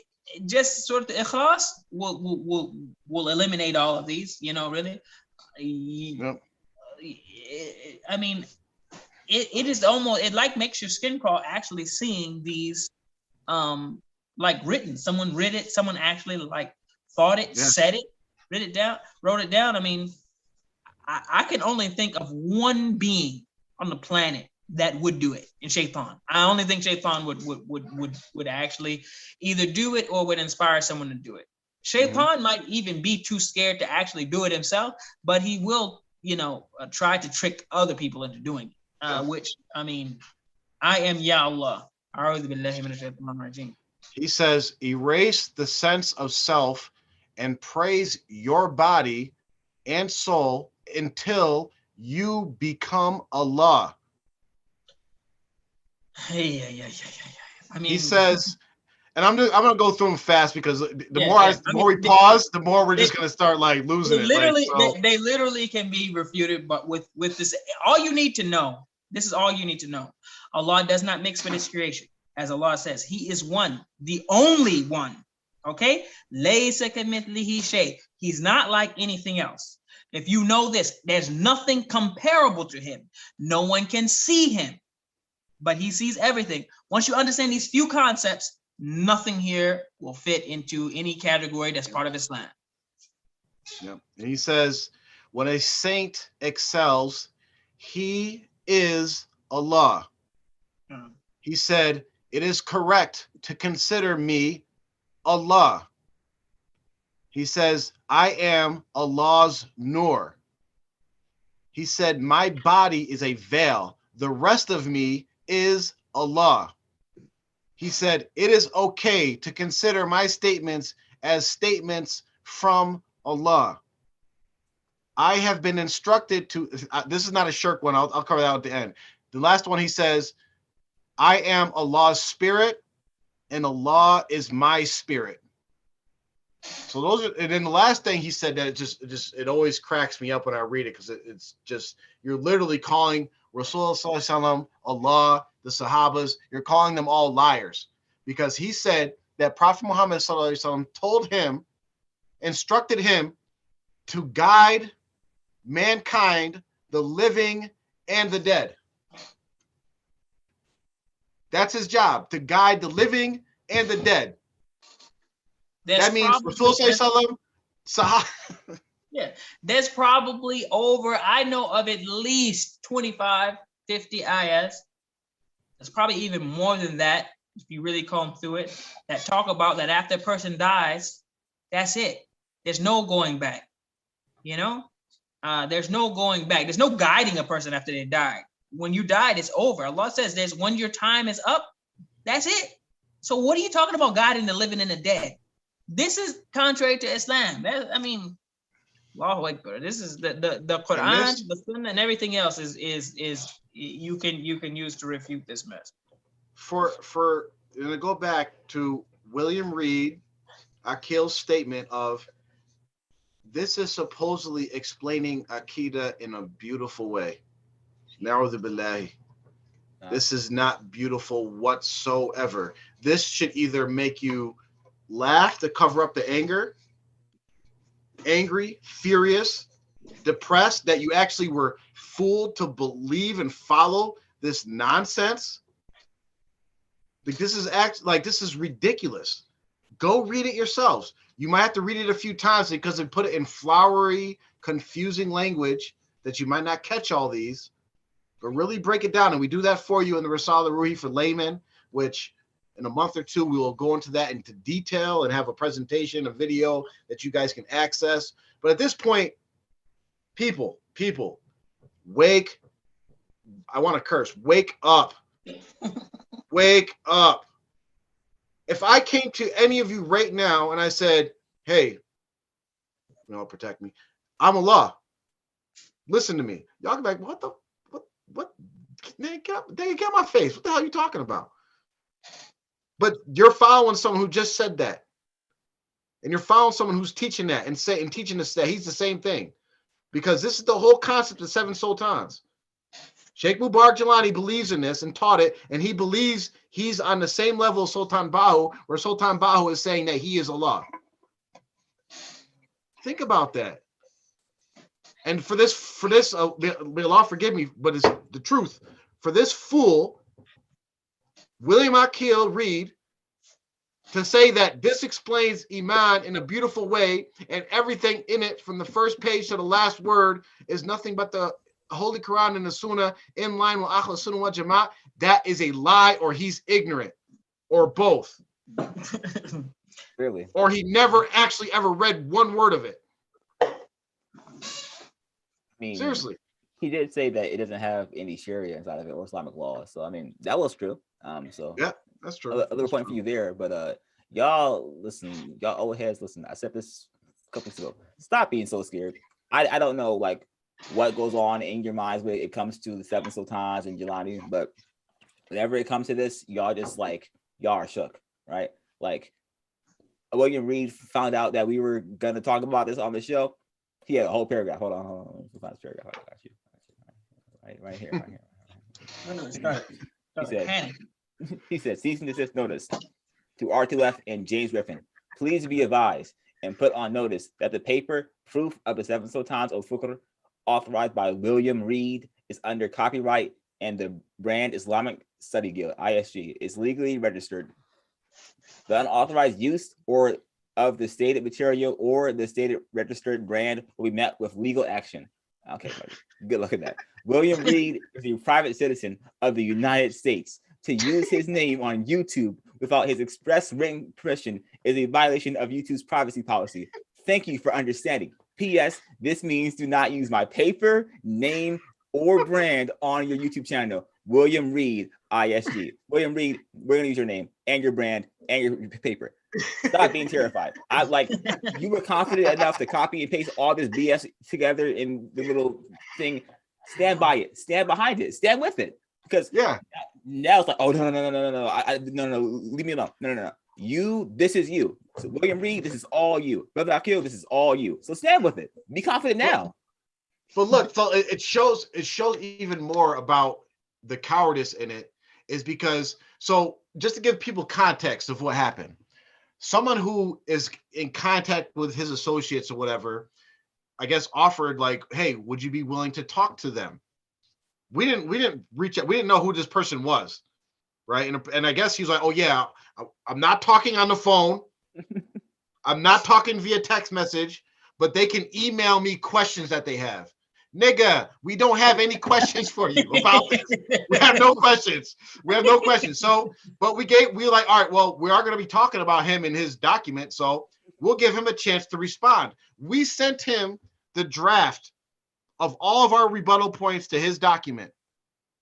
just sort of the ikhlas will eliminate all of these. You know, really. Yep. I mean, it is almost, it like makes your skin crawl actually seeing these like written. Someone read it. Someone actually like thought it, said it, wrote it down. I mean, I can only think of one being on the planet that would do it, in Shaitan. I only think Shaitan would actually either do it or would inspire someone to do it. Shaitan might even be too scared to actually do it himself, but he will, try to trick other people into doing it. Which, I mean, I am Ya Allah. He says, erase the sense of self and praise your body and soul until you become Allah. I mean, he says, and I'm gonna go through them fast because the more we pause, the more we're just gonna start like losing it. Literally, they literally can be refuted, but with this, all you need to know. This is all you need to know. Allah does not mix with His creation, as Allah says. He is one, the only one. Okay, Laysa kamithlihi shay. He's not like anything else. If you know this, there's nothing comparable to him. No one can see him, but he sees everything. Once you understand these few concepts, nothing here will fit into any category that's part of Islam. Yep. And he says, when a saint excels, he is Allah. He said, it is correct to consider me Allah. He says, I am Allah's Nur. He said, my body is a veil. The rest of me is Allah. He said, it is okay to consider my statements as statements from Allah. I have been instructed to, this is not a shirk one, I'll cover that at the end. The last one, he says, I am Allah's spirit and Allah is my spirit. So those are, and then the last thing he said that it always cracks me up when I read it, because it's just, you're literally calling Rasulullah, Allah, the Sahabas, you're calling them all liars, because he said that Prophet Muhammad told him, instructed him to guide mankind, the living and the dead. That's his job, to guide the living and the dead. That means Rasulullah, yeah, there's probably over, I know of at least 25, 50 ayahs. There's probably even more than that, if you really comb through it, that talk about that after a person dies, that's it. There's no going back, you know? There's no going back. There's no guiding a person after they died. When you died, it's over. Allah says when your time is up, that's it. So what are you talking about guiding the living and the dead? This is contrary to Islam. I mean, Allahu Akbar. This is the Quran, the Sunnah, and everything else is you can use to refute this mess. For to go back to William Reed, Akil's statement of, this is supposedly explaining Aqidah in a beautiful way. Na'udhu billahi. This is not beautiful whatsoever. This should either make you laugh to cover up the anger, angry, furious, depressed that you actually were fooled to believe and follow this nonsense. Like, this is ridiculous. Go read it yourselves. You might have to read it a few times because they put it in flowery, confusing language that you might not catch all these, but really break it down. And we do that for you in the Risala Ruhi for laymen, which in a month or two, we will go into that into detail and have a presentation, a video that you guys can access. But at this point, people, wake, I want to curse, wake up. Wake up. If I came to any of you right now and I said, hey, protect me, I'm Allah, listen to me, y'all can be like, what? Man, get out my face. What the hell are you talking about? But you're following someone who just said that. And you're following someone who's teaching that and teaching us that he's the same thing. Because this is the whole concept of 7 sultans. Sheikh Mubarak Jilani believes in this and taught it, and he believes he's on the same level as Sultan Bahu, where Sultan Bahu is saying that he is Allah. Think about that. And for this, may Allah forgive me, but it's the truth. For this fool, William Akil Reed, to say that this explains Iman in a beautiful way and everything in it from the first page to the last word is nothing but the Holy Quran and the Sunnah in line with Ahl Sunnah wal Jama'ah, that is a lie, or he's ignorant, or both. Really? Or he never actually ever read one word of it. I mean, seriously. He did say that it doesn't have any Sharia inside of it or Islamic law. So I mean, that was true. So yeah, that's true. A little point for you there, but y'all listen, y'all old heads, listen. I said this a couple weeks ago. Stop being so scared. I don't know like what goes on in your minds when it comes to the 7 sultans and Jilani, but whenever it comes to this, y'all just like y'all are shook, right? Like William Reed found out that we were gonna talk about this on the show. He had a whole paragraph. Hold on. Find this paragraph. I got you. Right here. He said, cease and desist notice to R2F and James Griffin. Please be advised and put on notice that the paper Proof of the 7 Sultans of Fukr, authorized by William Reed, is under copyright, and the brand Islamic Study Guild, ISG, is legally registered. The unauthorized use or of the stated material or the stated registered brand will be met with legal action. Okay, good luck at that. William Reed is a private citizen of the United States. To use his name on YouTube without his express written permission is a violation of YouTube's privacy policy. Thank you for understanding. P.S. This means do not use my paper, name, or brand on your YouTube channel. William Reed, ISG. William Reed, we're gonna use your name and your brand and your paper. Stop being terrified. I like you were confident enough to copy and paste all this BS together in the little thing. Stand by it. Stand behind it. Stand with it. Because now it's like, oh no, no, leave me alone. No. You, this is you. So William Reed, this is all you. Brother Akil, this is all you. So stand with it. Be confident now. But look, so it shows even more about the cowardice in it is because, so just to give people context of what happened, someone who is in contact with his associates or whatever, I guess offered like, hey, would you be willing to talk to them? We didn't reach out. We didn't know who this person was, right? And I guess he's like, oh yeah, I'm not talking on the phone. I'm not talking via text message, but they can email me questions that they have. Nigga, we don't have any questions for you about this. We have no questions. So, but we were like, all right, well, we are going to be talking about him in his document. So we'll give him a chance to respond. We sent him the draft of all of our rebuttal points to his document,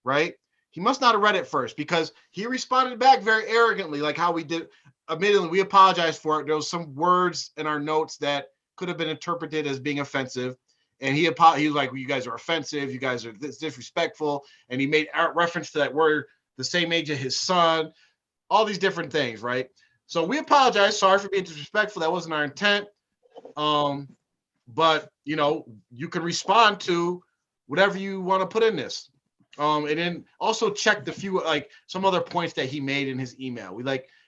right? He must not have read it first because he responded back very arrogantly, like how we did. Admittedly, we apologize for it. There was some words in our notes that could have been interpreted as being offensive. And he was like, well, you guys are offensive. You guys are disrespectful. And he made reference to that we're the same age as his son, all these different things, right? So we apologize. Sorry for being disrespectful. That wasn't our intent. But, you know, you can respond to whatever you want to put in this. And then also check the few, like some other points that he made in his email. We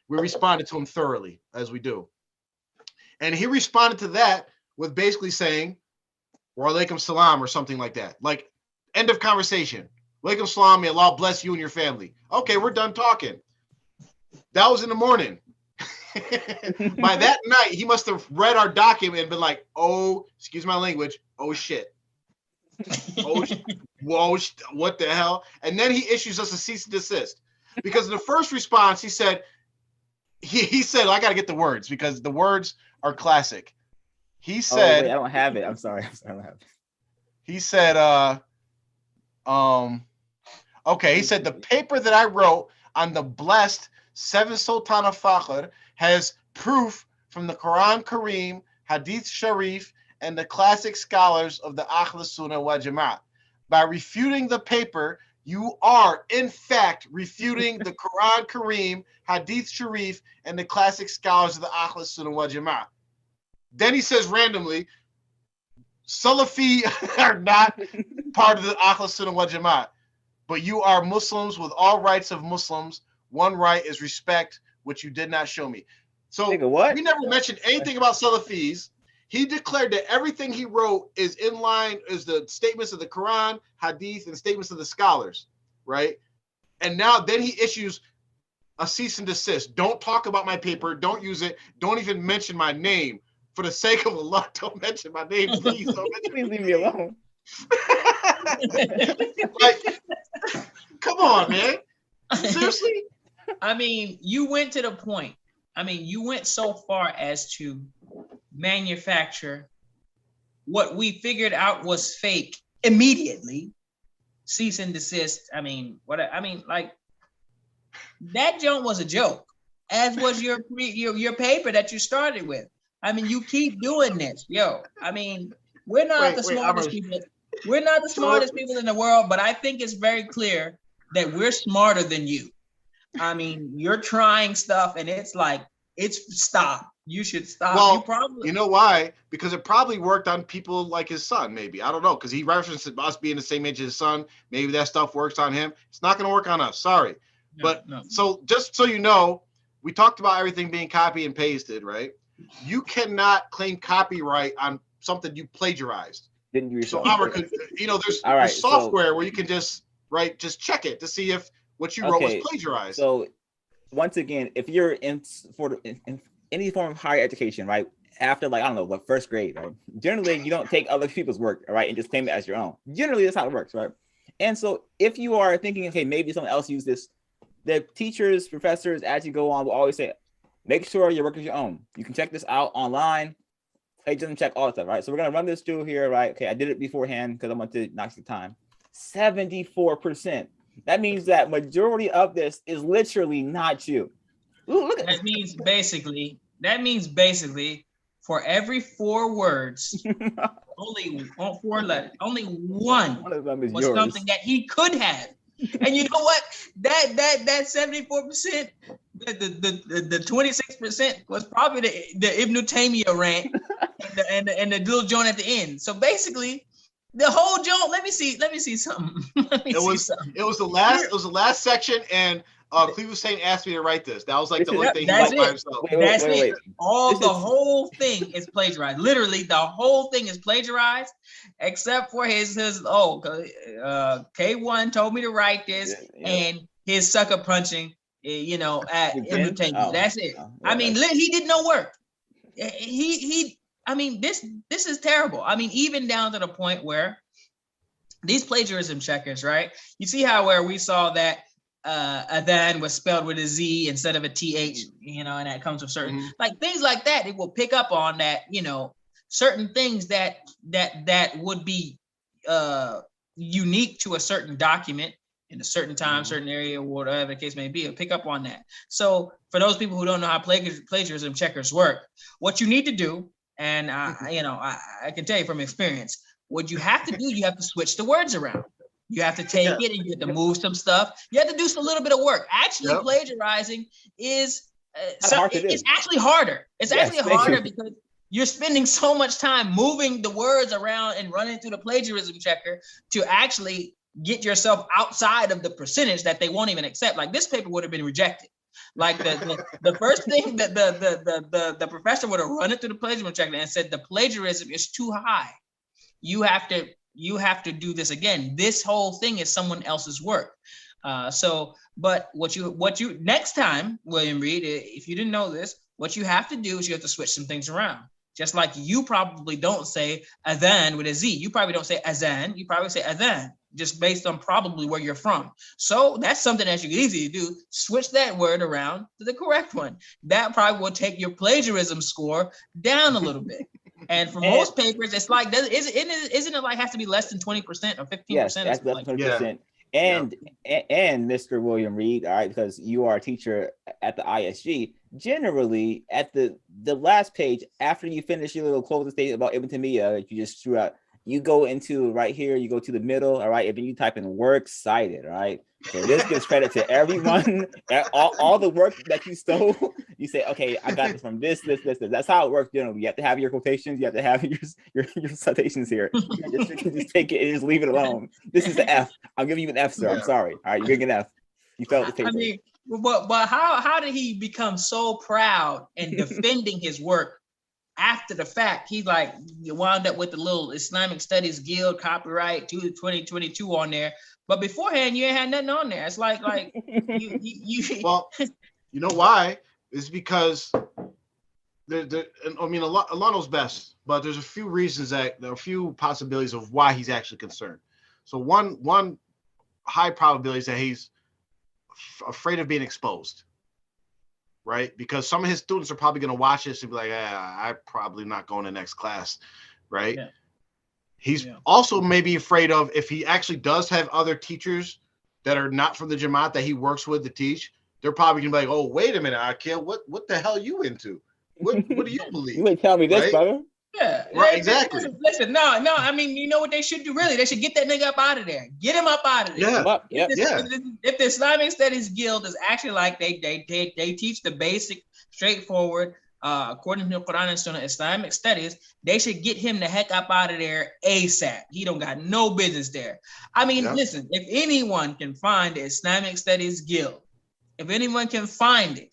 responded to him thoroughly as we do. And he responded to that with basically saying, wa alaikum salam or something like that. Like, end of conversation. Alaikum salam, may Allah bless you and your family. Okay, we're done talking. That was in the morning. By that night, he must have read our document and been like, oh, excuse my language, oh shit. Oh, whoa, what the hell? And then he issues us a cease and desist. Because in the first response, he said, he said, I got to get the words because the words are classic. He said, wait, I don't have it. I'm sorry. I don't have it. He said, okay, he said the paper that I wrote on the blessed 7 Sultan of Fakhr has proof from the Quran Kareem, Hadith Sharif, and the classic scholars of the Ahl Sunnah wal Jama'at. By refuting the paper, you are, in fact, refuting the Quran Kareem, Hadith Sharif, and the classic scholars of the Ahl Sunnah wal Jama'at. Then he says randomly, Salafi are not part of the Ahl Sunnah wal Jama'at, but you are Muslims with all rights of Muslims. One right is respect, which you did not show me. So we never mentioned anything about Salafis. He declared that everything he wrote is in line, is the statements of the Quran, Hadith, and statements of the scholars, right? And now then he issues a cease and desist. Don't talk about my paper. Don't use it. Don't even mention my name. For the sake of Allah, don't mention my name, please. Please leave me alone. Like, come on, man. Seriously? I mean, you went to the point. I mean, you went so far as to manufacture what we figured out was fake immediately. Cease and desist. I mean, like that joke was a joke, as was your paper that you started with. I mean, you keep doing this, yo. I mean, we're not the smartest people. We're not the smartest people in the world, but I think it's very clear that we're smarter than you. I mean, you're trying stuff, and it's like, stop. You should stop. Well, you know why? Because it probably worked on people like his son, maybe. I don't know, because he referenced us being the same age as his son. Maybe that stuff works on him. It's not going to work on us. Sorry. So just so you know, we talked about everything being copy and pasted, right? You cannot claim copyright on something you plagiarized. Didn't you? So, there's software where you can just check it to see if what you wrote was plagiarized. So, once again, if you're in any form of higher education, right, after first grade, right, generally you don't take other people's work, right, and just claim it as your own. Generally, that's how it works, right? And so, if you are thinking, okay, maybe someone else used this, the teachers, professors, as you go on, will always say, make sure your work is your own. You can check this out online. Plagiarism check, all that stuff, right? So we're gonna run this through here, right? Okay, I did it beforehand because I want to knock the time. 74% That means that majority of this is literally not you. Ooh, look at That means basically for every 4 words, only 4 letters, only one of them is was yours. something that he could have. And you know what? That 74%, the 26% was probably the Ibn Taymiyyah rant and the little joint at the end. So basically, the whole joint. Let me see something. It was the last section, and Cleveland Saint asked me to write this. That was like the only thing he wrote by himself. Wait. The whole thing is plagiarized. Literally, the whole thing is plagiarized, except for his K1 told me to write this, and his sucker punching, at Ibn. That's it. I mean, he did no work. I mean, this is terrible. I mean, even down to the point where these plagiarism checkers, right? You see how where we saw that adhan was spelled with a Z instead of a TH, and that comes with certain like things like that. It will pick up on that, certain things that would be unique to a certain document in a certain time, certain area, whatever the case may be. It'll pick up on that. So for those people who don't know how plagiarism checkers work, what you need to do, and I can tell you from experience, what you have to do, you have to switch the words around. You have to take it and you have to move some stuff. You have to do a little bit of work. Actually, plagiarizing is it's actually harder. It's actually harder because you're spending so much time moving the words around and running through the plagiarism checker to actually get yourself outside of the percentage that they won't even accept. Like this paper would have been rejected. Like the first thing that the professor would have run it through the plagiarism checker and said the plagiarism is too high. You have to do this again. This whole thing is someone else's work. But what you next time, William Reed, if you didn't know this, what you have to do is you have to switch some things around. Just like you probably don't say adhan with a Z. You probably don't say azan. You probably say adhan, just based on probably where you're from. So that's something that you can easily do. Switch that word around to the correct one. That probably will take your plagiarism score down a little bit. And for most papers, it's like, isn't it like has to be less than 20% or 15%? Yes, that's less than 20%. And Mr. William Reed, all right, because you are a teacher at the ISG, generally at the last page, after you finish your little closing statement about Ibn Taymiyyah, you just threw out, you go into right here, you go to the middle, all right, and then you type in works cited, all right? So this gives credit to everyone, all the work that you stole. You say, okay, I got this from this. That's how it works generally. You have to have your quotations, you have to have your citations here. You can just take it and just leave it alone. This is the F. I'll give you an F, sir. I'm sorry. All right, you're getting an F. You felt the paper. I mean, but how did he become so proud and defending his work after the fact? He wound up with the little Islamic Studies Guild copyright 2022 on there. But beforehand, you ain't had nothing on there. It's like you. Well, you know why? It's because Allah knows best, but there's a few reasons there are a few possibilities of why he's actually concerned. So one high probability is that he's afraid of being exposed, right? Because some of his students are probably going to watch this and be like, I'm probably not going to the next class, right? Yeah. He's also maybe afraid of, if he actually does have other teachers that are not from the Jamaat that he works with to teach, they're probably gonna be like, oh, wait a minute, Akil, what the hell are you into? What do you believe? You ain't tell me this, right? Brother. Yeah, right, exactly. Listen, no. I mean, you know what they should do? Really, they should get that nigga up out of there. Get him up out of there. Yeah, If the Islamic Studies Guild is actually like they teach the basic, straightforward, according to the Quran and Sunnah Islamic studies, they should get him the heck up out of there ASAP. He don't got no business there. I mean, listen, if anyone can find the Islamic Studies Guild, if anyone can find it,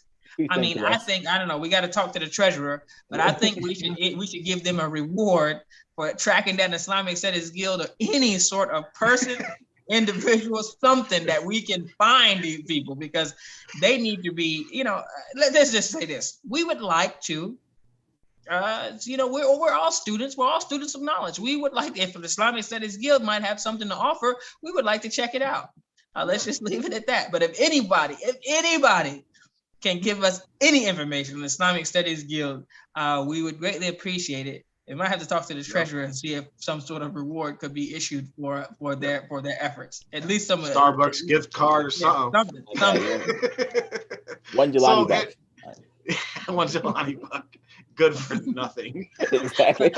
I don't know, we got to talk to the treasurer, but I think we should give them a reward for tracking down the Islamic Studies Guild or any sort of person, individual, something that we can find these people, because they need to be, let's just say this. We would like to, we're all students. We're all students of knowledge. We would like, if the Islamic Studies Guild might have something to offer, we would like to check it out. Let's just leave it at that. But if anybody can give us any information on the Islamic Studies Guild, we would greatly appreciate it. They might have to talk to the treasurer and see if some sort of reward could be issued for their efforts. At least some Starbucks gift card or something. Something. One Jelani buck. One Jelani buck. Good for nothing. Exactly.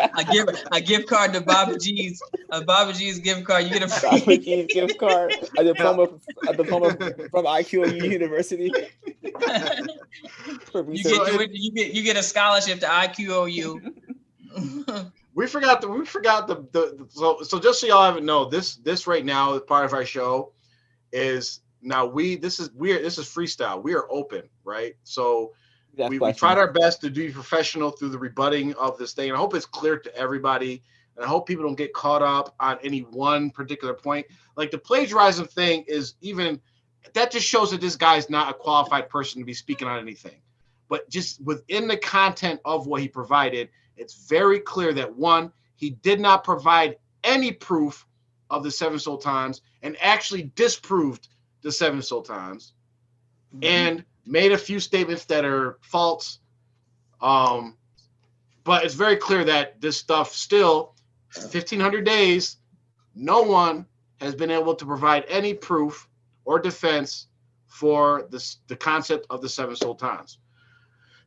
a gift card to Baba G's. A Baba G's gift card. You get a free Baba G's gift card. A diploma from IQOU University. You get a scholarship to IQOU. We forgot the so just so y'all haven't know, this right now, part of our show is now this is freestyle. We are open, right? So we tried our best to be professional through the rebutting of this thing. And I hope it's clear to everybody. And I hope people don't get caught up on any one particular point. Like the plagiarism thing that just shows that this guy is not a qualified person to be speaking on anything. But just within the content of what he provided, it's very clear that one, he did not provide any proof of the seven sultans and actually disproved the seven sultans and made a few statements that are false. But it's very clear that this stuff still, 1,500 days, no one has been able to provide any proof or defense for the concept of the seven sultans.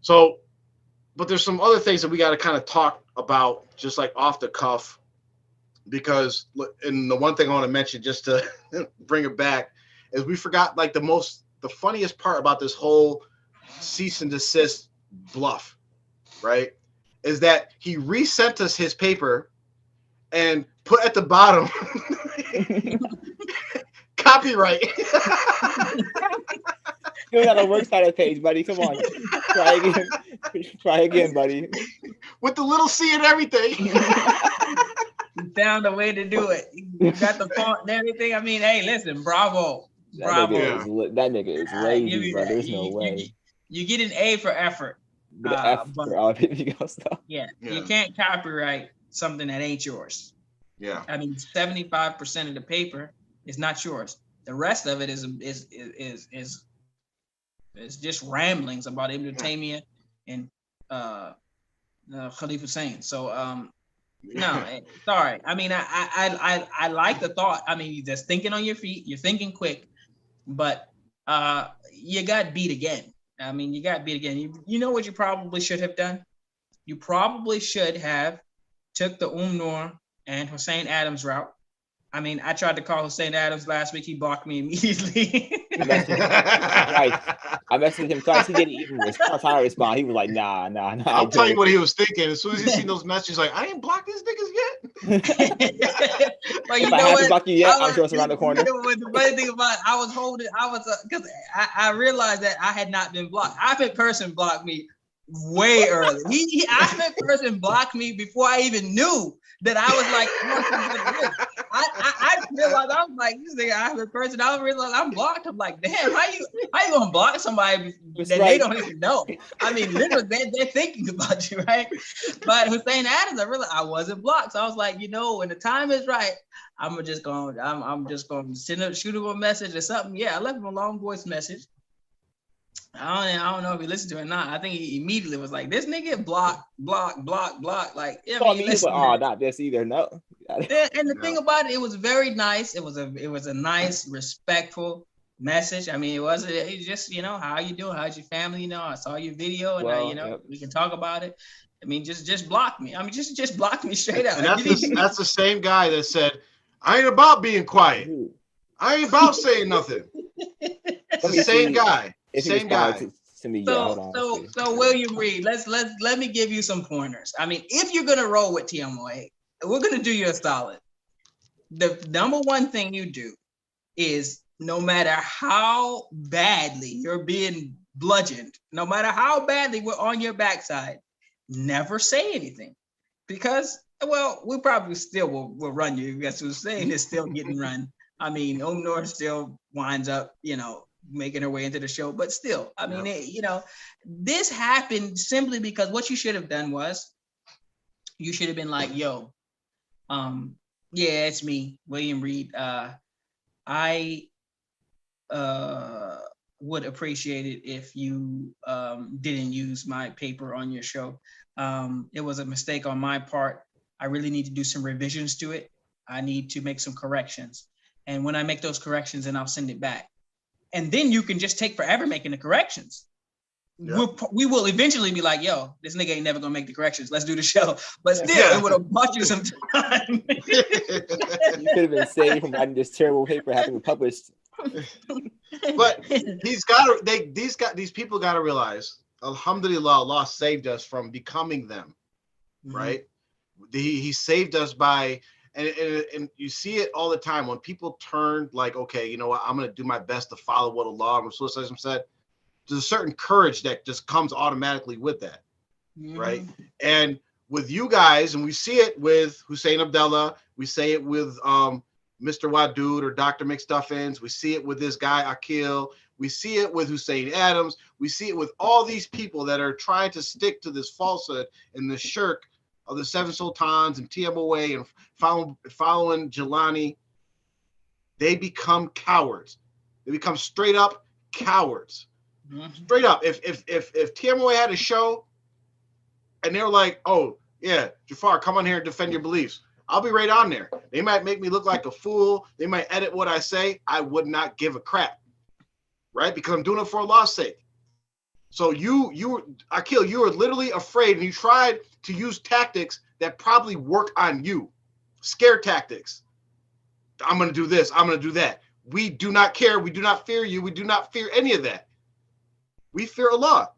So, but there's some other things that we got to kind of talk about just like off the cuff, because, and the one thing I want to mention just to bring it back is we forgot like the funniest part about this whole cease and desist bluff, right? Is that he resent us his paper and put at the bottom copyright. You got a works cited page, buddy. Come on. Try again, buddy. With the little C and everything. You found a way to do it. You got the font and everything. I mean, hey, listen, bravo. Bravo. That nigga is lazy, bro. There's no way. You get an A for effort. For all stuff. Yeah, you can't copyright something that ain't yours. Yeah. I mean, 75% of the paper is not yours. The rest of it is just ramblings about Ibn Taymiyyah and Khalif Hussein. So no, sorry. I mean, I like the thought. I mean, you're just thinking on your feet. You're thinking quick, but you got beat again. I mean, you got beat again. You know what you probably should have done? You probably should have took the Nur and Hussein Adams route. I mean, I tried to call Hussein Adams last week. He blocked me immediately. I messaged him twice. He didn't even respond. He was like, nah. I'll tell you what he was thinking. As soon as he seen those messages, like, I ain't blocked these niggas yet. But if I haven't blocked you yet, I'm sure it's around the corner. The funny thing about it, because I realized that I had not been blocked. Ahmed Person blocked me way early. Ahmed Person blocked me before I even knew that I was like, I realized I was like, this nigga Ahmed Person. I realized I'm blocked. I'm like, damn, how you gonna block somebody that they don't even know? I mean, literally, they're thinking about you, right? But Hussein Adams, I realized I wasn't blocked. So I was like, when the time is right, I'm just gonna shoot him a message or something. Yeah, I left him a long voice message. I don't know if he listened to it or not. I think he immediately was like, "This nigga block." Like, yeah, not this either. No. And the thing about it was very nice. It was a nice, respectful message. I mean, it was just how you doing? How's your family? I saw your video, and we can talk about it. I mean, just block me. I mean, just block me straight up. And that's the same guy that said, "I ain't about being quiet. I ain't about saying nothing." It's the same guy. Same guy. To me, so William Reed, let me give you some pointers. I mean, if you're gonna roll with TMOA, we're gonna do you a solid. The number one thing you do is, no matter how badly you're being bludgeoned, no matter how badly we're on your backside, never say anything, because we probably still will run you. Guess who's saying is still getting run. I mean, Nur still winds up, making her way into the show, but still, I mean, this happened simply because what you should have done was, you should have been like, "Yo, yeah, it's me, William Reed. I would appreciate it if you didn't use my paper on your show. It was a mistake on my part. I really need to do some revisions to it. I need to make some corrections. And when I make those corrections, then I'll send it back. And then you can just take forever making the corrections. Yep. We will eventually be like, yo, this nigga ain't never gonna make the corrections. Let's do the show. But still, it would have bought you some time. You could have been saved from writing this terrible paper having it published. But these people gotta realize, alhamdulillah, Allah saved us from becoming them, right? He saved us by, and you see it all the time when people turn like, okay, you know what, I'm gonna do my best to follow what Allah and Rasulullah said. There's a certain courage that just comes automatically with that, right? And with you guys, and we see it with Hussein Abdullah, we say it with Mr. Wadud or Dr. McStuffins, we see it with this guy Akil, we see it with Hussein Adams, we see it with all these people that are trying to stick to this falsehood and the shirk of the Seven Sultans and TMOA and following Jelani. They become cowards. They become straight up cowards. Straight up, if TMOA had a show and they were like, oh yeah, Jafar, come on here and defend your beliefs, I'll be right on there. They might make me look like a fool, they might edit what I say, I would not give a crap, right? Because I'm doing it for Allah's sake. So Akil, you were literally afraid, and you tried to use tactics that probably work on you, scare tactics. I'm gonna do this, I'm gonna do that. We do not care, we do not fear you, we do not fear any of that. We fear Allah.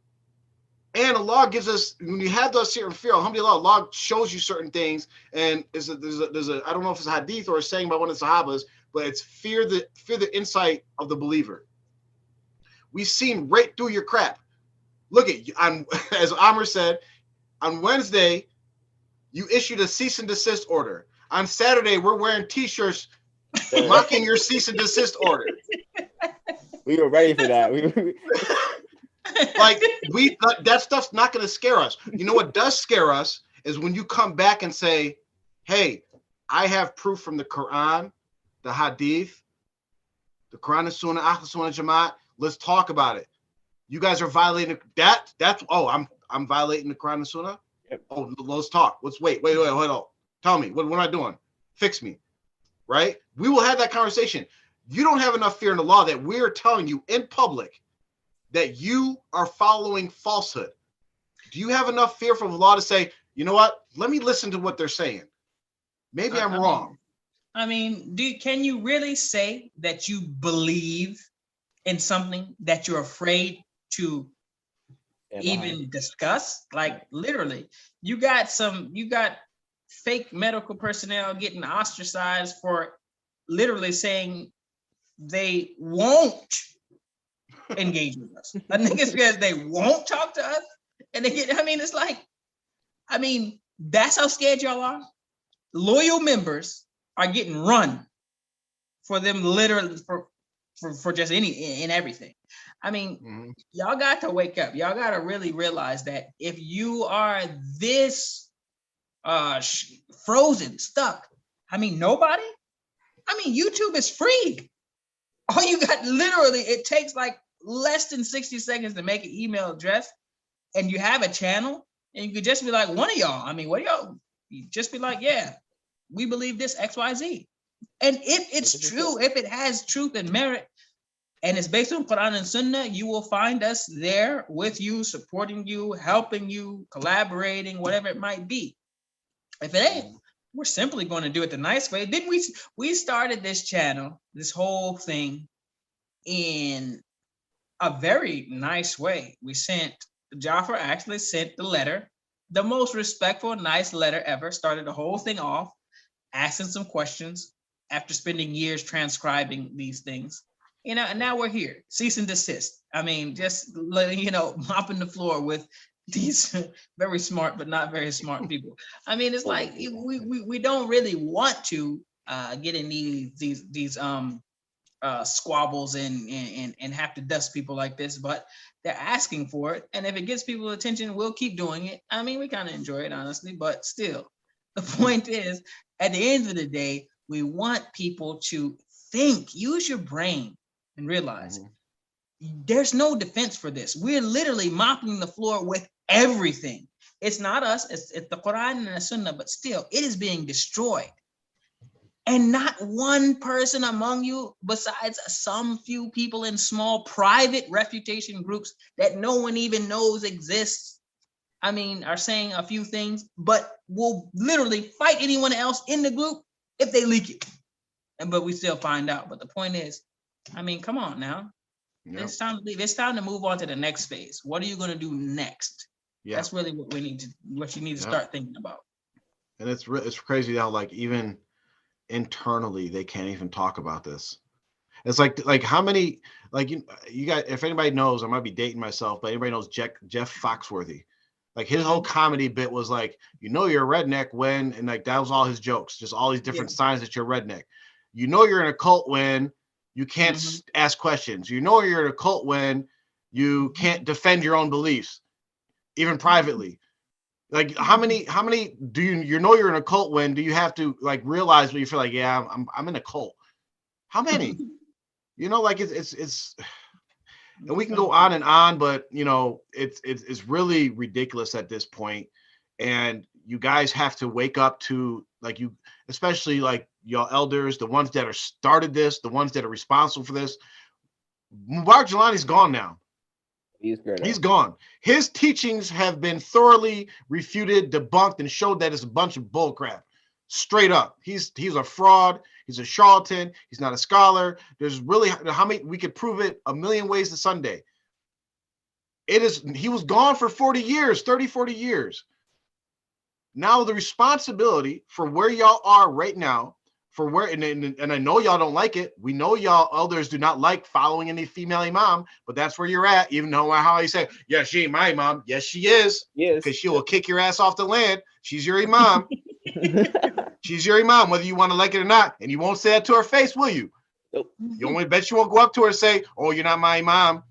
And Allah gives us, when you have those certain fear, alhamdulillah, Allah shows you certain things. And there's a I don't know if it's a hadith or a saying by one of the Sahabas, but it's fear the insight of the believer. We've seen right through your crap. Look at you, as Amr said, on Wednesday, you issued a cease and desist order. On Saturday, we're wearing t-shirts mocking your cease and desist order. We were ready for that. Like, that stuff's not going to scare us. You know what does scare us is when you come back and say, hey, I have proof from the Quran, the Hadith, the Quran and Sunnah, Ahl Sunnah Jamaat. Let's talk about it. You guys are violating that. I'm violating the Quran and Sunnah. Yep. Oh, let's talk. Let's wait, hold on. Tell me, what am I doing? Fix me, right? We will have that conversation. You don't have enough fear in the law that we're telling you in public that you are following falsehood. Do you have enough fear from Allah to say, you know what? Let me listen to what they're saying. Maybe I'm wrong. Can you really say that you believe in something that you're afraid to even discuss? Like, literally, you got fake medical personnel getting ostracized for literally saying they won't engage with us. I think it's because they won't talk to us. And they get, it's like, that's how scared y'all are. Loyal members are getting run for them literally for just everything. Y'all got to wake up. Y'all got to really realize that if you are this frozen, stuck, nobody, YouTube is free. All you got, literally, it takes like less than 60 seconds to make an email address, and you have a channel, and you could just be like, one of y'all, what y'all, you just be like, yeah, we believe this XYZ. And if it's true, if it has truth and merit, and it's based on Quran and Sunnah, you will find us there with you, supporting you, helping you, collaborating, whatever it might be. If it ain't, we're simply going to do it the nice way. Didn't we started this channel, this whole thing, in a very nice way. Jafar actually sent the letter, the most respectful, nice letter ever, started the whole thing off, asking some questions after spending years transcribing these things. And now we're here, cease and desist. Just mopping the floor with these very smart but not very smart people. It's like we don't really want to get in these squabbles and have to dust people like this, but they're asking for it, and if it gets people's attention, we'll keep doing it. We kind of enjoy it, honestly, but still, the point is, at the end of the day, we want people to think, use your brain, and realize there's no defense for this. We're literally mopping the floor with everything. It's not us, it's the Quran and the Sunnah, but still, it is being destroyed. And not one person among you, besides some few people in small private refutation groups that no one even knows exists, I mean, are saying a few things, but will literally fight anyone else in the group if they leak it. But we still find out. But the point is, I mean, come on now. Yep. It's time to leave. It's time to move on to the next phase. What are you going to do next? Yeah. That's really what you need to start thinking about. And it's crazy how, like, even internally they can't even talk about this. It's like how many, like, you guys, if anybody knows, I might be dating myself, but anybody knows Jeff Foxworthy. Like, his whole comedy bit was like, you're a redneck when, and like that was all his jokes, just all these different signs that you're a redneck. You're in a cult when you can't ask questions. You're in a cult when you can't defend your own beliefs, even privately. Like, how many do you're in a cult when do you have to, like, realize when you feel like, yeah, I'm in a cult? How many? Like, it's and we can go on and on, but it's really ridiculous at this point. And you guys have to wake up to, like, especially like y'all elders, the ones that are started this, the ones that are responsible for this. Mubarak Jelani's gone now. He's gone. His teachings have been thoroughly refuted, debunked, and showed that it's a bunch of bullcrap. Straight up. He's a fraud. He's a charlatan. He's not a scholar. There's really, how many, we could prove it a million ways to Sunday. He was gone for 40 years, 30, 40 years. Now the responsibility for where y'all are right now, and I know y'all don't like it. We know y'all elders do not like following any female imam, but that's where you're at. Even though how you say, yeah, she ain't my imam. Yes, she is. Yes. Because she will kick your ass off the land. She's your imam. She's your imam, whether you want to like it or not. And you won't say that to her face, will you? Nope. You only bet you won't go up to her and say, oh, you're not my imam.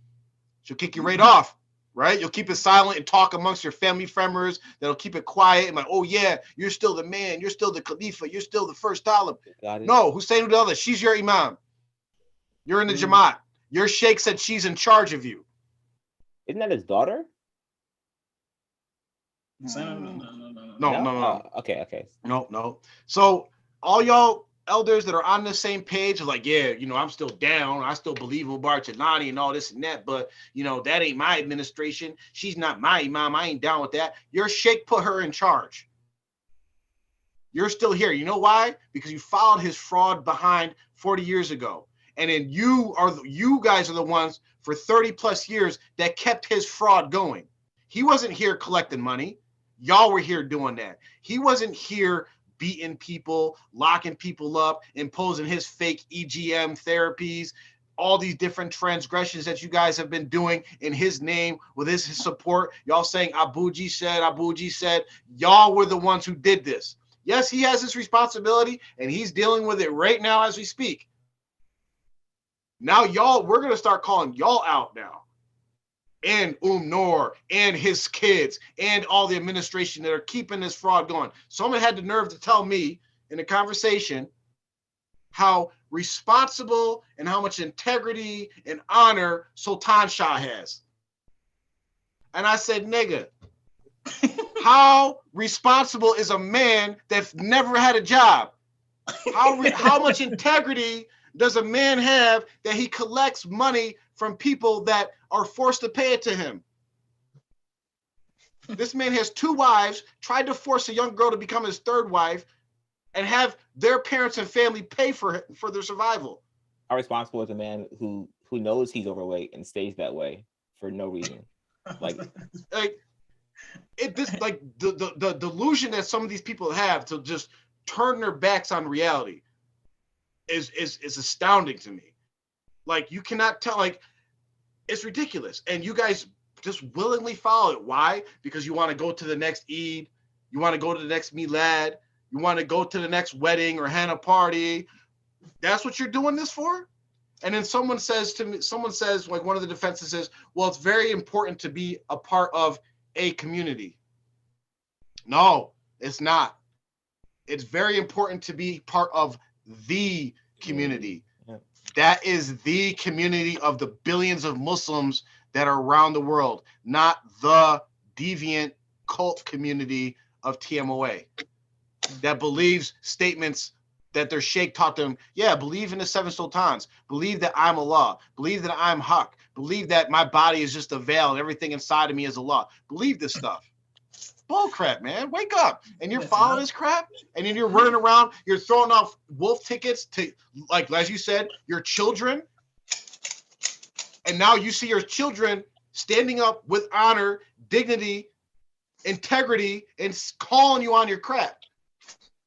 She'll kick you right off. Right? You'll keep it silent and talk amongst your family members. That'll keep it quiet and like, oh yeah, you're still the man, you're still the Khalifa, you're still the first talib. No, Hussein the other, she's your imam. You're in the Jamaat. Your sheikh said she's in charge of you. Isn't that his daughter? No. Okay. No. So all y'all elders that are on the same page are like, yeah, I'm still down. I still believe in Mubarak Jelani and all this and that, but that ain't my administration. She's not my imam. I ain't down with that. Your sheikh put her in charge. You're still here. You know why? Because you followed his fraud behind 40 years ago. And then you guys are the ones for 30 plus years that kept his fraud going. He wasn't here collecting money. Y'all were here doing that. He wasn't here beating people, locking people up, imposing his fake EGM therapies, all these different transgressions that you guys have been doing in his name with his support. Y'all saying Abuji said, y'all were the ones who did this. Yes, he has his responsibility and he's dealing with it right now as we speak. Now we're going to start calling y'all out now. And Noor and his kids and all the administration that are keeping this fraud going. Someone had the nerve to tell me in a conversation how responsible and how much integrity and honor Sultan Shah has. And I said, nigga, how responsible is a man that's never had a job? How much integrity does a man have that he collects money from people that are forced to pay it to him? This man has 2 wives, tried to force a young girl to become his 3rd wife, and have their parents and family pay for their survival. How responsible is a man who knows he's overweight and stays that way for no reason? The delusion that some of these people have to just turn their backs on reality is astounding to me. Like, you cannot tell, like, it's ridiculous. And you guys just willingly follow it. Why? Because you want to go to the next Eid. You want to go to the next Milad. You want to go to the next wedding or henna party. That's what you're doing this for? And then someone says, like, one of the defenses says, well, it's very important to be a part of a community. No, it's not. It's very important to be part of the community. That is the community of the billions of Muslims that are around the world, not the deviant cult community of TMOA that believes statements that their sheikh taught them. Yeah, believe in the seven sultans. Believe that I'm Allah. Believe that I'm Haq. Believe that my body is just a veil and everything inside of me is Allah. Believe this stuff. Bull crap, man. Wake up. And you're following this crap, and then you're running around, you're throwing off wolf tickets to, like as you said, your children. And now you see your children standing up with honor, dignity, integrity, and calling you on your crap.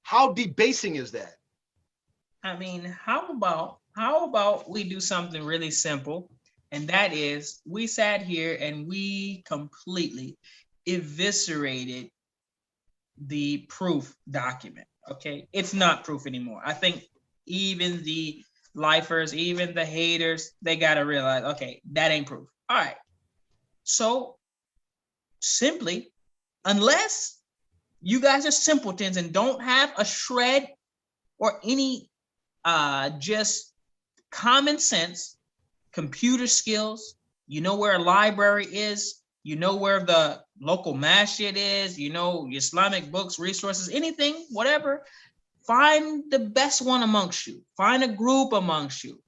How debasing is that? I mean, how about we do something really simple, and that is we sat here and we completely eviscerated the proof document. Okay, it's not proof anymore. I think even the lifers, even the haters, they gotta realize, okay, that ain't proof. All right, so simply, unless you guys are simpletons and don't have a shred or any just common sense, computer skills, you know where a library is, you know where the local masjid is, you know Islamic books, resources, anything, whatever, find the best one amongst you. Find a group amongst you.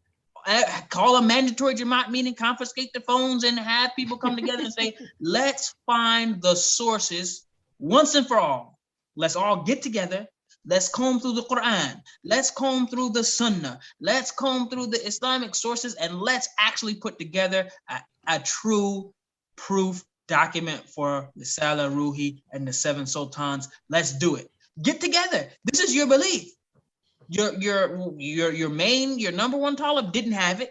Call a mandatory Jamaat meeting, confiscate the phones, and have people come together and say, let's find the sources once and for all. Let's all get together. Let's comb through the Quran. Let's comb through the Sunnah. Let's comb through the Islamic sources, and let's actually put together a true proof document for the Risala Ruhi and the seven sultans. Let's do it. Get together. This is your belief. Your main, your number one talib didn't have it.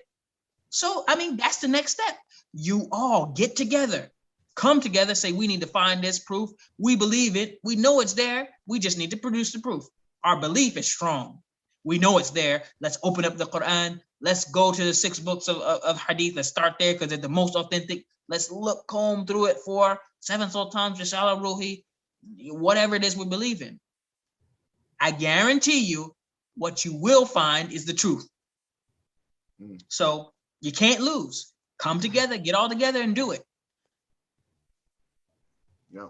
So, I mean, that's the next step. You all get together. Come together, say, we need to find this proof. We believe it. We know it's there. We just need to produce the proof. Our belief is strong. We know it's there. Let's open up the Quran. Let's go to the 6 books of Hadith. Let's start there because they're the most authentic. Let's comb through it for 7 sultans, Risala Ruhi, whatever it is we believe in. I guarantee you what you will find is the truth. So you can't lose. Come together, get all together and do it. Yeah.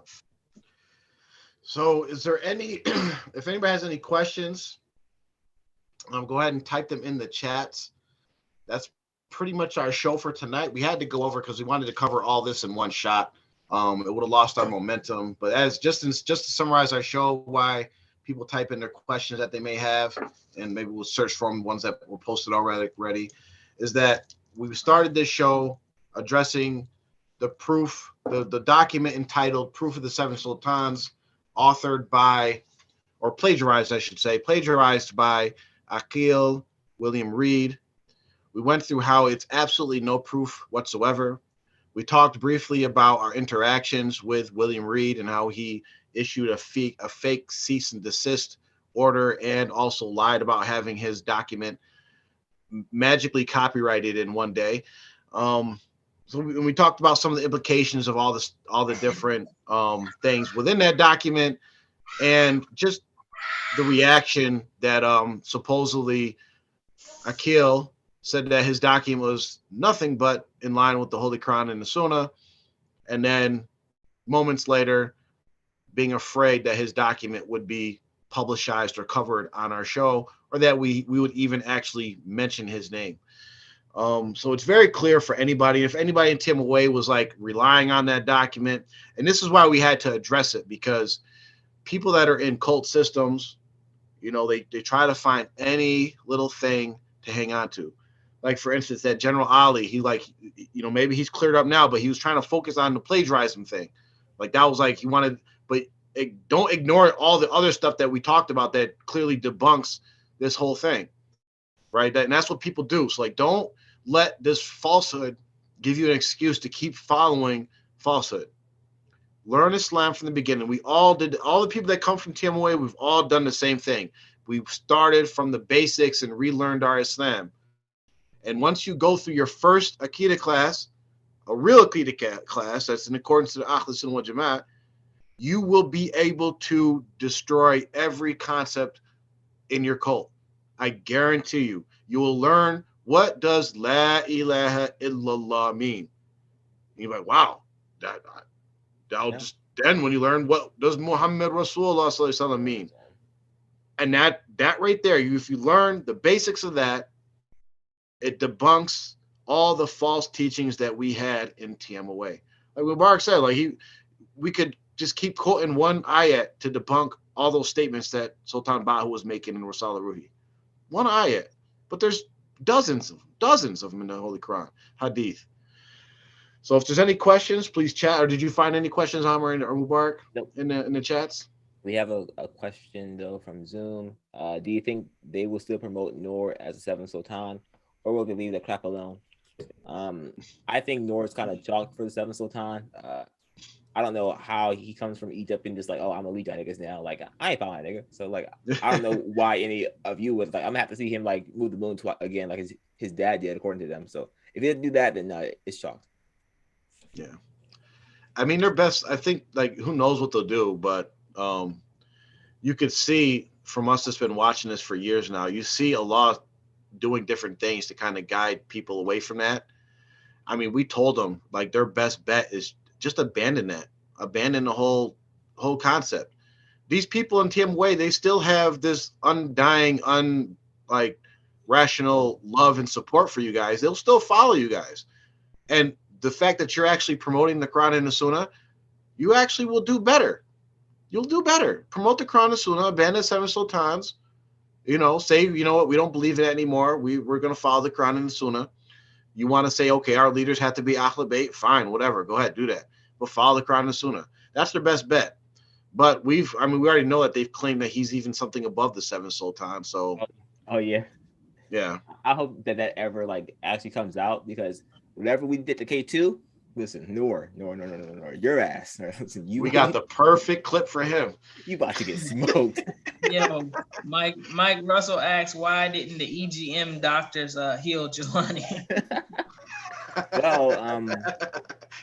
So is there any, if anybody has any questions, go ahead and type them in the chats. That's pretty much our show for tonight. We had to go over because we wanted to cover all this in one shot. It would have lost our momentum, but as just to summarize our show, why people type in their questions that they may have, and maybe we'll search from ones that were posted already, is that we started this show addressing the proof, the document entitled Proof of the Seven Sultans, authored by, or plagiarized, I should say, plagiarized by Akil William Reed. We went through how it's absolutely no proof whatsoever. We talked briefly about our interactions with William Reed and how he issued a fake cease and desist order and also lied about having his document magically copyrighted in one day. So we talked about some of the implications of all the different things within that document, and just the reaction that supposedly Akil said that his document was nothing but in line with the Holy Quran and the Sunnah, and then moments later being afraid that his document would be publicized or covered on our show, or that we would even actually mention his name. So it's very clear for anybody. If anybody in TMOA was like relying on that document, and this is why we had to address it, because people that are in cult systems, you know, they try to find any little thing to hang on to. Like, for instance, that General Ali, he like, you know, maybe he's cleared up now, but he was trying to focus on the plagiarism thing. Like, that was like, he wanted, but don't ignore all the other stuff that we talked about that clearly debunks this whole thing, right? And that's what people do. So, like, don't let this falsehood give you an excuse to keep following falsehood. Learn Islam from the beginning. We all did. All the people that come from TMOA, we've all done the same thing. We started from the basics and relearned our Islam. And once you go through your first Aqidah class, a real Aqidah class that's in accordance to the Ahl Sunnah wal Jama'at, you will be able to destroy every concept in your cult. I guarantee you. You will learn what does La ilaha illallah mean? And you're like, wow, that'll just then when you learn what does Muhammad Rasulullah sallallahu alaihi wasallam mean, and that right there, if you learn the basics of that, it debunks all the false teachings that we had in TMOA. Like Mubarak said, like we could just keep quoting one ayat to debunk all those statements that Sultan Bahu was making in Risala Ruhi. One ayat, but there's dozens of them in the Holy Quran, Hadith. So if there's any questions, please chat. Or did you find any questions, Amr or Mubarak, in the chats? We have a question though from Zoom. Do you think they will still promote Noor as a seventh sultan, or will they leave the crap alone? I think Noor is kind of chalked for the seventh sultan. I don't know how he comes from Egypt and just like, oh, I'm a lead niggas now. Like, I ain't found that nigga. So like, I don't know why any of you would like. I'm gonna have to see him like move the moon again, like his dad did, according to them. So if he didn't do that, then it's chalked. Yeah, I mean, they're best. I think like who knows what they'll do, but you could see from us that's been watching this for years now. You see Allah doing different things to kind of guide people away from that. I mean, we told them like their best bet is just abandon the whole concept. These people in TMWA, they still have this undying, rational love and support for you guys. They'll still follow you guys. And the fact that you're actually promoting the Quran and the Sunnah, you actually will do better. You'll do better. Promote the Quran and Sunnah, abandon seven sultans, say, you know what, we don't believe in it anymore. We're going to follow the Quran and the Sunnah. You want to say, okay, our leaders have to be Ahlul Bayt, fine, whatever, go ahead, do that. But follow the Quran and the Sunnah. That's their best bet. But we already know that they've claimed that he's even something above the seven sultans. So, oh yeah. I hope that ever like actually comes out, because whenever we did the K2, listen, Noor, your ass. Listen, we got the perfect clip for him. You about to get smoked. Yo, Mike Russell asks, why didn't the EGM doctors heal Jelani? Well,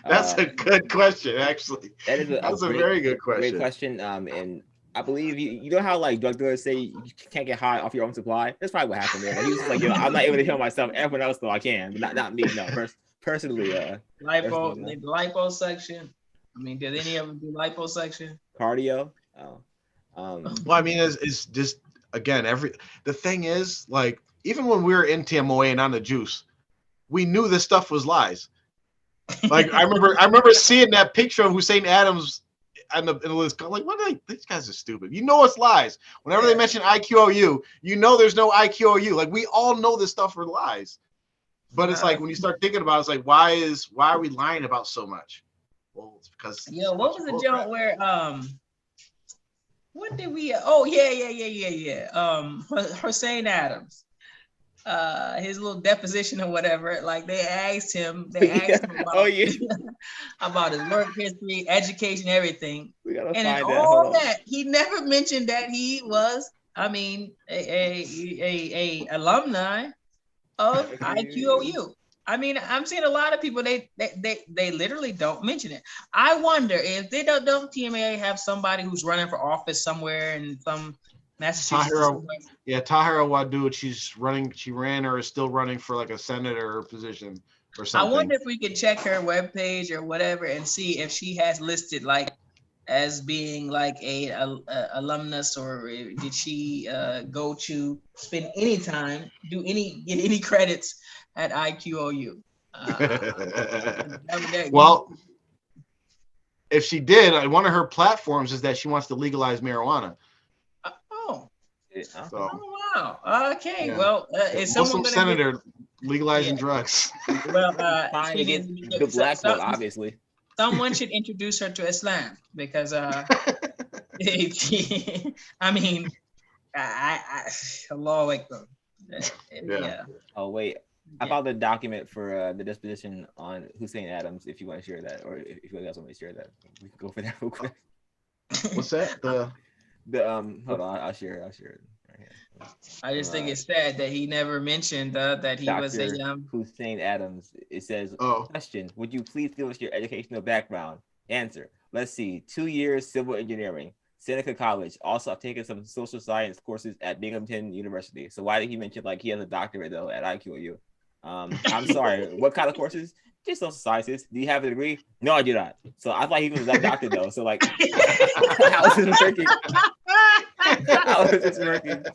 that's a good question, actually. That's a very good question. Great question. And I believe you know how like drug dealers say you can't get high off your own supply. That's probably what happened there. Like, he was just like, I'm not able to heal myself. Everyone else though I can, but not me. No, personally. Liposuction. I mean, did any of them do liposuction? Cardio. Well, I mean, it's just again the thing is like even when we were in TMOA and on the juice, we knew this stuff was lies. Like I remember seeing that picture of Hussein Adams in the list. Like, these guys are stupid. You know it's lies. Whenever they mention IQOU, you know there's no IQOU. Like we all know this stuff are lies. But it's like when you start thinking about it, it's like why are we lying about so much? Well, it's because what was the joke where what did we Hussein Adams. His little deposition or whatever, like they asked him about, about his work history, education, everything. And in all that, he never mentioned that he was, a alumni of IQOU. I mean, I'm seeing a lot of people, they literally don't mention it. I wonder if they don't TMA have somebody who's running for office somewhere in some Massachusetts. Tahira Wadud, she ran or is still running for like a senator position or something. I wonder if we could check her webpage or whatever and see if she has listed like as being like a alumnus, or did she go to spend any time, get any credits at IQOU? Well, if she did, one of her platforms is that she wants to legalize marijuana. Oh wow! Okay, well, is someone Muslim senator legalizing drugs? Well, the black one, obviously. Someone should introduce her to Islam, because I mean, Allah Akbar. Yeah. Oh wait, I found the document for the disposition on Hussein Adams. If you want to share that, or if you guys want me to share that, we can go for that real quick. What's that? Hold on, I'll share it right here. I just think it's sad that he never mentioned that he was a Hussein Adams. It says, question, would you please give us your educational background? Answer, let's see, 2 years civil engineering, Seneca College. Also, I've taken some social science courses at Binghamton University. So why did he mention like he has a doctorate though at IQOU? I'm sorry, what kind of courses? Just social sciences. Do you have a degree? No, I do not. So I thought he was a doctor though. So like, how is this working? How is this working?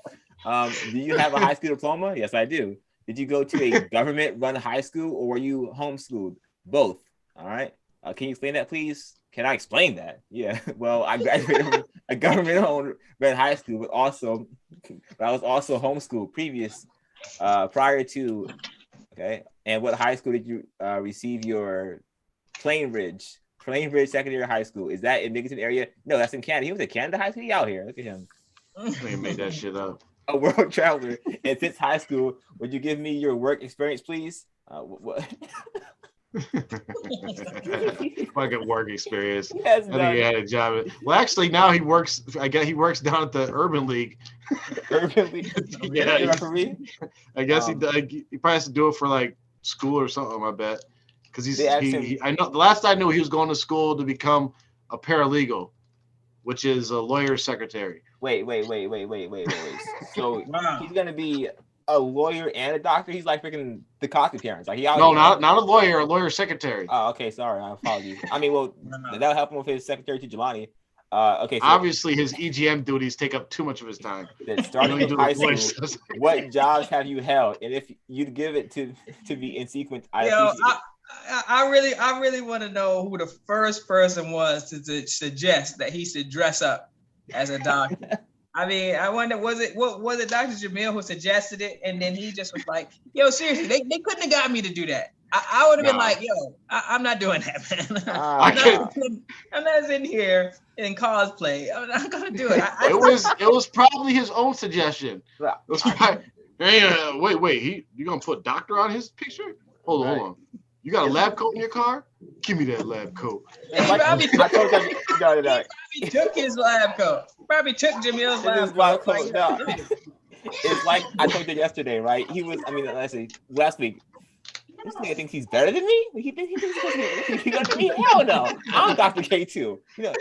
Do you have a high school diploma? Yes, I do. Did you go to a government-run high school or were you homeschooled? Both. All right. Can you explain that, please? Can I explain that? Yeah. Well, I graduated from a government-run high school, but I was also homeschooled prior to. Okay. And what high school did you receive your Plainridge Secondary High School? Is that in Binghamton area? No, that's in Canada. He was at Canada High School. He out here. Look at him. They made that shit up. A world traveler. And since high school, would you give me your work experience, please? What? Fucking work experience. Yes, I think he had a job. Well, actually, now he works. I guess he works down at the Urban League. Urban League. Yeah, referee. I guess he probably has to do it for like school or something. I bet because I know the last I knew he was going to school to become a paralegal, which is a lawyer's secretary. Wait. So wow. He's gonna be a lawyer and a doctor. He's like freaking the Cosby parents. Like not a lawyer, a lawyer secretary. Oh, okay, sorry, I apologize. I mean, well, that'll help him with his secretary to Jelani. Okay. So, obviously, his EGM duties take up too much of his time. Then starting in high school, what jobs have you held? And if you'd give it to be in sequence, I really want to know who the first person was to suggest that he should dress up as a doctor. I mean, I wonder, was it Dr. Jamil who suggested it? And then he just was like, yo, seriously, they couldn't have got me to do that. I would have been like, yo, I'm not doing that, man. I'm not sitting here in cosplay. I'm not gonna do it. It was probably his own suggestion. It was probably, wait, you gonna put doctor on his picture? Hold on. You got a lab coat in your car? Give me that lab coat. He probably took his lab coat. Probably took Jamil's lab coat. No. It's like I told you yesterday, right? Last week. This nigga thinks he's better than me? He thinks he's better than me? Hell no. I'm Dr. K2. You know,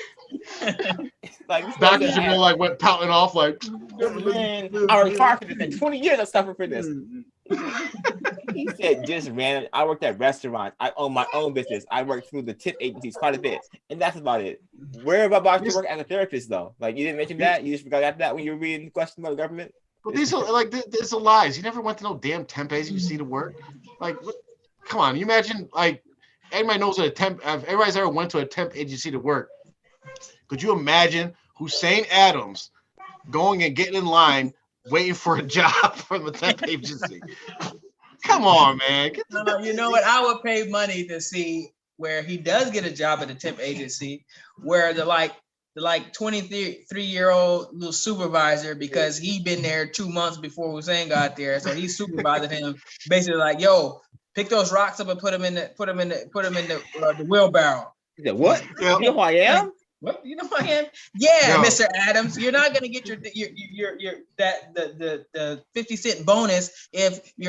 like Dr. Jamil like went pouting off like, man, I retired for this in 20 years. I suffered for this. He said just random. I worked at restaurants. I own my own business. I worked through the tip agencies quite a bit, and that's about it. Where about to work as a therapist though? Like you didn't mention that. You just forgot that when you were reading the question about the government. But these are like these are lies. You never went to no damn temp agency to work. Like, come on. You imagine like everybody knows what a temp. Everybody's ever went to a temp agency to work. Could you imagine Hussein Adams going and getting in line, waiting for a job from the temp agency? Come on, man. You know what? I would pay money to see where he does get a job at the temp agency, where the 23-year-old little supervisor, because he been there 2 months before Hussein got there, so he's supervising him, basically like, yo, pick those rocks up and put them in the wheelbarrow. He said, what? You know who I am? What? You know who I am? Yeah, Mr. Adams. You're not gonna get the 50-cent bonus if you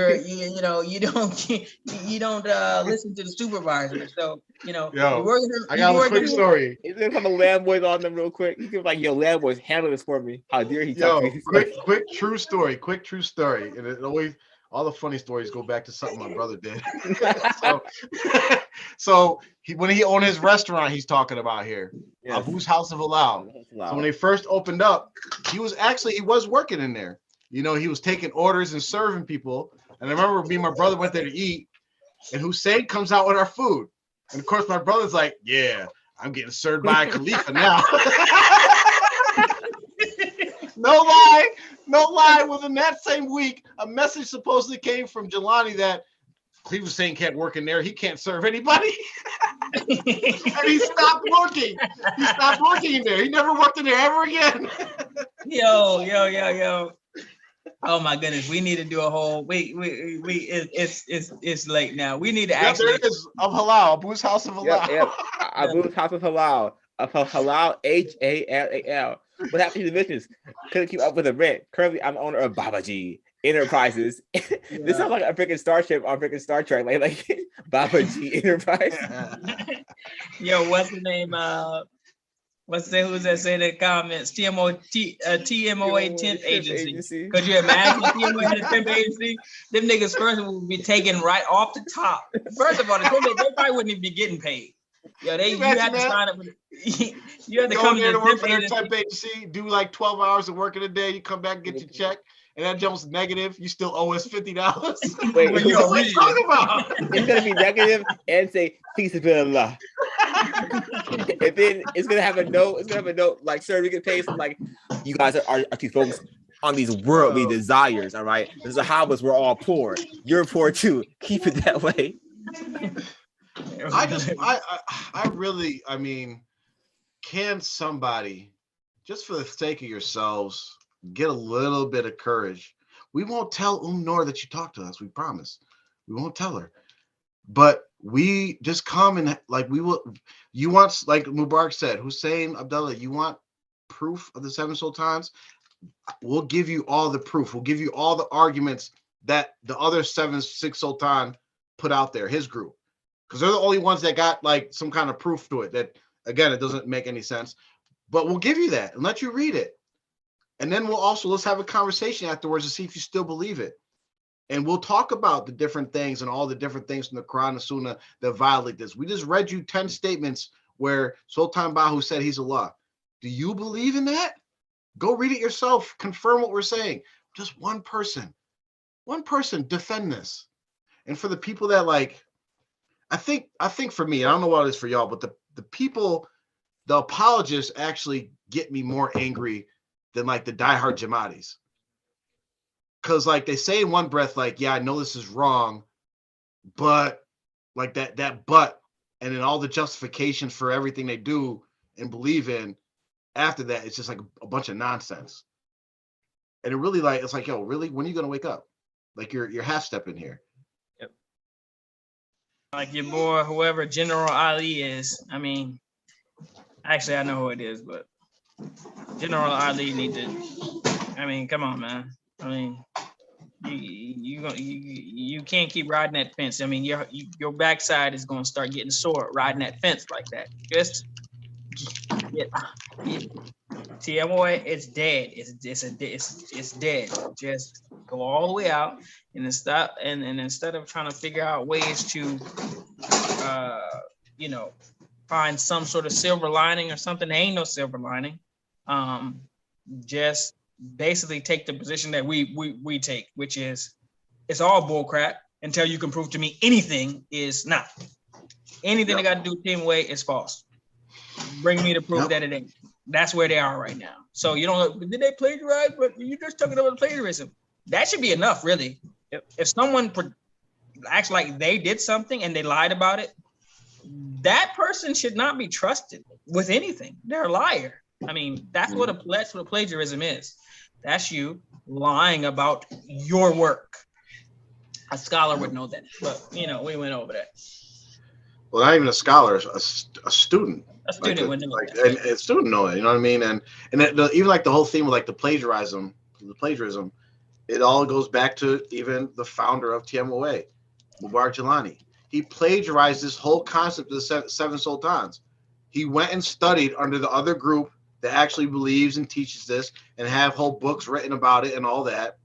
don't listen to the supervisor. So I got a quick story. He's gonna come a Lamboys on them real quick. He's gonna be like, yo, Lamboys, handle this for me. How dare he talk to me? Quick true story. And it always all the funny stories go back to something my brother did. So when he owned his restaurant, he's talking about here, Abu's House of Halal. So when they first opened up, he was working in there. You know, he was taking orders and serving people. And I remember me and my brother went there to eat, and Hussein comes out with our food. And of course, my brother's like, "Yeah, I'm getting served by a Khalifa now." No lie. Within that same week, a message supposedly came from Jelani that he was saying can't work in there. He can't serve anybody. And he stopped working. He stopped working in there. He never worked in there ever again. Yo. Oh my goodness. We need to do a whole it's late now. We need to actually there it is of halal. Abu's House of Halal. Yep. Abu's House of Halal. Of halal HALAL. What happened to the business? Couldn't keep up with the rent. Currently, I'm owner of Babaji Enterprises. This sounds like a freaking starship on freaking Star Trek, like Babaji Enterprise. Yo, what's the name? What's that? Who's that say in the comments? TMOA 10th agency. Could you imagine TMOA had a 10th agency? Them niggas first would be taken right off the top. First of all, they probably wouldn't even be getting paid. Yo, you had to sign up. You had to come there to to work for their agency. temp agency, do like 12 hours of work in a day. You come back and get your check, and that jumps negative. You still owe us $50. Wait, What are you talking about? It's gonna be negative and say peace and Allah. And then it's gonna have a note. It's gonna have a note like, sir, we get paid. So like, you guys are too focused on these worldly desires. All right, the Sahabas were all poor. You're poor too. Keep it that way. I mean, can somebody, just for the sake of yourselves, get a little bit of courage? We won't tell Noor that you talked to us. We promise. We won't tell her. But we just come and like we will. You want, like Mubarak said, Hussein Abdullah, you want proof of the 7 sultans? We'll give you all the proof. We'll give you all the arguments that the other 6 sultan put out there, his group, because they're the only ones that got like some kind of proof to it. That again, it doesn't make any sense, but we'll give you that and let you read it, and then let's have a conversation afterwards to see if you still believe it. And we'll talk about the different things and all the different things from the Quran and Sunnah that violate this. We just read you 10 statements where Sultan Bahu said he's Allah. Do you believe in that? Go read it yourself. Confirm what we're saying. Just one person defend this. And for the people that like, I think for me, I don't know what it is for y'all, but the people, the apologists actually get me more angry than like the diehard Jamatis. Because like they say in one breath, like, yeah, I know this is wrong, but like that but, and then all the justifications for everything they do and believe in after that, it's just like a bunch of nonsense. And it really it's like, yo, really, when are you gonna wake up? Like you're half stepping here. Yep. Like your boy, whoever General Ali is. I mean, actually I know who it is, but General Ali need to. I mean, come on, man. I mean, you can't keep riding that fence. I mean, your backside is gonna start getting sore riding that fence like that. Just TMOA, it's dead. It's dead. Just go all the way out and then stop. And instead of trying to figure out ways to, find some sort of silver lining or something, there ain't no silver lining. Just basically take the position that we take, which is it's all bullcrap until you can prove to me anything is not. Anything they got to do with TMOA is false. Bring me the proof that it ain't. That's where they are right now. So you don't, did they plagiarize? But you're just talking about plagiarism. That should be enough, really. If someone acts like they did something and they lied about it, that person should not be trusted with anything. They're a liar. I mean, that's what plagiarism is. That's you lying about your work. A scholar would know that, but we went over that. Well, not even a scholar, a student. A student would know that. And a student know it, you know what I mean? And even like the whole theme of like the plagiarism, it all goes back to even the founder of TMOA, Mubarak Jilani. He plagiarized this whole concept of the 7 sultans. He went and studied under the other group that actually believes and teaches this and have whole books written about it and all that.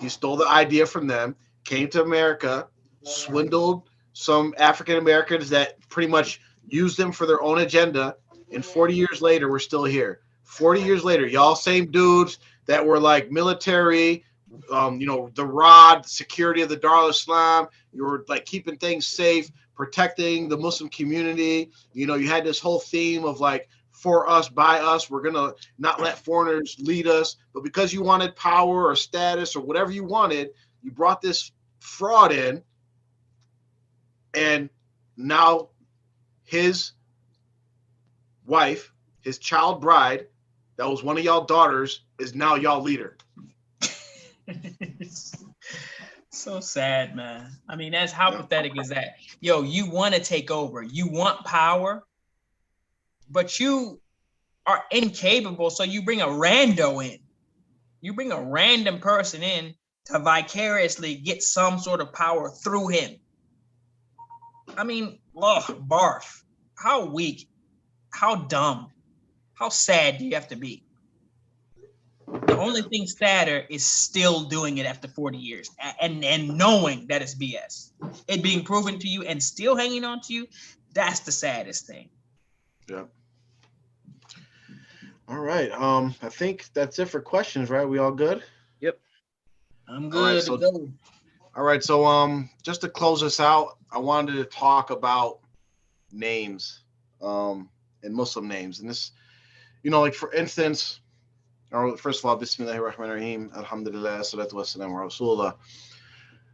He stole the idea from them, came to America, swindled some African Americans that pretty much used them for their own agenda. And 40 years later, we're still here. 40 years later, y'all same dudes that were like military, the rod, the security of the Dar al-Islam. You were like keeping things safe, protecting the Muslim community. You had this whole theme of like, for us, by us, we're going to not let foreigners lead us. But because you wanted power or status or whatever you wanted, you brought this fraud in. And now his wife, his child bride, that was one of y'all daughters, is now y'all leader. So sad, man. I mean, that's how pathetic is that? Yo, you want to take over. You want power, but you are incapable. So you bring a rando in. You bring a random person in to vicariously get some sort of power through him. I mean, barf. How weak. How dumb. how sad do you have to be? The only thing sadder is still doing it after 40 years and knowing that it's BS. It being proven to you and still hanging on to you, that's the saddest thing. Yeah. All right. I think that's it for questions, right? We all good? Yep. I'm good to go. All right. So just to close us out, I wanted to talk about names, and Muslim names. And this, like for instance, first of all, Bismillahir Rahmanir Rahim, Alhamdulillah, Salatu Wassalamu ala Rasulullah.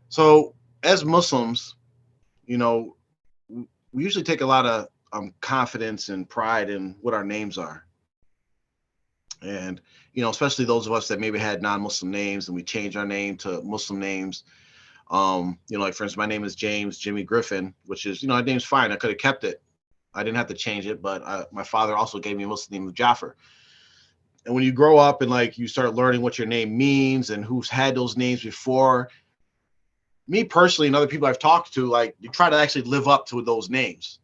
So as Muslims, we usually take a lot of confidence and pride in what our names are. And, especially those of us that maybe had non-Muslim names and we changed our name to Muslim names. Like for instance, my name is James Jimmy Griffin, which is, that name's fine. I could have kept it. I didn't have to change it, but my father also gave me a Muslim name of Jafar. And when you grow up and like you start learning what your name means and who's had those names before, me personally and other people I've talked to, like you try to actually live up to those names,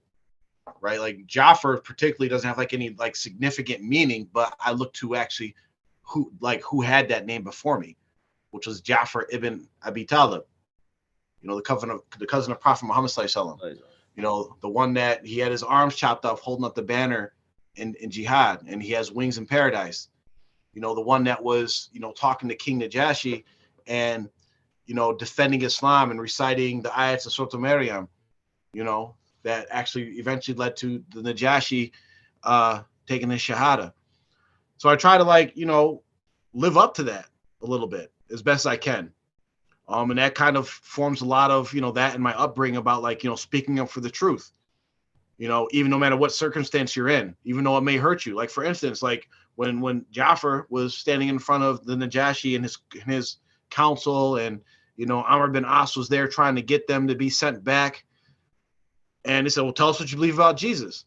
right? Like Jafar particularly doesn't have like any like significant meaning, but I look to actually who had that name before me, which was Jafar ibn Abi Talib, the cousin of Prophet Muhammad sallallahu alaihi wasallam. The one that he had his arms chopped off holding up the banner in jihad, and he has wings in paradise. The one that was, talking to King Najashi and, defending Islam and reciting the ayats of Surah Maryam, that actually eventually led to the Najashi taking his shahada. So I try to live up to that a little bit as best I can. And that kind of forms a lot of, that in my upbringing about speaking up for the truth, even no matter what circumstance you're in, even though it may hurt you. Like, for instance, like when Jafar was standing in front of the Najashi and his council, and, Amr bin As was there trying to get them to be sent back. And they said, well, tell us what you believe about Jesus.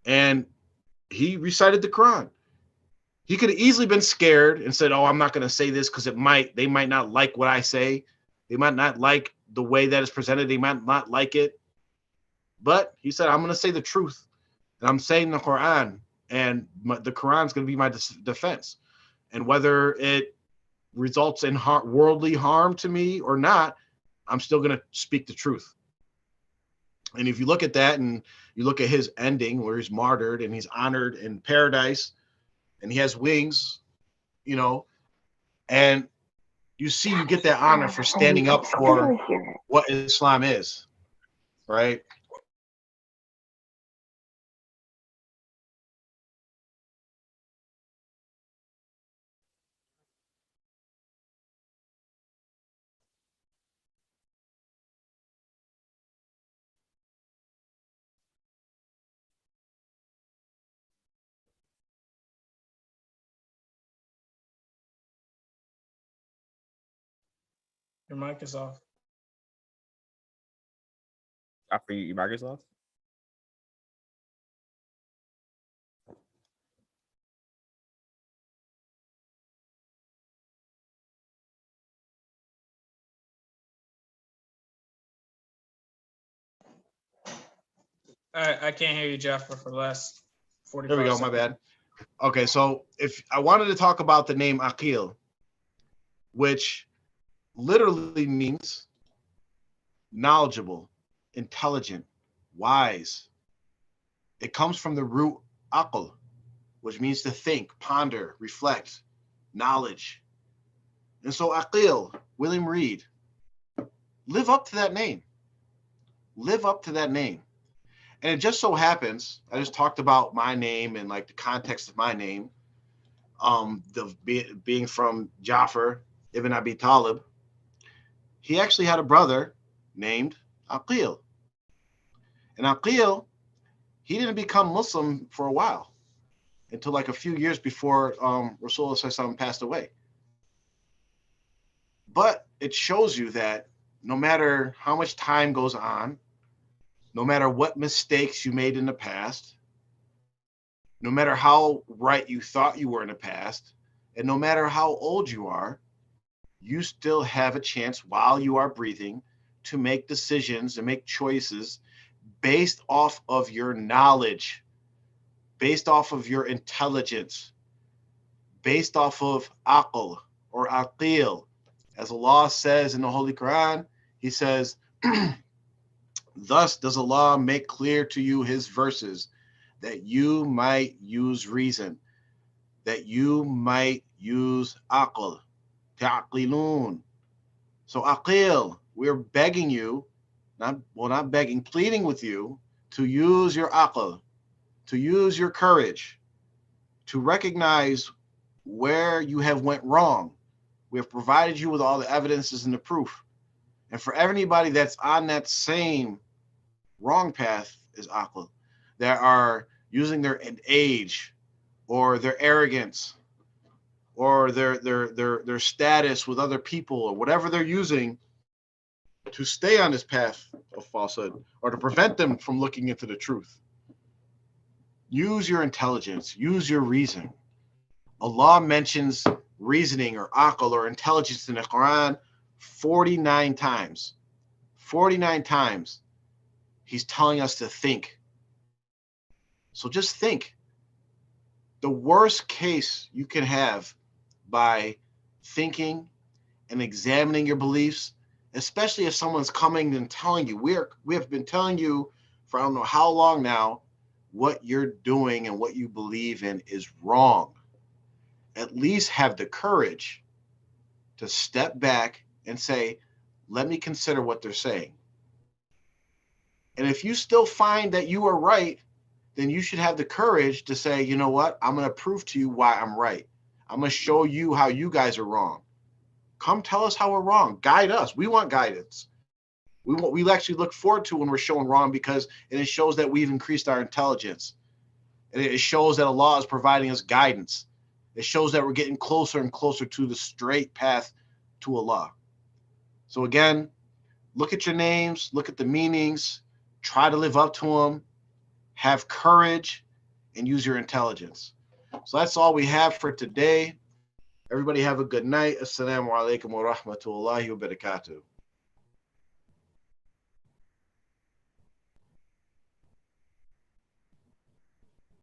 And he recited the Quran. He could have easily been scared and said, oh, I'm not going to say this because they might not like what I say. They might not like the way that it's presented. They might not like it. But he said, I'm going to say the truth. And I'm saying the Quran. And the Quran is going to be my defense. And whether it results in worldly harm to me or not, I'm still going to speak the truth. And if you look at that and you look at his ending where he's martyred and he's honored in paradise and he has wings, and you get that honor for standing up for what Islam is, right? Your mic is off. After you mic is off? I can't hear you, Jafar, for the last 45 There we go, seconds. my bad. Okay, so if I wanted to talk about the name Aqil, which literally means knowledgeable, intelligent, wise. It comes from the root aql, which means to think, ponder, reflect, knowledge. And so Aqil, William Reed, live up to that name. Live up to that name. And it just so happens, I just talked about my name and like the context of my name, being from Jafar ibn Abi Talib. He actually had a brother named Aqil. And Aqil, he didn't become Muslim for a while, until like a few years before Rasulullah passed away. But it shows you that no matter how much time goes on, no matter what mistakes you made in the past, no matter how right you thought you were in the past, and no matter how old you are, you still have a chance while you are breathing to make decisions and make choices based off of your knowledge based off of your intelligence, based off of aql or aqil. As Allah says in the Holy Quran, He says, thus does Allah make clear to you His verses, that you might use reason, that you might use aql, ta'qilun. So aqil, we're begging you, not begging, pleading with you to use your aql, to use your courage, to recognize where you have went wrong. We have provided you with all the evidences and the proof. And for anybody that's on that same wrong path as aql, that are using their age or their arrogance or their status with other people or whatever they're using to stay on this path of falsehood or to prevent them from looking into the truth. Use your intelligence, use your reason. Allah mentions reasoning or aql or intelligence in the Quran 49 times. 49 times He's telling us to think. So just think. The worst case you can have by thinking and examining your beliefs, especially if someone's coming and telling you, we have been telling you for I don't know how long now, what you're doing and what you believe in is wrong. At least have the courage to step back and say, let me consider what they're saying. And if you still find that you are right, then you should have the courage to say, you know what? I'm going to prove to you why I'm right. I'm going to show you how you guys are wrong. Come tell us how we're wrong. Guide us. We want guidance. We actually look forward to when we're shown wrong because it shows that we've increased our intelligence. And it shows that Allah is providing us guidance. It shows that we're getting closer and closer to the straight path to Allah. So again, look at your names, look at the meanings, try to live up to them, have courage, and use your intelligence. So that's all we have for today. Everybody have a good night. Assalamu alaikum wa rahmatullahi wa barakatuh.